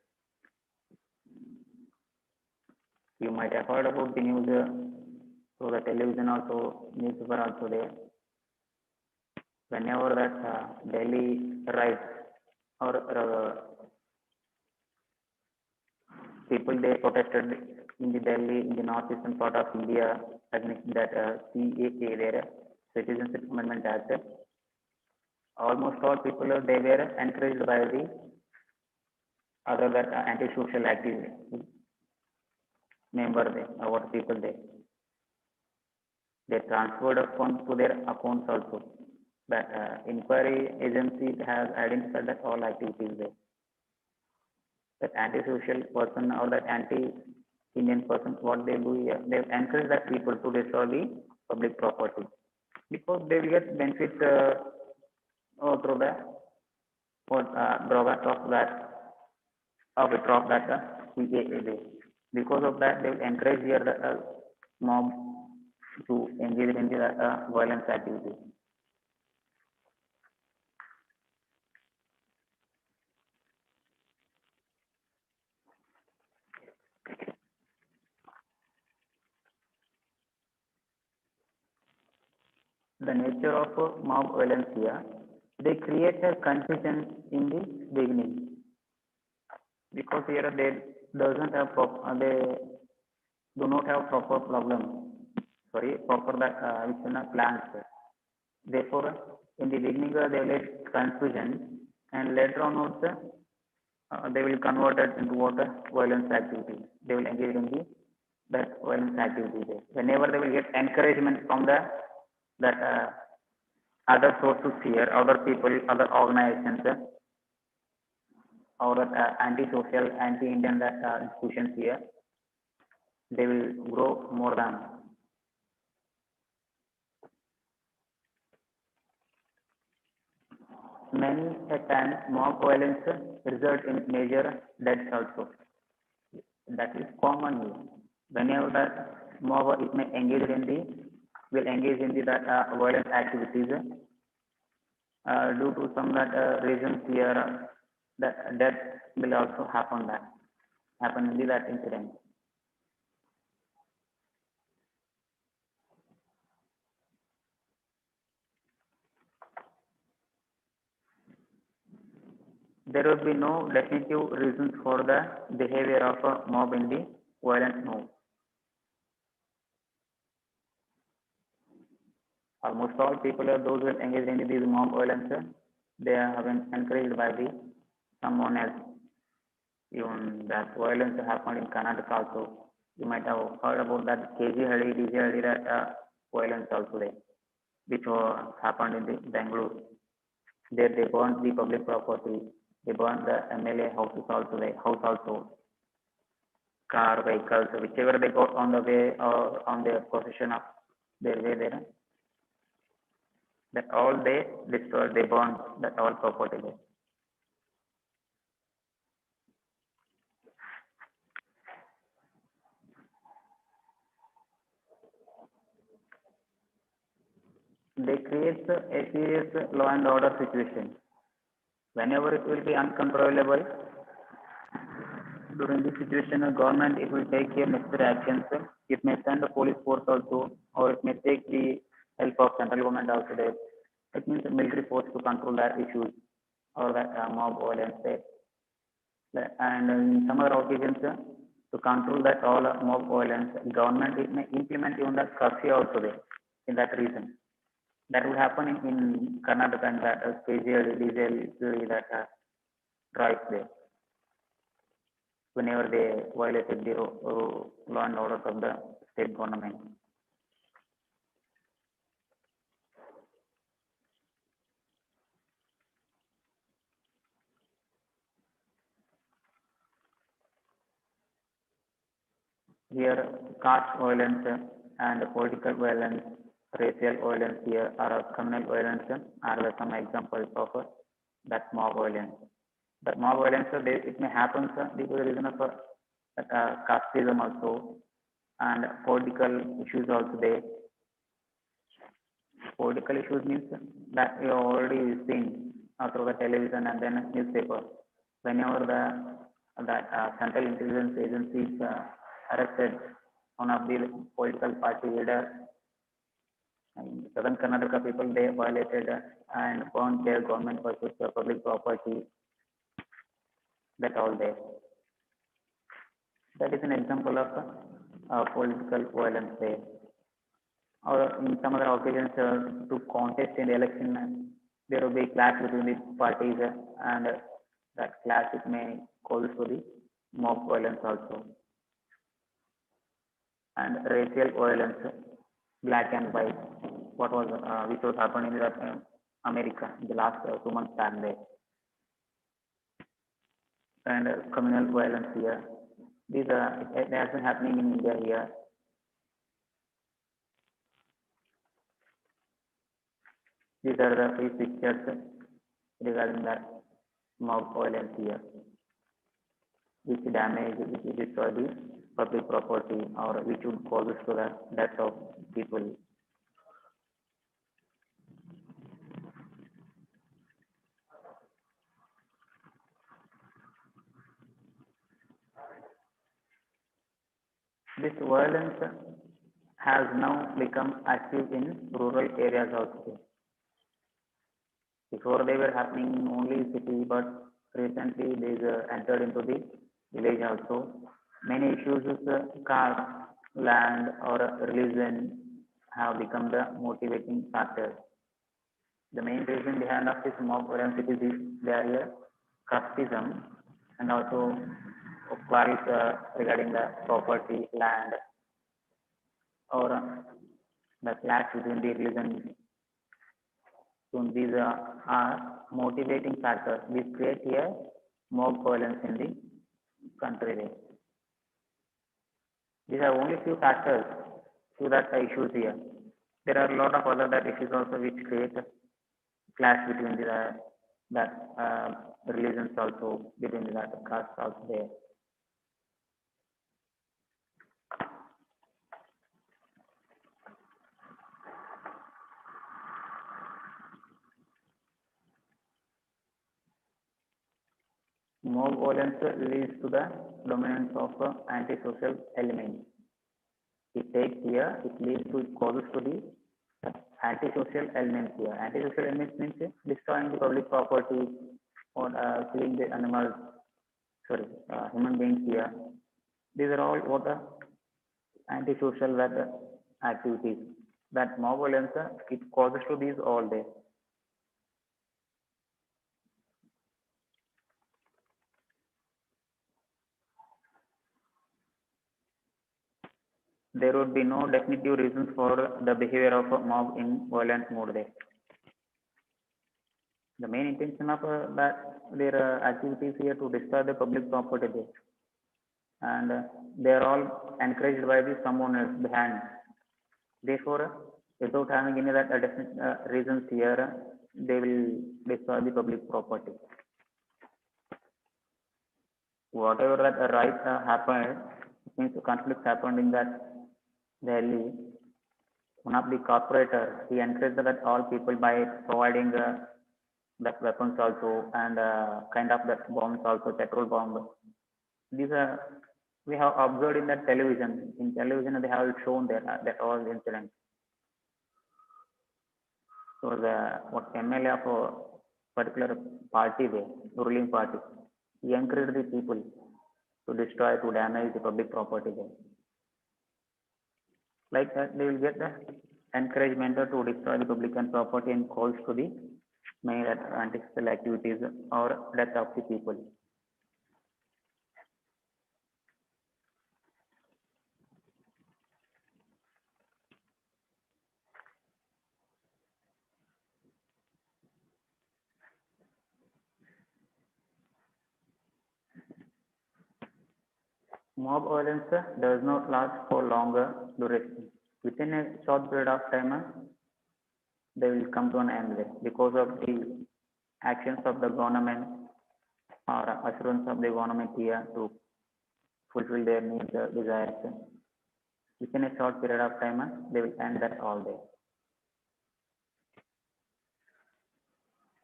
Speaker 8: You might have heard about the news through the television also, newspaper also there. whenever that Delhi riots or people they protested in the Delhi in the northeastern part of India against that CAA there, Citizenship Amendment Act. Almost all people they were encouraged by the other that anti-social activity member they our people they transferred funds to their accounts also. That inquiry agency has identified that all activities there. That anti-social person or that anti-Indian person, what they do here, they encourage that people to destroy the public property because they will get benefit through the drawback of that of the drop that CAA. Because of that, they will encourage here the mob to engage in the violence activity. The nature of mob violence here, they create a confusion in the beginning because here they doesn't have they do not have proper proper plans. Therefore, in the beginning they will get confusion and later on also they will convert it into what violence activity. They will engage in that violence activity. Whenever they will get encouragement from that other sources here, other people, other organizations, or anti-social, anti-Indian institutions here, they will grow more than. Many a time mob violence result in major deaths also. That is common here. Whenever the mob will engage in the violent activities due to some reasons here, that death will also happen in that incident. There will be no definitive reasons for the behavior of a mob in the violent move. Almost all people are those who are engaged in these mob violence, they have been encouraged by someone else. Even that violence happened in Karnataka also. You might have heard about that DJ that violence also there, which happened in the Bangalore. There they burned the public property. They burned the MLA houses also, car, vehicles, whichever they got on the way or on their possession of their way there. That all they destroyed, they burned that all property there. They create a serious law and order situation. Whenever it will be uncontrollable, during this situation, the government it will take necessary actions. It may send the police force also, or it may take the help of central government also there. It means the military force to control that issues or that mob violence there. And in some other occasions, to control that all mob violence, government it may implement even that curfew also there in that region. That will happen in Karnataka and that special diesel that drives there. Whenever they violated the law and order of the state government. Here, caste violence and political violence, racial violence here, or communal violence are some examples of that mob violence. That mob violence, it may happen because of the reason of casteism also and political issues also there. Political issues means that you have already seen through the television and then newspaper. Whenever that central intelligence agencies arrested one of the political party leader, in southern Karnataka people they violated and burnt their government versus the public property, that all there. That is an example of political violence there. Or in some other occasions, to contest in the election, there will be clash between the parties, and that clash it may cause to the mob violence also. And racial violence, black and white, what was which was happening in America in the last 2 months back there, and communal violence here. These it has been happening in India here. These are the three pictures regarding that mob violence here, which damage, which destroy the public property, or which would cause to the death of people. This violence has now become active in rural areas also. Before they were happening in only city, but recently they entered into the village also. Many issues with caste, land, or religion have become the motivating factors. The main reason behind of this mob violence is their casteism, and also quarrels regarding the property, land, or the clash between the religion. So these are motivating factors. These create here mob violence in the country. These are only few factors to that issues here. There are a lot of other that issues also which create a clash between the religions also, between the castes also there. Mob violence leads to the dominance of antisocial elements. It takes here, it leads to, it causes to the antisocial elements here. Antisocial elements means destroying the public property, or killing the animals, human beings here. These are all what antisocial activities. That mob violence, it causes to these all day. There would be no definitive reasons for the behavior of a mob in violent mode there. The main intention of their activities here to destroy the public property there, and they are all encouraged by the someone else behind. Therefore, without having any other definite reasons here, they will destroy the public property. Whatever that happened, means conflicts happened in that Delhi. One of the corporator, he encouraged that all people by providing that weapons also, and kind of that bombs also, petrol bomb. These are, we have observed in that television. In television, they have shown that all incidents. So the what MLA of a particular party, the ruling party, he encouraged the people to destroy, to damage the public property there. Like that, they will get the encouragement to destroy the public and property, and calls to the main antisocial activities or death of the people. Mob violence does not last for longer duration. Within a short period of time, they will come to an end because of the actions of the government, or assurance of the government here to fulfill their needs, desires. Within a short period of time, they will end that all day.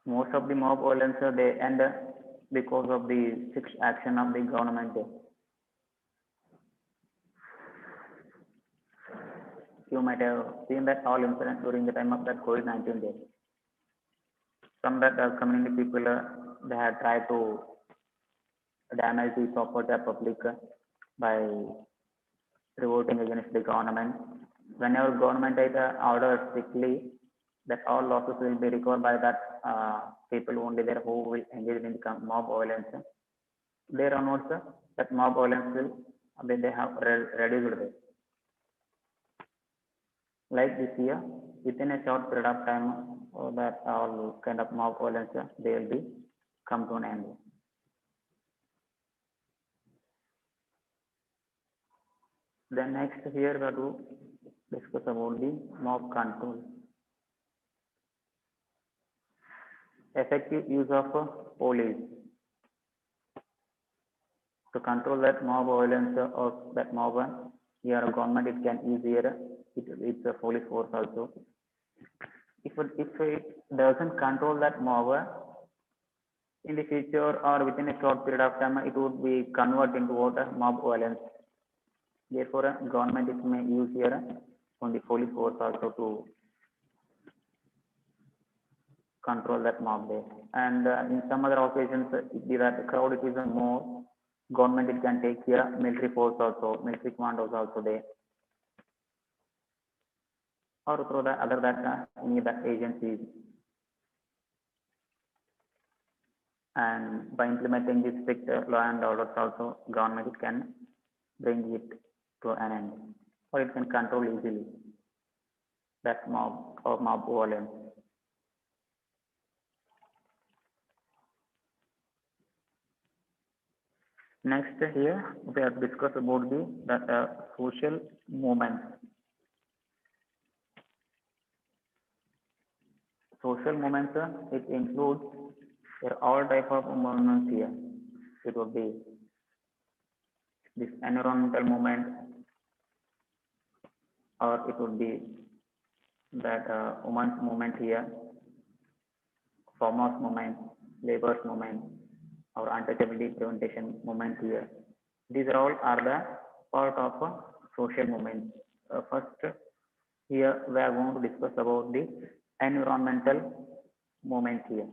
Speaker 8: Most of the mob violence, they end because of the fixed action of the government. You might have seen that all incidents during the time of that COVID-19 day. some that community people they have tried to damage the property of public by revolting against the government. Whenever government orders strictly that all losses will be recovered by that people only there who will engage in the mob violence. There onwards that mob violence will they have reduced it. Like this year, within a short period of time, that all kind of mob violence they will be come to an end. Then next here we have to discuss about the mob control. Effective use of police to control that mob violence or that mob. Here government it can use here it's a police force also. If it doesn't control that mob in the future or within a short period of time, it would be converted into what mob violence. Therefore, government it may use here on the police force also to control that mob there. And in some other occasions, if the crowd it is more, government it can take here military force also, military commandos also there. Or through the other that any other agencies. And by implementing this strict law and orders also, government it can bring it to an end, or it can control easily that mob or mob violence. Next here we have discussed about the social movements. Social movements it includes all type of movements here. It would be this environmental movement, or it would be that women's movement here, farmers movement, laborers movement, or untouchability prevention movement here. These are all are the part of a social movement. First, here we are going to discuss about the environmental movement here.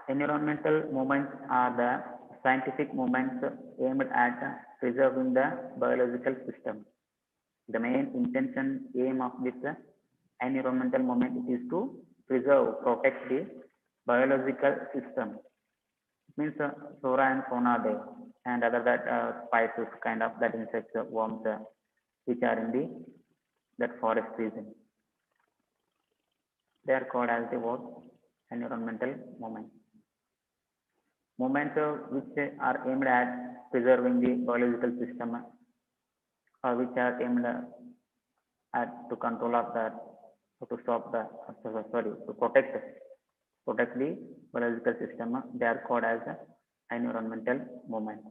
Speaker 8: Environmental movements are the scientific movements aimed at preserving the biological system. The main intention aim of this environmental movement is to preserve, protect the biological system. It means flora and fauna there, and other that spices kind of that insects, worms, which are in the that forest region. They are called as the what? Environmental movement. Movements which are aimed at preserving the biological system, or which are aimed at to control of that, or to stop the to protect the biological system. They are called as environmental movement.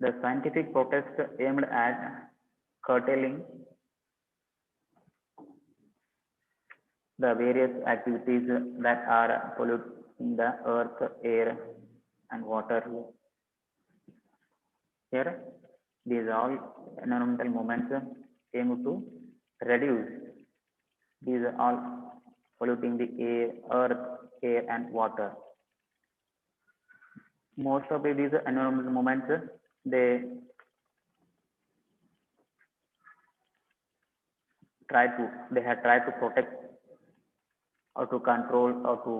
Speaker 8: The scientific protest aimed at curtailing the various activities that are polluting the earth, air, and water. Here, these all environmental movements aim to reduce these are all polluting the air, earth, air, and water. Most of these environmental movements they have tried to protect or to control or to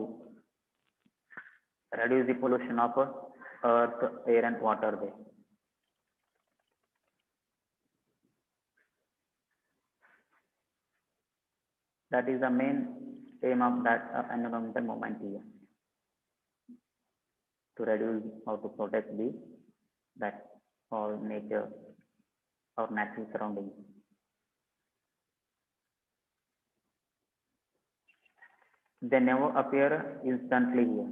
Speaker 8: reduce the pollution of earth, air, and water there. That is the main aim of that environmental movement here, to reduce or to protect that all nature or natural surroundings. They never appear instantly here.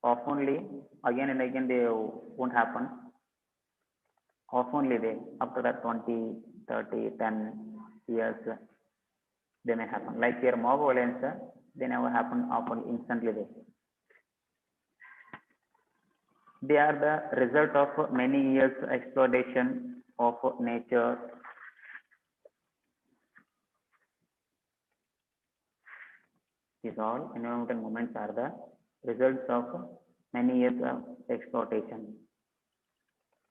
Speaker 8: Oftenly, again and again, they won't happen. Oftenly, they after that 20, 30, 10 years, they may happen. Like here, mob violence, They never happen instantly. They are the result of many years exploitation of nature. These all environmental movements are the results of many years of exploitation.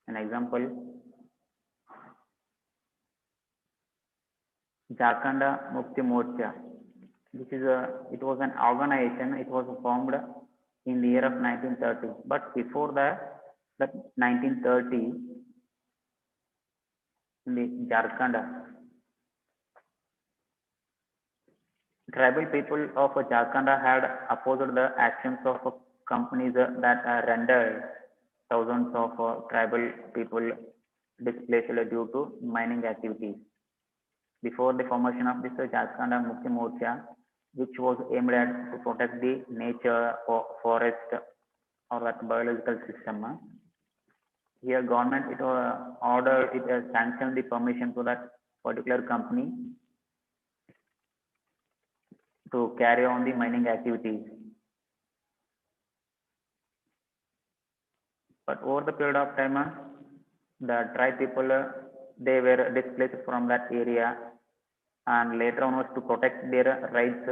Speaker 8: An example, Jharkhand Mukti Morcha. It was an organization. It was formed in the year of 1930. But before that 1930, in the Jharkhand, tribal people of Jharkhand had opposed the actions of companies that rendered thousands of tribal people displaced due to mining activities. Before the formation of this Jharkhand Mukti Morcha, which was aimed at to protect the nature or forest or that biological system, here government sanctioned the permission to that particular company to carry on the mining activities. But over the period of time, the tribe people they were displaced from that area, and later on was to protect their rights.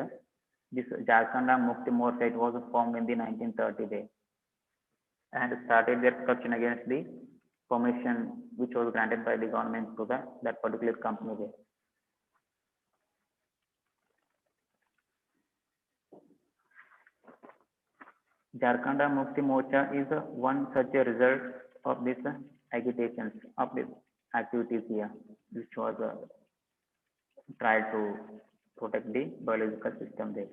Speaker 8: This Jharkhand Mukti Morcha was formed in the 1930s and started their action against the permission which was granted by the government to that particular company. Jharkhand Mukti Morcha is one such a result of this agitations of these activities here, which was tried to protect the biological system there.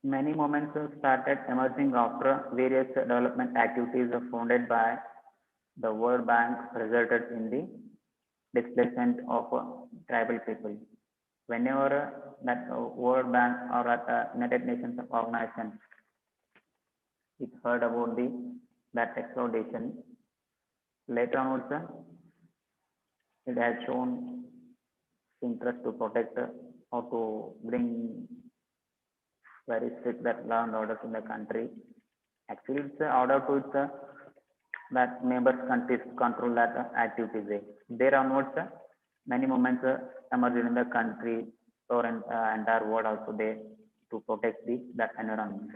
Speaker 8: Many movements started emerging after various development activities founded by the World Bank resulted in the displacement of tribal people. Whenever that World Bank or United Nations organization it heard about that exploitation, later onwards it has shown interest to protect or to bring very strict that law and orders in the country. Actually, it's order to that members countries control that activities. There onwards, many movements emerged in the country or in entire world also there to protect that environment.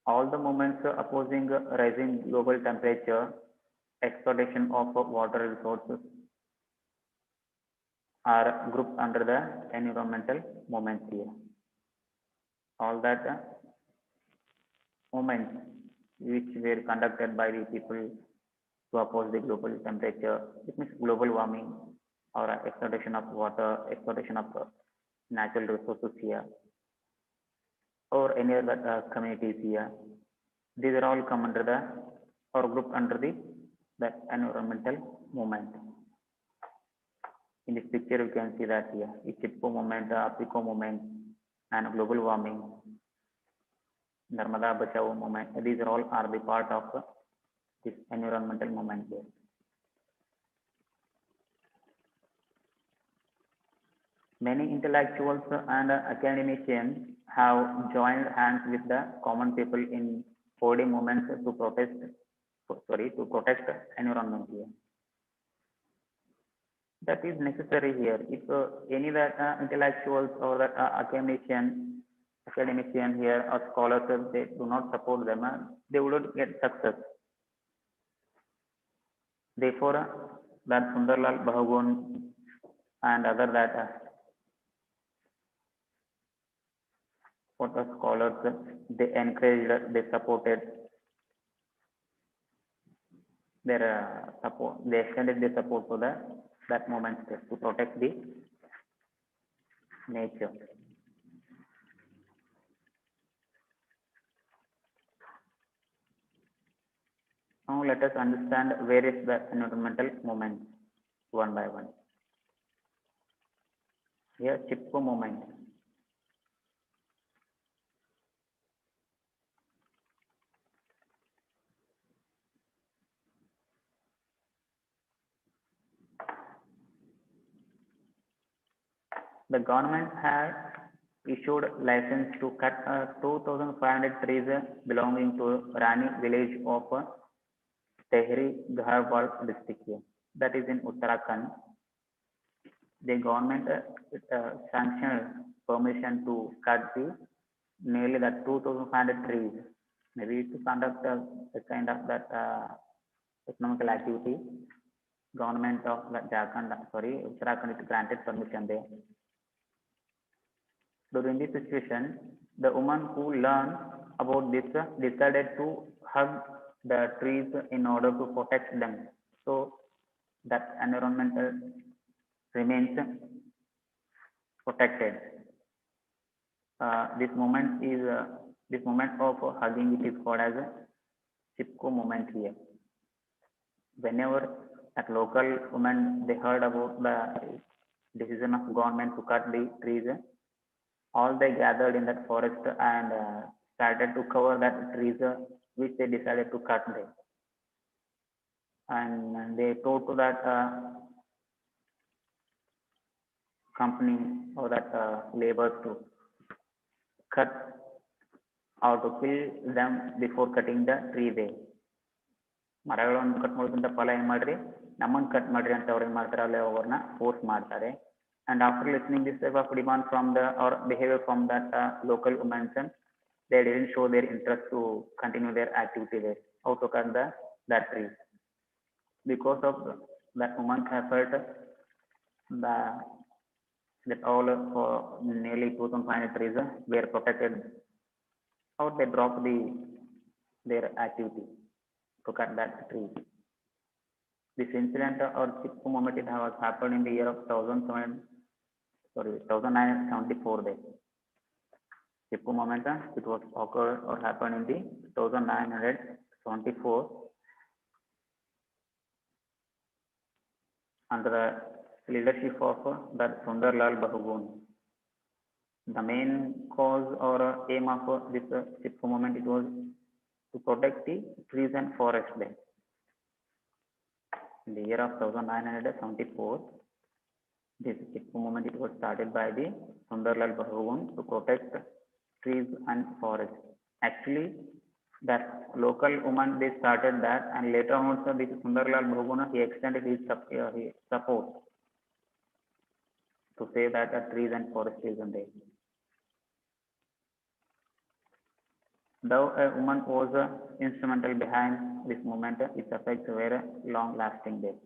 Speaker 8: All the movements opposing rising global temperature, exploitation of water resources are grouped under the environmental movements here. All that movements which were conducted by the people to oppose the global temperature, it means global warming or exploitation of water, exploitation of natural resources here, or any other communities here. These are all come under or grouped under the environmental movement. In this picture, you can see that here, Ichipko movement, Apiko movement, and global warming, Narmada Bachao movement. These are all the part of this environmental movement here. Many intellectuals and academicians have joined hands with the common people in holding movements to protect environment here. That is necessary here. If any that intellectuals or that academician here or scholars, they do not support them, they wouldn't get success. Therefore, that Sundarlal Bahagun and other that what the scholars, they encouraged, they supported their support, they extended their support to that movement to protect the nature. Now let us understand various the environmental movements one by one. Here, Chipko movement. The government had issued license to cut 2,500 trees belonging to Rani village of Tehri Gharwal district here. That is in Uttarakhand. The government sanctioned permission to cut the nearly that 2,500 trees, maybe to conduct a kind of that economical activity. Government of Uttarakhand it granted permission there. During this situation, the woman who learned about this decided to hug the trees in order to protect them. So that environment remains protected. This moment of hugging it is called as a Chipko moment here. Whenever at local women they heard about the decision of government to cut the trees, all they gathered in that forest and started to cover that trees which they decided to cut there. And they told to that company or that labor to cut or to kill them before cutting the tree there. ಮರಗಳನ್ನು cut ಮಾಡೋದ್ರಿಂದ ಫಲ ಏನು ಮಾಡ್ರಿ ನಮ್ಮನ್ನು cut ಮಾಡ್ರಿ ಅಂತ ಅವ್ರು ಏನು ಮಾಡ್ತಾರೆ ಅಲ್ಲಿ ಅವ್ರನ್ನ ಫೋರ್ಸ್ ಮಾಡ್ತಾರೆ. And after listening this type of demand from the or behavior from that local women, they didn't show their interest to continue their activity there, how to cut that tree. Because of that woman's effort, that all for nearly 2,500 trees were protected, or they dropped their activity to cut that tree. This incident or Chipko moment it was happened in the year of 1974 there. Chipko moment it was occurred or happened in the 1974 under the leadership of that Sundarlal Bahugun. The main cause or aim of this Chipko moment it was to protect the trees and forest there. In the year of 1974, this Chipko movement it was started by the Sundarlal Bahugun to protect trees and forest. Actually, that local woman they started that, and later on also this Sundarlal Bahugun he extended his support to save that trees and forest is in there. Though a woman was instrumental behind this movement, its effects were long-lasting there.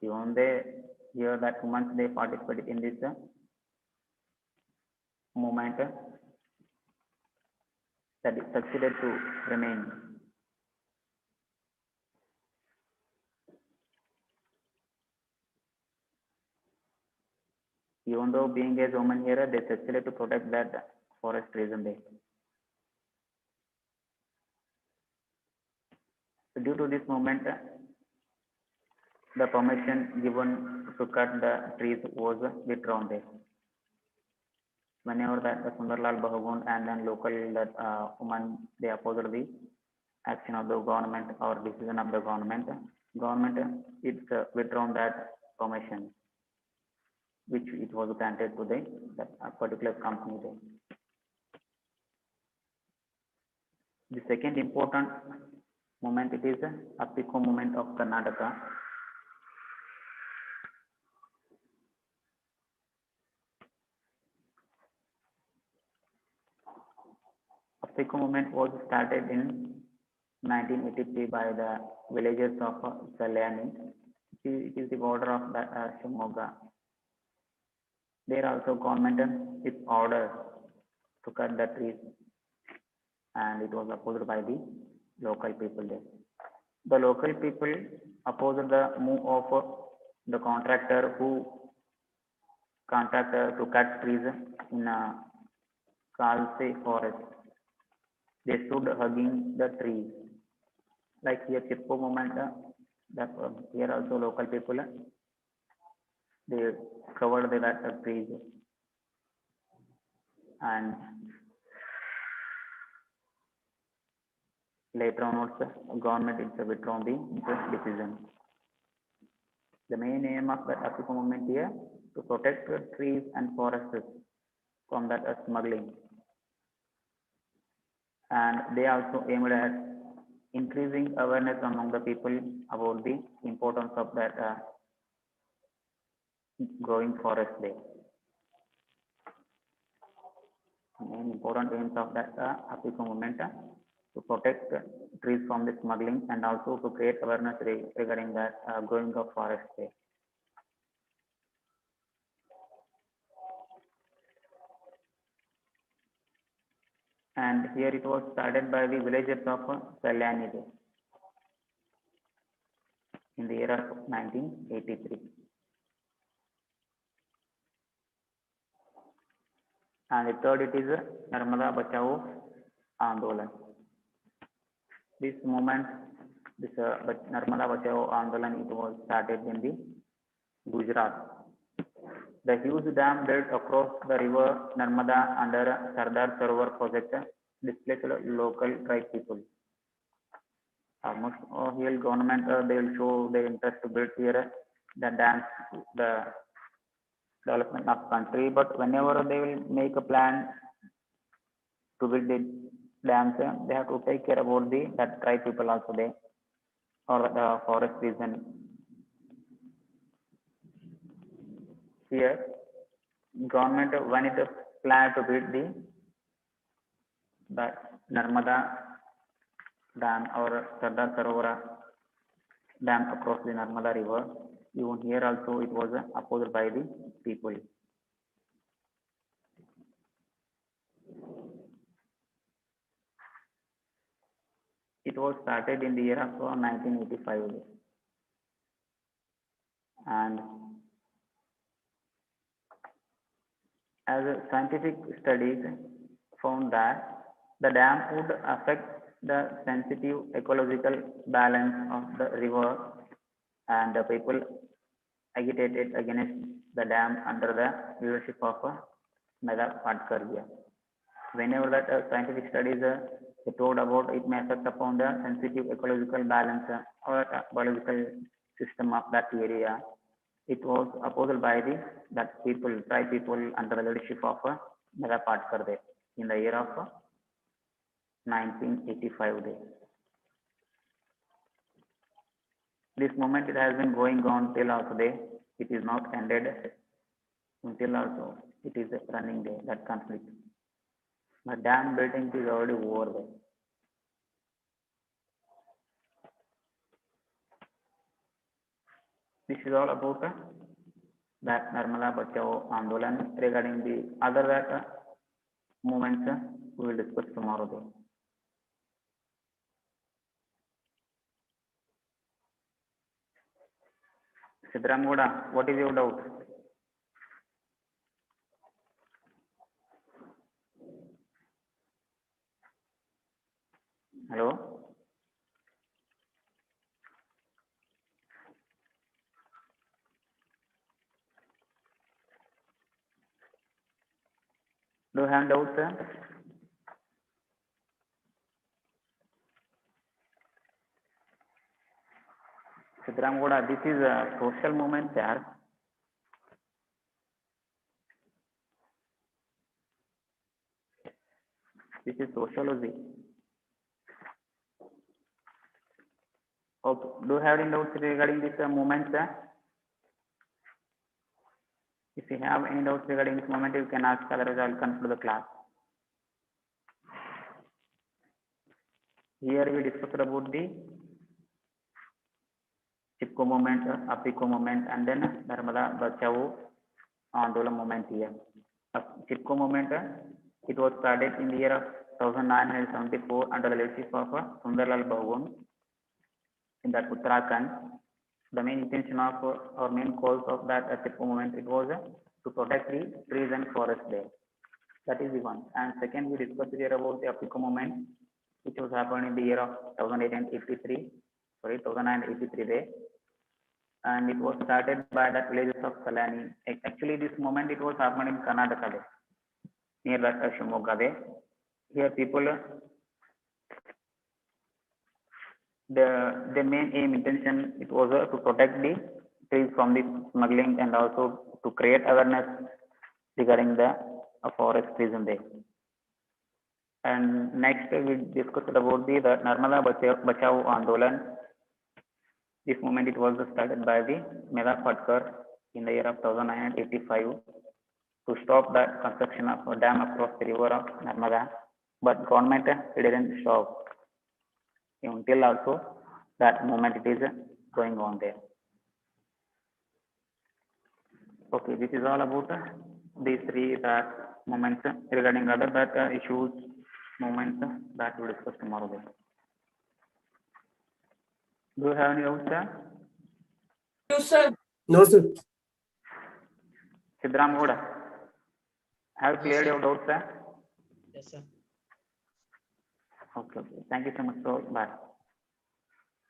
Speaker 8: Even they hear that women they participated in this movement, that it succeeded to remain. Even though being a woman here, they succeeded to protect that forest trees in there. Due to this movement, the permission given to cut the trees was withdrawn there. Whenever that Sundarlal Bahugun and then local that woman they opposed the action of the government or decision of the government it's withdrawn that permission which it was granted to that particular company there. The second important moment it is a Chipko movement of Karnataka. A Chipko movement was started in 1983 by the villagers of Salyani. It is the border of the Shimoga. There also government is ordered to cut the trees, and it was opposed by the local people there. The local people opposed the move of the contractor who contracted to cut trees in a Kalse forest. They stood hugging the trees Like here, Chipko movement, that here also local people, they covered the that trees, and later onwards, government is withdrawn the decision. The main aim of the Apiko movement here to protect trees and forests from that smuggling, and they also aimed at increasing awareness among the people about the importance of that growing forest there. Main important aims of that Apiko movement to protect trees from the smuggling and also to create awareness regarding that growing of forest there. And here it was started by the villagers of Salyanide in the year of 1983. And the third, it is Narmada Bachao Andolan. This movement, this Narmada Bachao Andolan, it was started in the Gujarat. The huge dam built across the river Narmada under Sardar Sarovar project displaced local tribe people. Almost here government they will show their interest to build here the dams, the development of country, but whenever they will make a plan to build the dams, they have to take care about the that tribe people also there or the forest region. Here, government when it planned to build the Narmada dam or Sardar Sarovar dam across the Narmada river, even here also it was opposed by the people. It was started in the year of 1985, and as scientific studies found that the dam would affect the sensitive ecological balance of the river, and the people agitated against the dam under the leadership of Meda Patkarya. Whenever that scientific studies they told about it may affect upon the sensitive ecological balance or biological system of that area, it was opposed by the that people, tribe people under the leadership of Meda Patkarya in the year of 1985 day. This moment it has been going on till also day. It is not ended until also it is running there, that conflict. The dam building is already over there. This is all about that Narmada Bachao Andolan. Regarding the other that movements, we will discuss tomorrow there. Siddharamoda, what is your doubt? Hello? Do you have doubts, sir? Siddharamoda, this is a social movement, sir. This is sociology. Okay. Do you have any doubts regarding this movement, sir? If you have any doubts regarding this movement, you can ask, otherwise I will conclude the class. Here we discussed about the Chipko movement, Apiko movement, and then Narmada Bachao Andolan movement here. Chipko movement, it was started in the year of 1974 under the leadership of Sundarlal Bahuguna in that Uttarakhand. The main intention of or main cause of that Chipko movement, it was to protect the trees and forests there. That is the one. And second, we discussed here about the Apiko movement. which was happened in the year of 1883 there. And it was started by the villages of Salani. Actually, this moment it was happened in Karnataka there, near that Shimoga there. Here people, the main aim intention, it was to protect the trees from the smuggling and also to create awareness regarding the forest trees there. And next we discussed about the Narmada Bachao Andolan. This movement it was started by the Mela Patkar in the year of 1985 to stop the construction of a dam across the river of Narmada, but government didn't stop. Until also that movement it is going on there. Okay, this is all about these three moments regarding other issues, moments that we will discuss tomorrow. Then. Do you have any doubts, sir?
Speaker 9: No, sir. No, sir.
Speaker 8: Sidram Gouda, have you cleared your doubts, sir?
Speaker 9: Yes, sir.
Speaker 8: Okay. Thank you so much. So, bye.